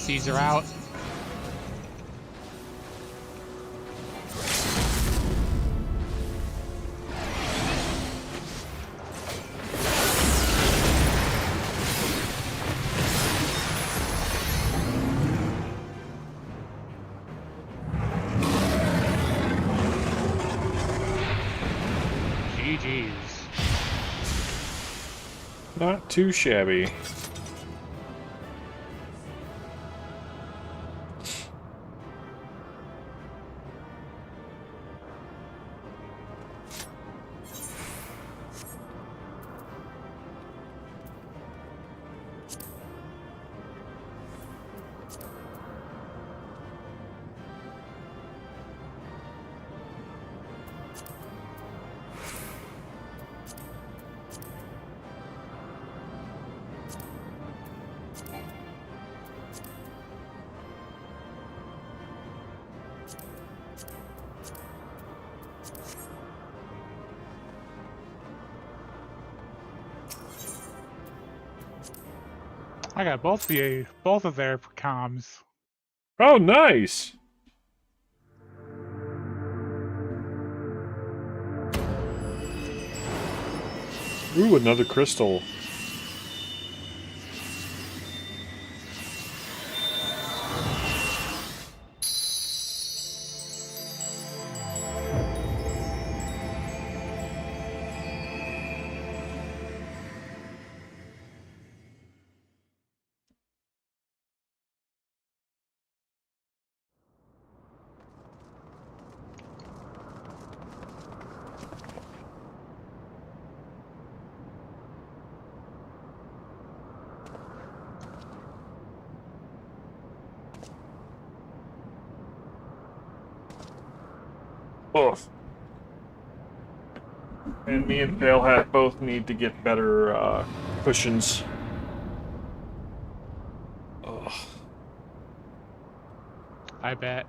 Caesar out. GG's. Not too shabby. I got both of their comms. Oh, nice! Ooh, another crystal. Ugh. And me and Failhat both need to get better cushions. Ugh. I bet.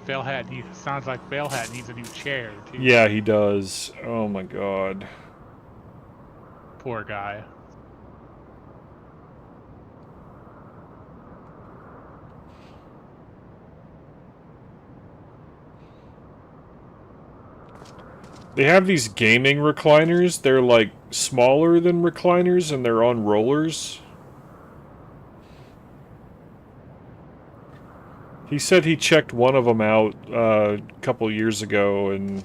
Sounds like Failhat needs a new chair, too. Yeah, he does. Oh my god. Poor guy. They have these gaming recliners. They're like smaller than recliners and they're on rollers. He said he checked one of them out a couple years ago and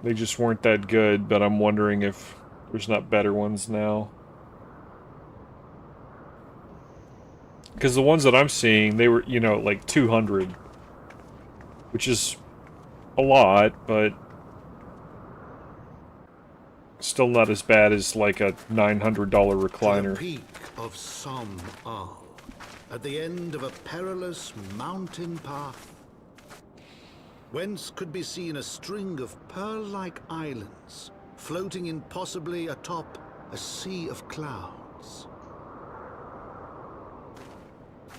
they just weren't that good, but I'm wondering if there's not better ones now. Because the ones that I'm seeing, they were, you know, like 200. Which is a lot, but still not as bad as like a $900 To the recliner. peak of Som Al, at the end of a perilous mountain path, whence could be seen a string of pearl-like islands floating impossibly atop a sea of clouds.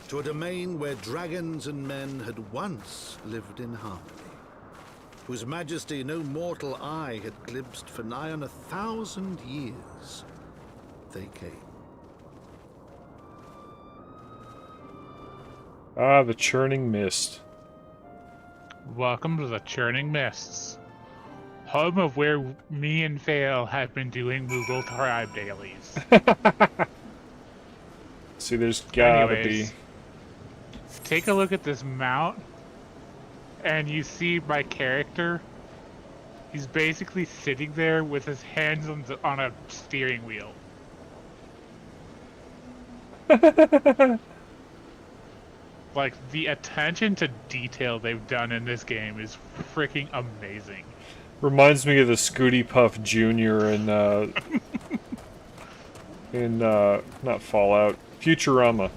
To a domain where dragons and men had once lived in harmony, whose majesty no mortal eye had glimpsed for nigh on 1,000 years, they came. Ah, the churning mist. Welcome to the Churning Mists, home of where me and Fail have been doing Moogle Tribe dailies. See, there's gotta Anyways, take a look at this mount, and you see my character. He's basically sitting there with his hands on a steering wheel. Like, the attention to detail they've done in this game is freaking amazing. Reminds me of the Scooty Puff Jr. in not Fallout, Futurama.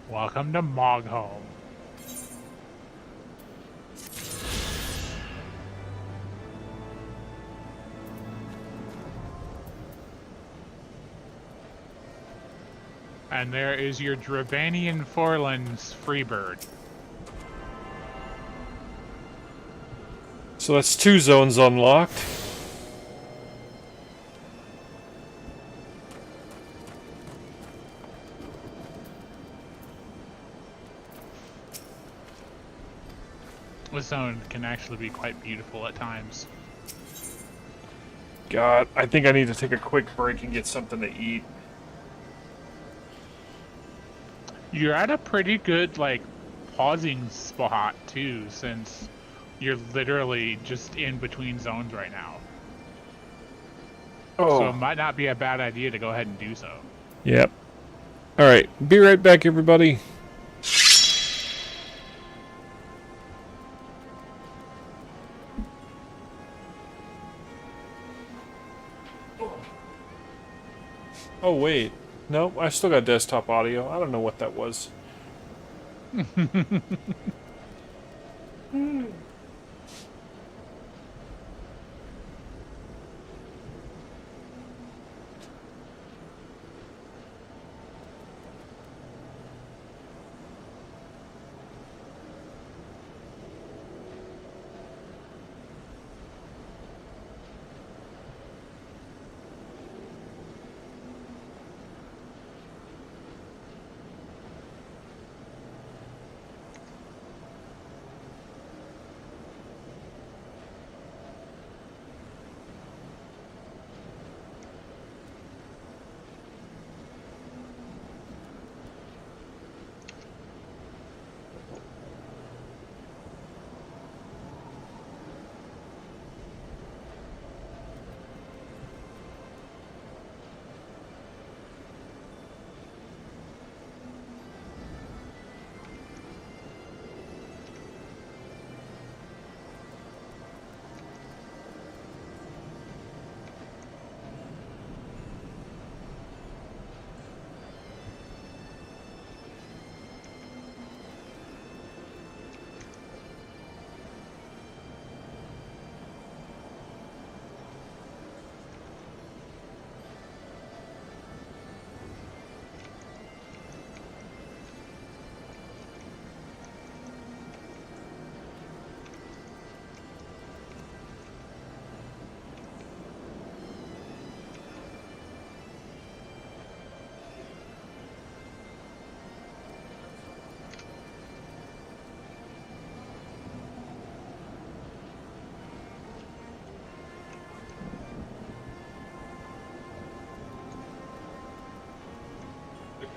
Welcome to Mogholm. And there is your Dravanian Forlands Freebird. So that's 2 zones unlocked. This zone can actually be quite beautiful at times. God, I think I need to take a quick break and get something to eat. You're at a pretty good, like, pausing spot, too, since you're literally just in between zones right now. Oh. So it might not be a bad idea to go ahead and do so. Yep. Alright, be right back, everybody. Oh, wait. No, I still got desktop audio. I don't know what that was.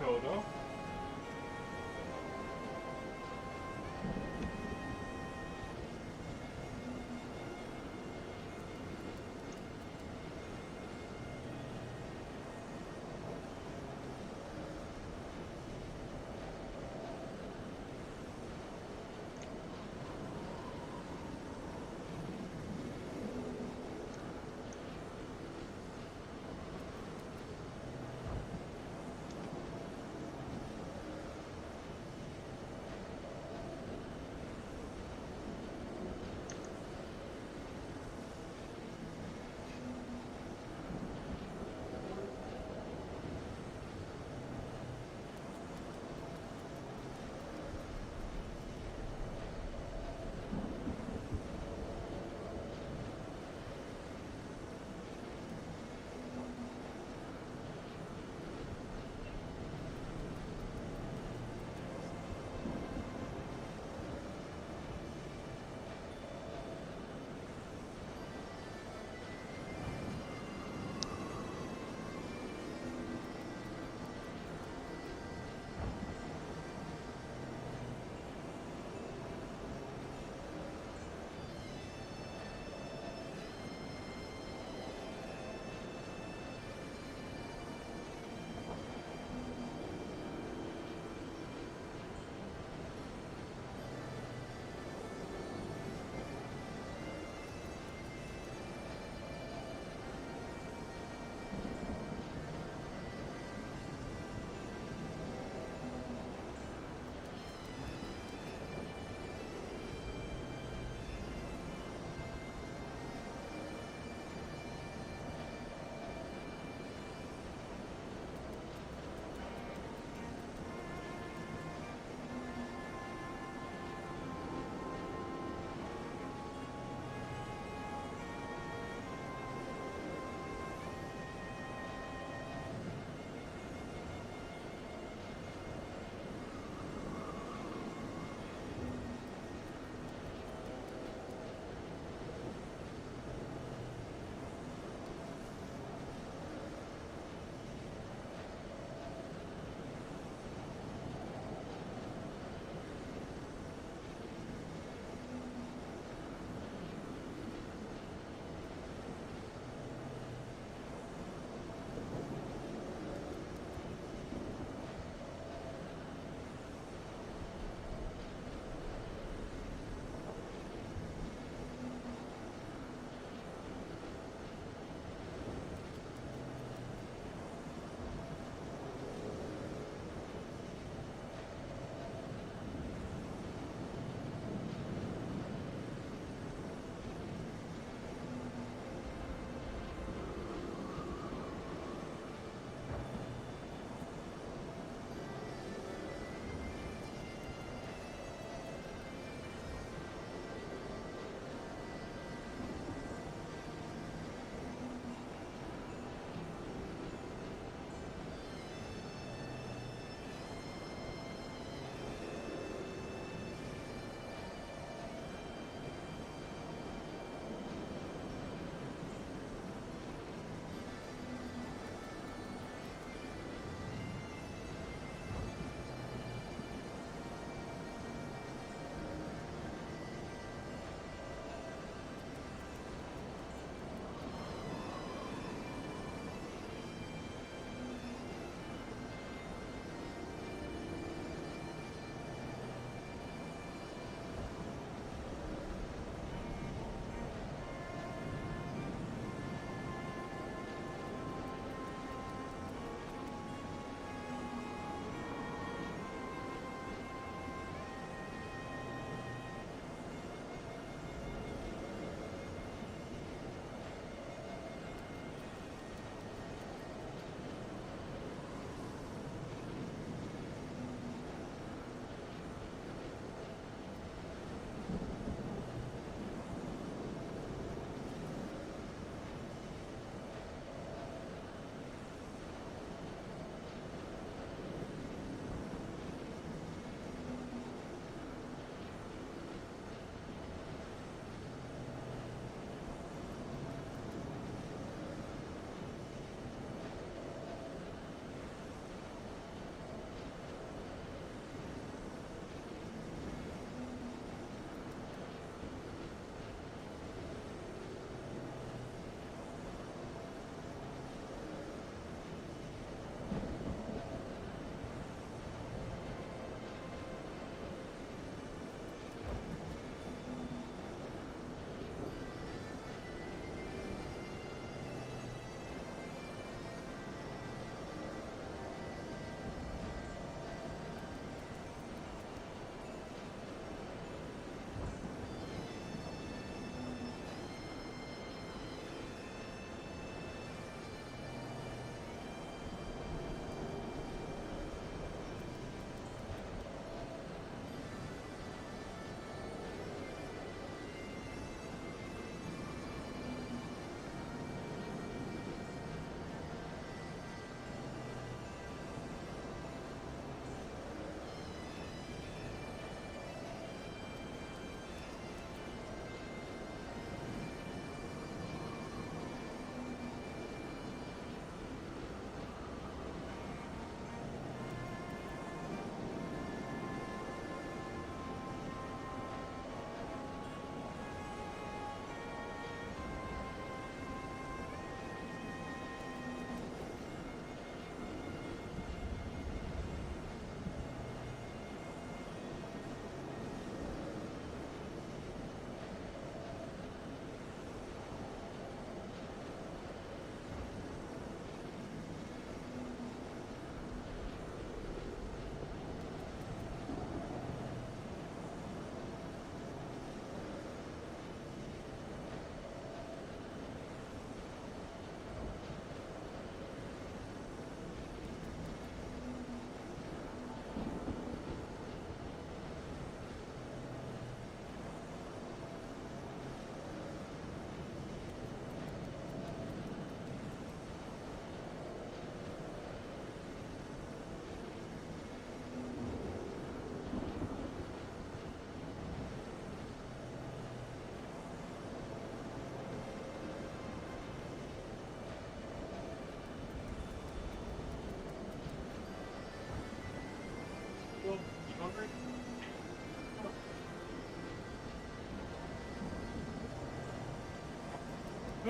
Kodo.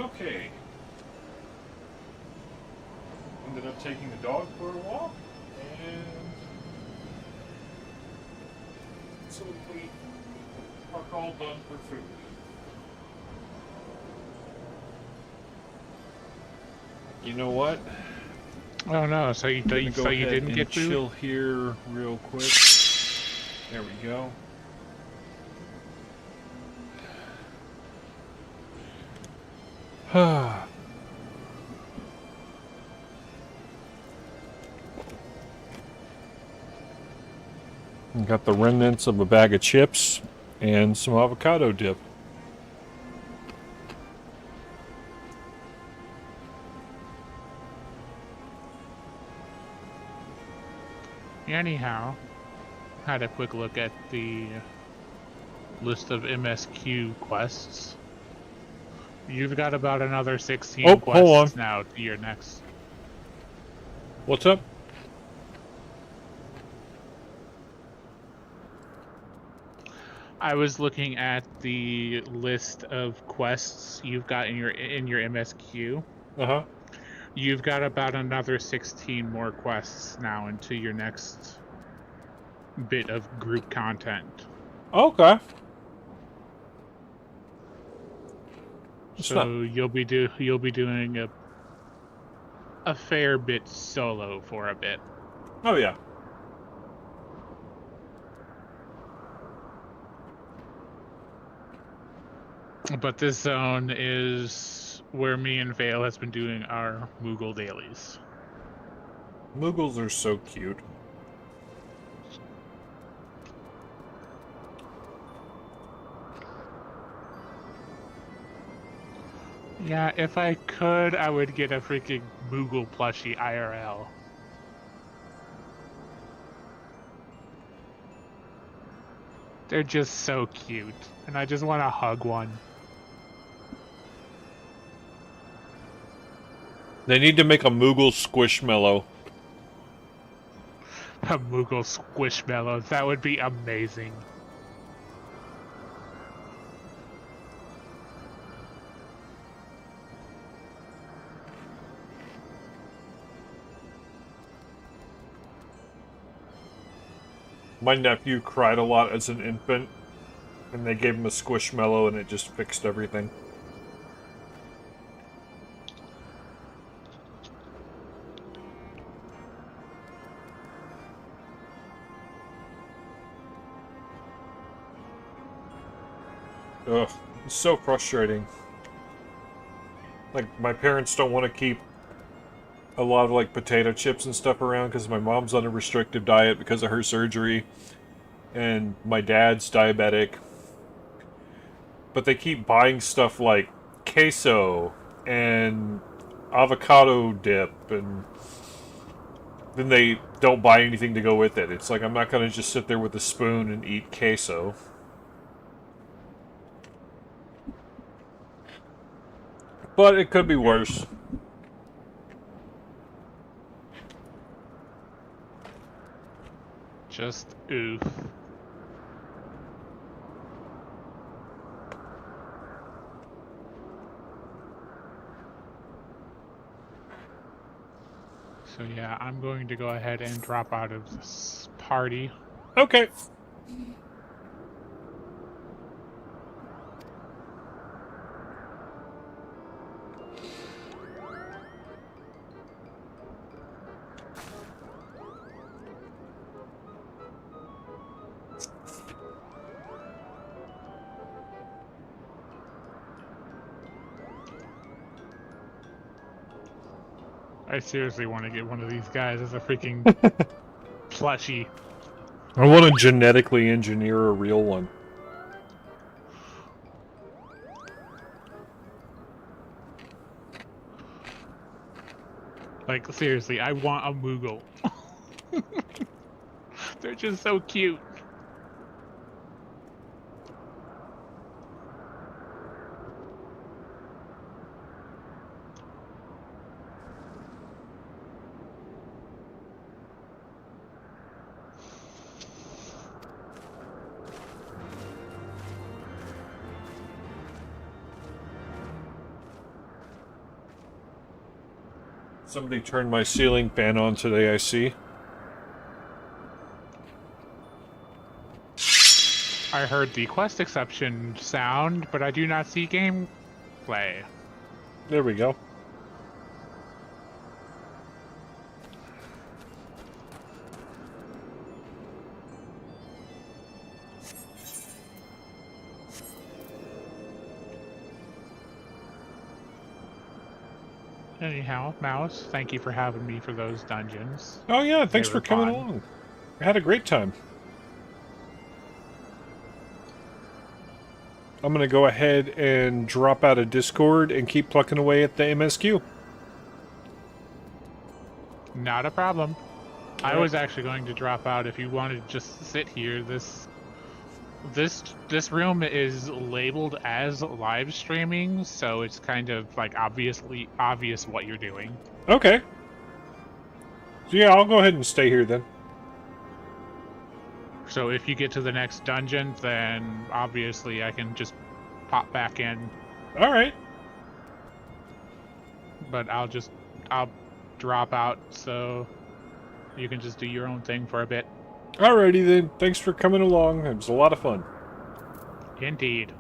Okay. Ended up taking the dog for a walk, and so we are all done for food. You know what? Oh no! So you I'm gonna go ahead didn't and get food? chill here real quick. There we go. Got the remnants of a bag of chips and some avocado dip. Anyhow, had a quick look at the list of MSQ quests. You've got about another 16 Oh, hold on. quests now to your next. What's up? I was looking at the list of quests you've got in your MSQ. Uh-huh. You've got about another 16 more quests now into your next bit of group content. Okay. So you'll be doing a fair bit solo for a bit. Oh yeah. But this zone is where me and Vale has been doing our Moogle dailies. Moogles are so cute. Yeah, if I could, I would get a freaking Moogle plushie IRL. They're just so cute, and I just want to hug one. They need to make a Moogle Squishmallow. A Moogle Squishmallow, that would be amazing. My nephew cried a lot as an infant, and they gave him a Squishmallow, and it just fixed everything. Ugh, it's so frustrating. Like, my parents don't want to keep a lot of, like, potato chips and stuff around because my mom's on a restrictive diet because of her surgery, and my dad's diabetic. But they keep buying stuff like queso and avocado dip, and then they don't buy anything to go with it. It's like, I'm not going to just sit there with a spoon and eat queso. But it could be worse. Just oof. So yeah, I'm going to go ahead and drop out of this party. Okay. I seriously want to get one of these guys as a freaking plushie. I want to genetically engineer a real one. Like, seriously, I want a Moogle. They're just so cute. Somebody turned my ceiling fan on today, I see. I heard the quest exception sound, but I do not see gameplay. There we go. Anyhow, Mouse, thank you for having me for those dungeons. Oh yeah, They thanks were for coming fun. along. I had a great time. I'm gonna go ahead and drop out of Discord and keep plucking away at the MSQ. Not a problem. I Alright. was actually going to drop out if you wanted to just sit here. This room is labeled as live streaming, so it's kind of like obviously obvious what you're doing. Okay. So yeah, I'll go ahead and stay here then. So if you get to the next dungeon, then obviously I can just pop back in. Alright. But I'll drop out so you can just do your own thing for a bit. Alrighty then. Thanks for coming along. It was a lot of fun. Indeed.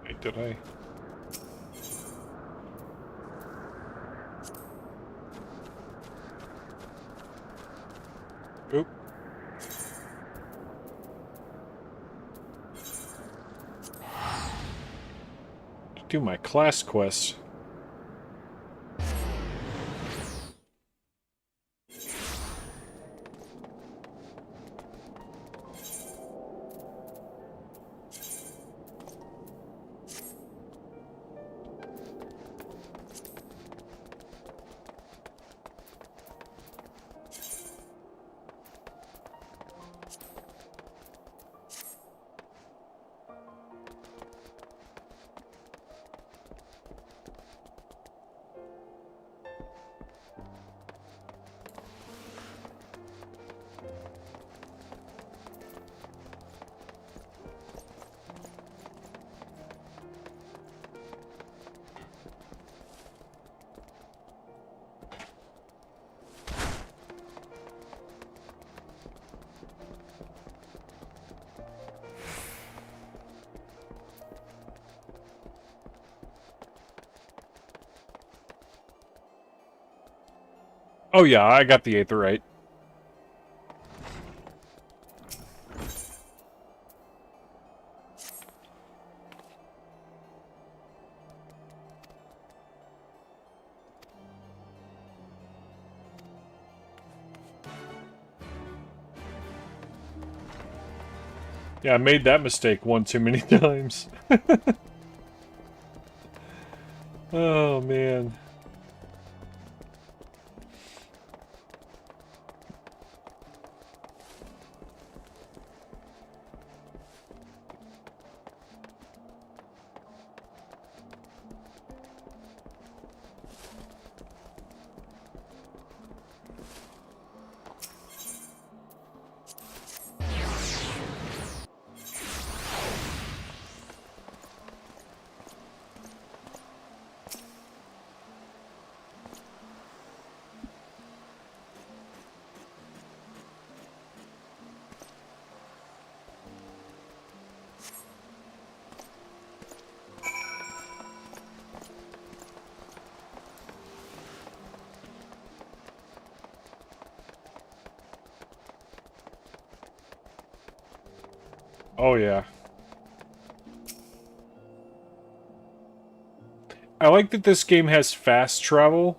Wait, did I? Oop. Do my class quest. Oh yeah, I got the Aether right. Yeah, I made that mistake one too many times. Oh man. Oh yeah. I like that this game has fast travel.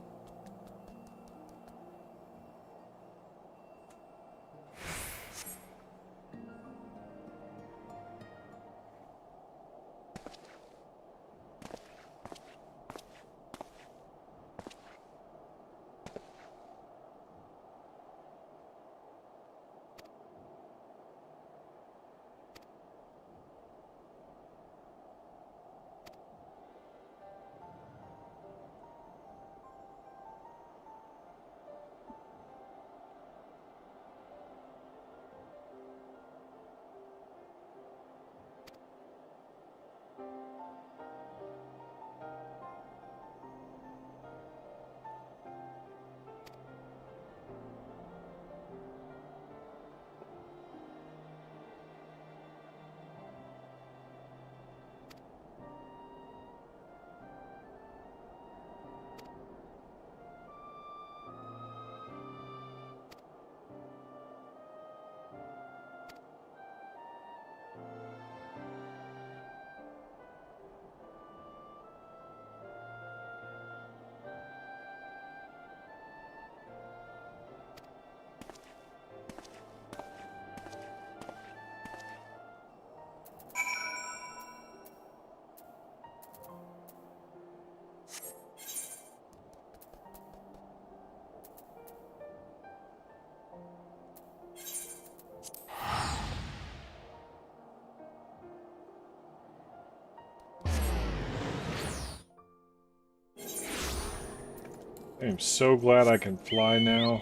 I am so glad I can fly now.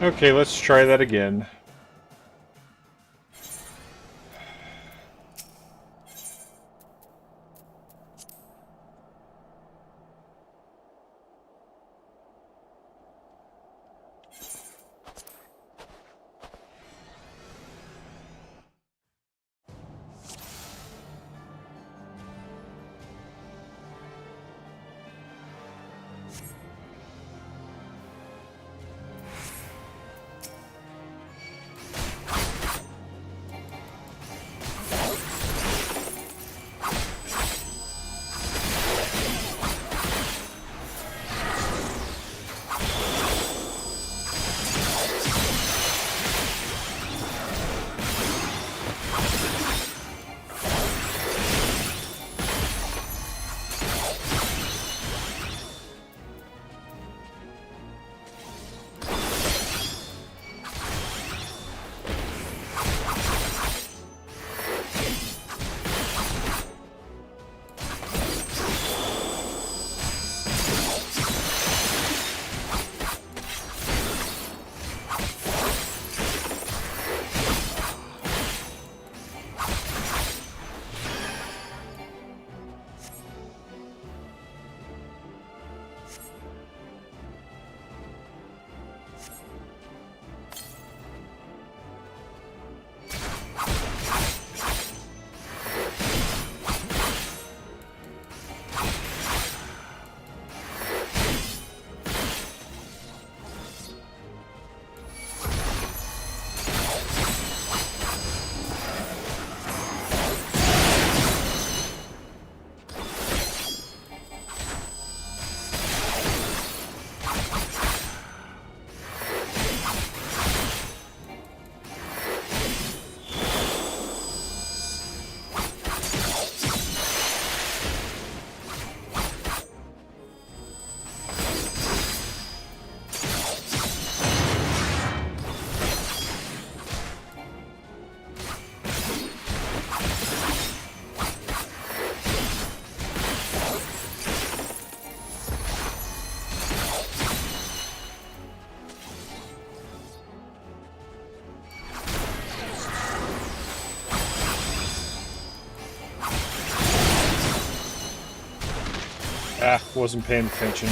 Okay, let's try that again. Ah, wasn't paying attention.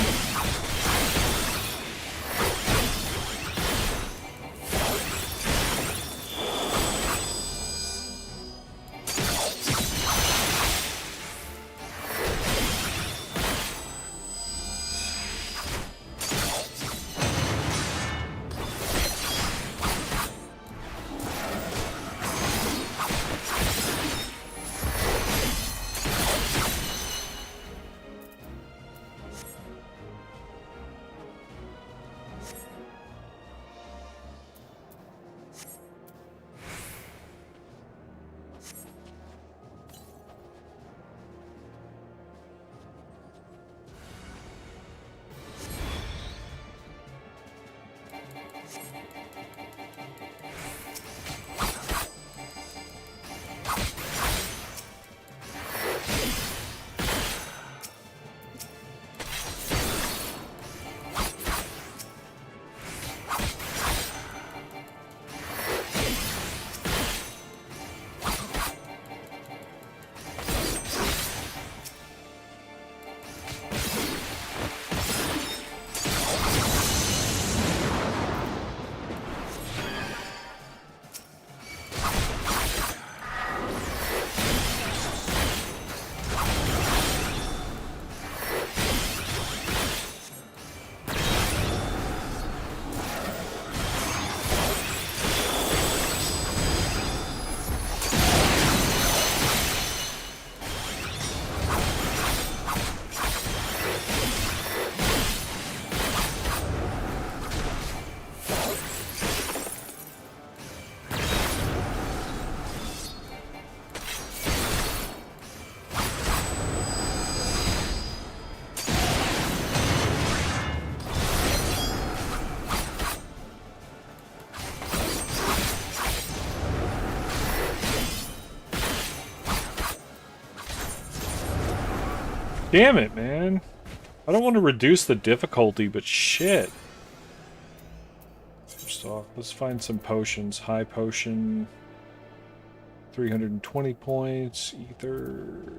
Damn it, man. I don't want to reduce the difficulty, but shit. Just off. Let's find some potions. High potion, 320 points. Ether.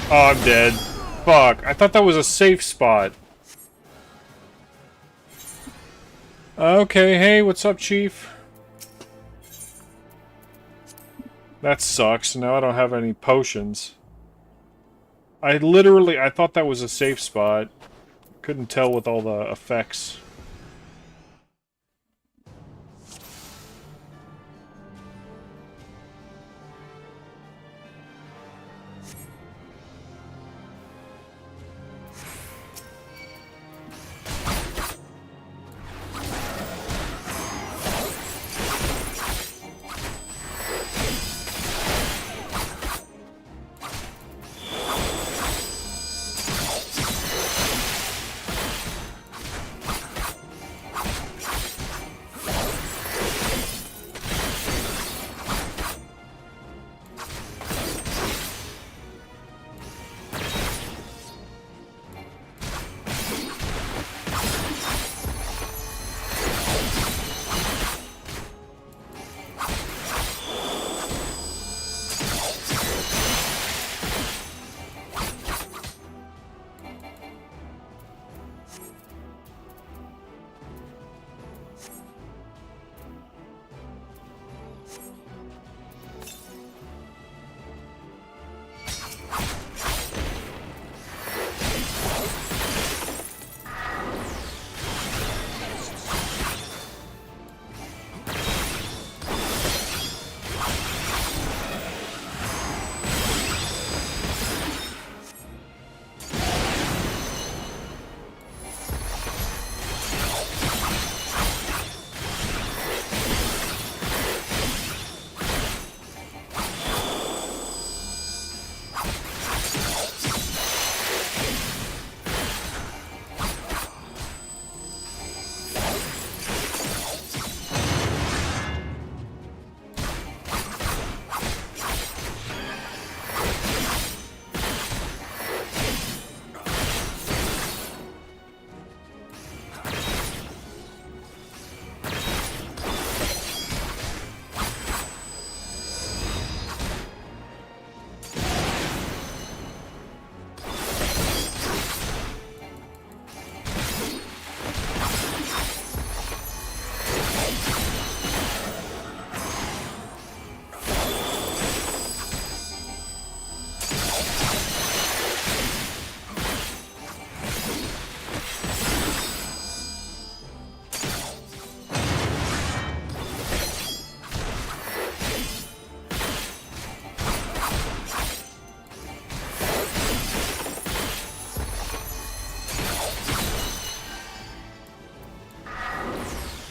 Oh, I'm dead. Fuck, I thought that was a safe spot. Okay, hey, what's up, Chief? That sucks. Now I don't have any potions. I thought that was a safe spot. Couldn't tell with all the effects.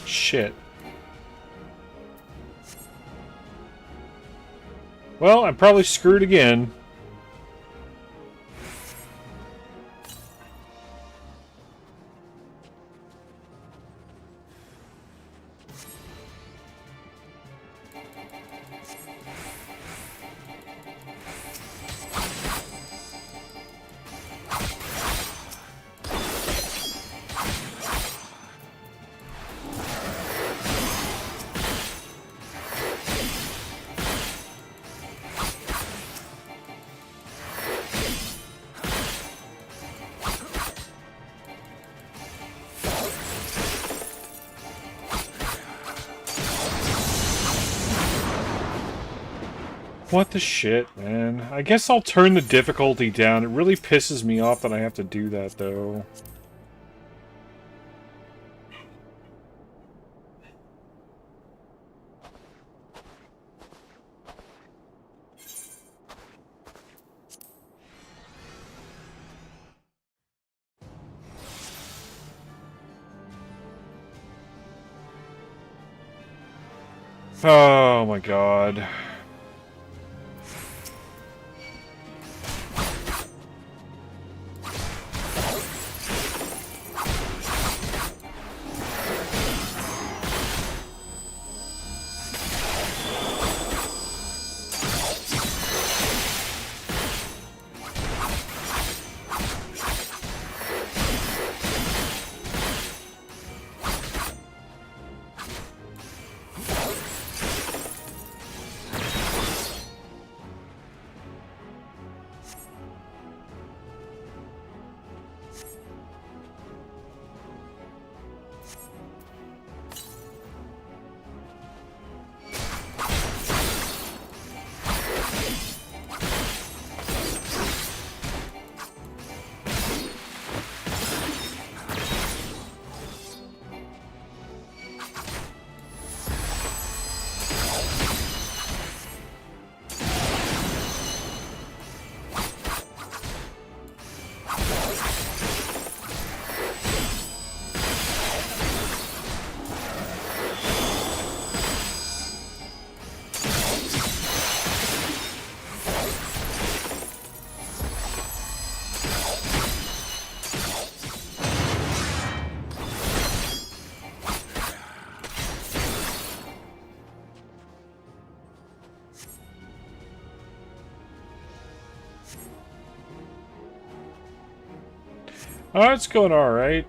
Shit. Well, I'm probably screwed again. What the shit, man? I guess I'll turn the difficulty down. It really pisses me off that I have to do that, though. Oh my god. Oh, it's going alright.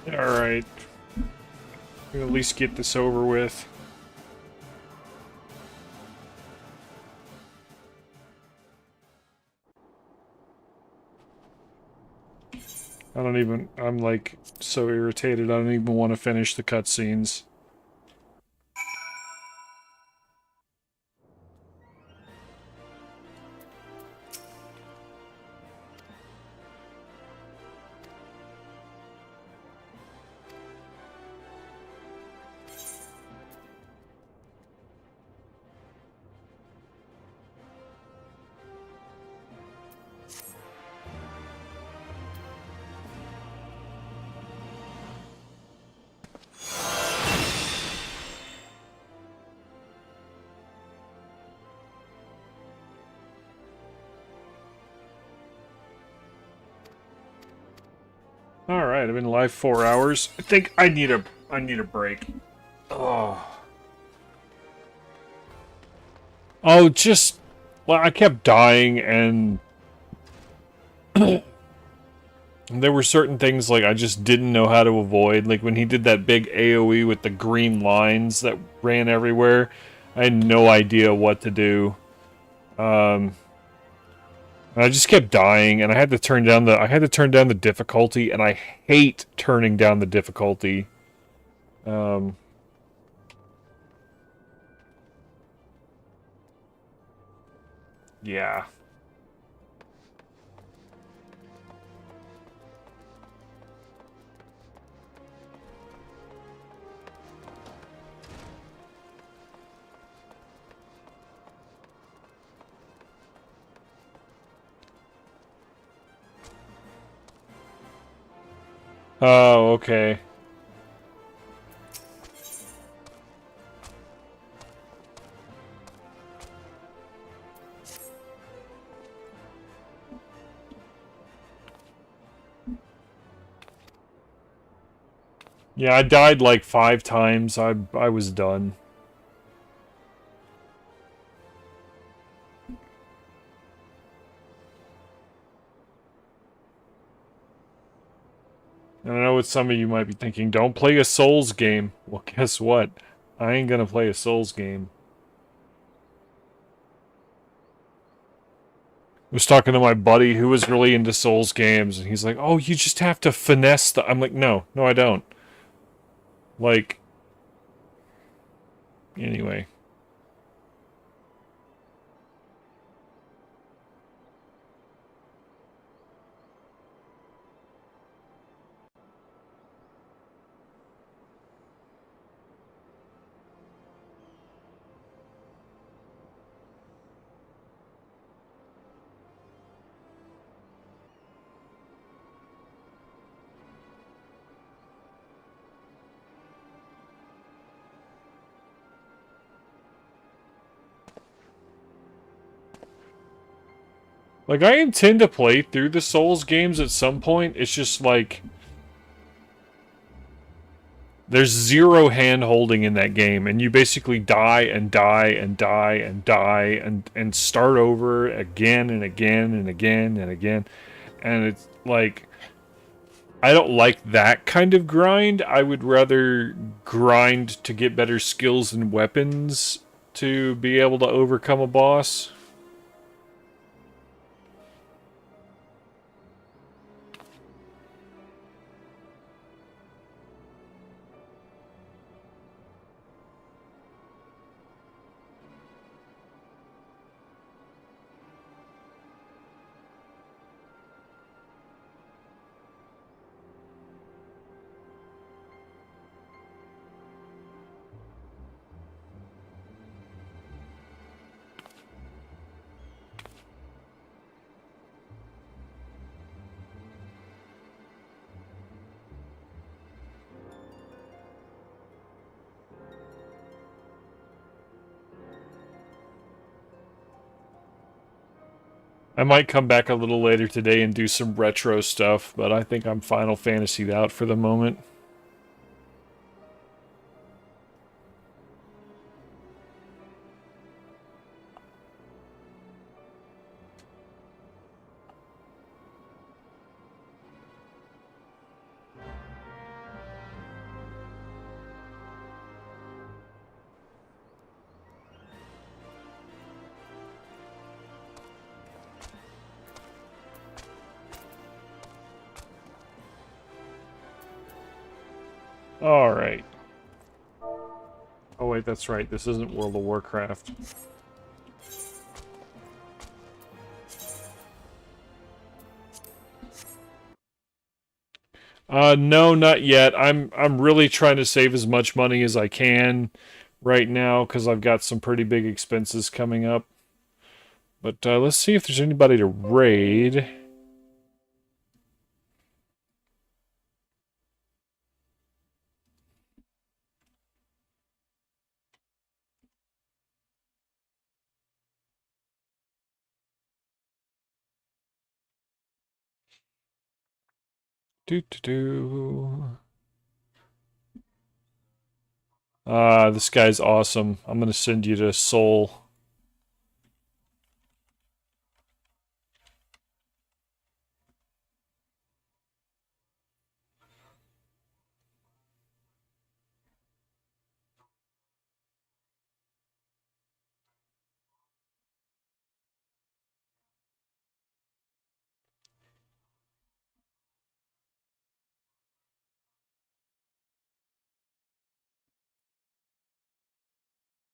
Alright. At least get this over with. I'm like so irritated, I don't even want to finish the cutscenes. Alright, I've been live 4 hours. I think I need a break. Oh. Oh, just... Well, I kept dying, and... there were certain things, like, I just didn't know how to avoid. Like, when he did that big AoE with the green lines that ran everywhere, I had no idea what to do. I just kept dying, and I had to turn down the difficulty, and I hate turning down the difficulty. Yeah. Oh, okay. Yeah, I died like 5 times. I was done. And I know what some of you might be thinking, don't play a Souls game. Well, guess what? I ain't gonna play a Souls game. I was talking to my buddy who was really into Souls games, and he's like, oh, you just have to finesse the... I'm like, no, I don't. Like... Anyway. Like, I intend to play through the Souls games at some point. It's just like... There's zero hand-holding in that game, and you basically die and die and die and die and start over again and again and again and again. And it's like... I don't like that kind of grind. I would rather grind to get better skills and weapons to be able to overcome a boss. I might come back a little later today and do some retro stuff, but I think I'm Final Fantasy'd out for the moment. Alright. Oh wait, that's right, this isn't World of Warcraft. No, not yet. I'm really trying to save as much money as I can right now, because I've got some pretty big expenses coming up. But let's see if there's anybody to raid. This guy's awesome. I'm gonna send you to Seoul.